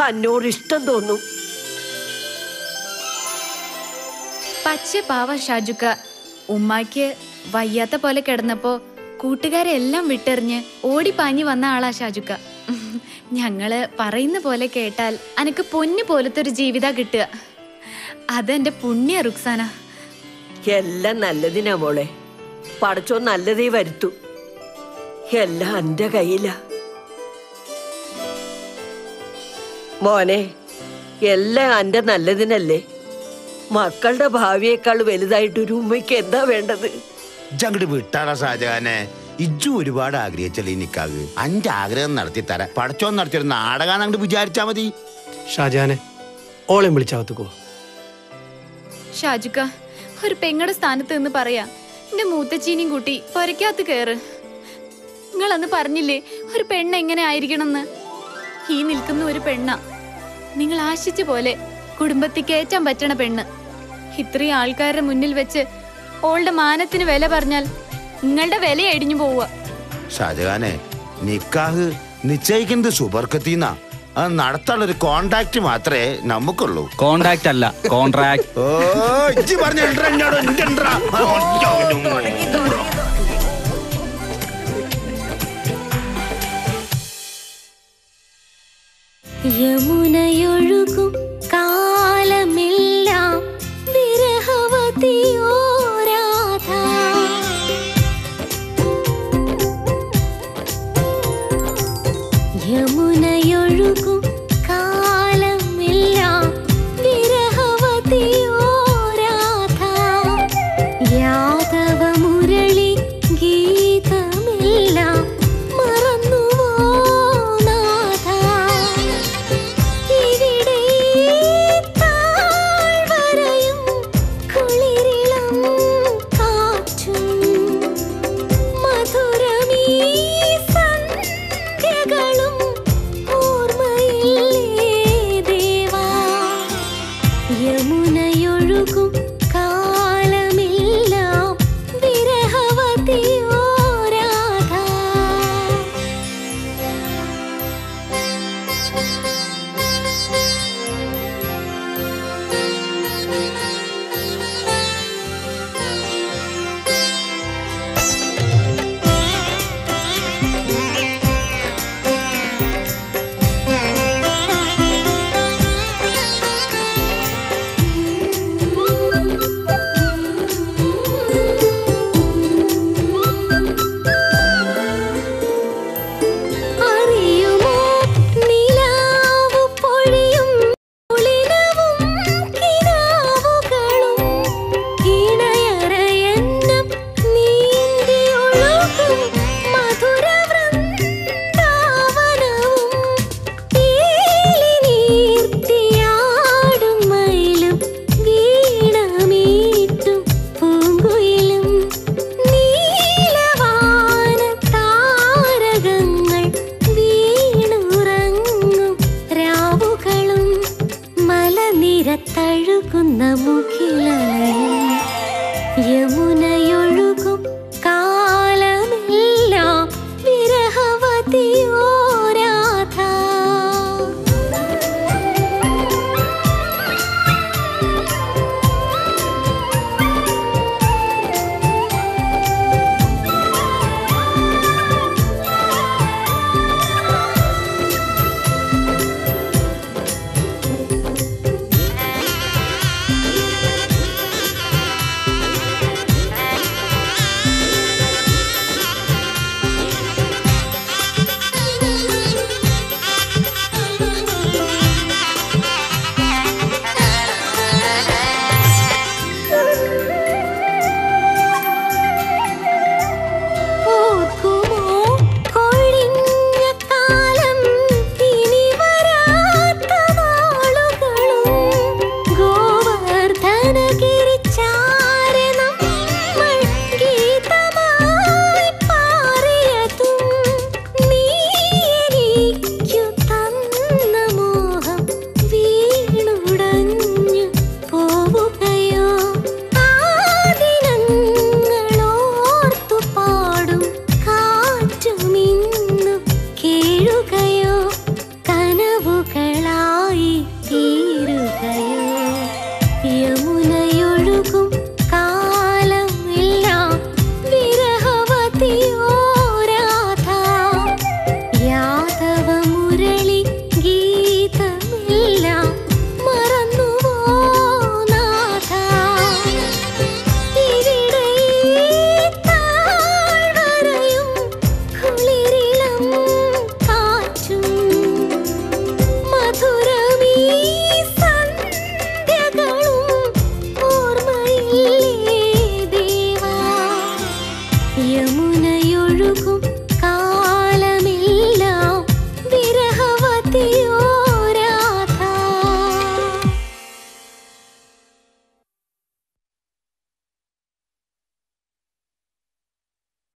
അന്നോട് ഇഷ്ടം തോന്നും. പച്ച പാവ ഷാജുക്ക. ഉമ്മാക്ക് വയ്യാത്ത പോലെ കിടന്നപ്പോ കൂട്ടുകാരെ എല്ലാം വിട്ടെറിഞ്ഞ് ഓടിപ്പാഞ്ഞു വന്ന ആളാ ഷാജുക്ക. ഞങ്ങള് പറയുന്ന പോലെ കേട്ടാൽ അനക്ക് പൊന്നു പോലത്തെ ഒരു ജീവിത കിട്ടുക. അതെന്റെ പുണ്യ റുക്സാന. എല്ലാം നല്ലതിനാ മോളെ. പടച്ചോ നല്ലതേ വരുത്തു. എല്ലാം എന്റെ കയ്യിലാ. മോനെ, എല്ലാം എന്റെ നല്ലതിനല്ലേ. മക്കളുടെ ഭാവിയേക്കാൾ വലുതായിട്ട് ഒരു ഉമ്മയ്ക്ക് എന്താ വേണ്ടത്? ഇജ്ജങ്ങട് വിട്ടാടാ ഷാജഹാനെ. ഇജ്ജു ഒരുപാട് ആഗ്രഹിച്ചല്ലേ ഈ നിക്കാഹ്. അന്റെ ആഗ്രഹം നടത്തി തരാ. പടച്ചോൻ നടത്തിയൊരു നാടകാന്ന് അങ്ങോട്ട് വിചാരിച്ചാ മതി. ഷാജഹാനെ, ഓളെയും വിളിച്ചാവത്തുക്കോ. ഷാജുക്ക, ഒരു പെങ്ങടെ സ്ഥാനത്ത് നിന്ന് പറയാ, എന്റെ മൂത്തച്ചീനിയും കൂട്ടി പൊരയ്ക്കകത്ത് കയറ്. നിങ്ങളന്ന് പറഞ്ഞില്ലേ ഒരു പെണ്ണ് എങ്ങനെ ആയിരിക്കണമെന്ന്? ഈ നിൽക്കുന്ന ഒരു പെണ്ണ നിങ്ങൾ ആശിച്ച പോലെ കുടുംബത്തിൽ കയറ്റാൻ പറ്റണ പെണ്ണ്. ഇത്രയും ആൾക്കാരുടെ മുന്നിൽ വെച്ച് ഓളുടെ മാനത്തിന് വില പറഞ്ഞാൽ നിങ്ങളുടെ വില ഇടിഞ്ഞു പോവുക. ഷാജഹാനെ, നിക്കാഹ് നിശ്ചയിക്കുന്നത് സുബർക്കത്തിന്നാ. അത് നടത്താനുള്ളൊരു കോണ്ടാക്ട് മാത്രമേ നമുക്കുള്ളൂ. കോണ്ടാക്ട് അല്ല, കോൺട്രാക്ട്. ഓ, ഇജ്ജ് പറഞ്ഞ യമുനയൊഴുകും കാലമെല്ലാം വിരഹവതിയോ രാധ. യമുനയോ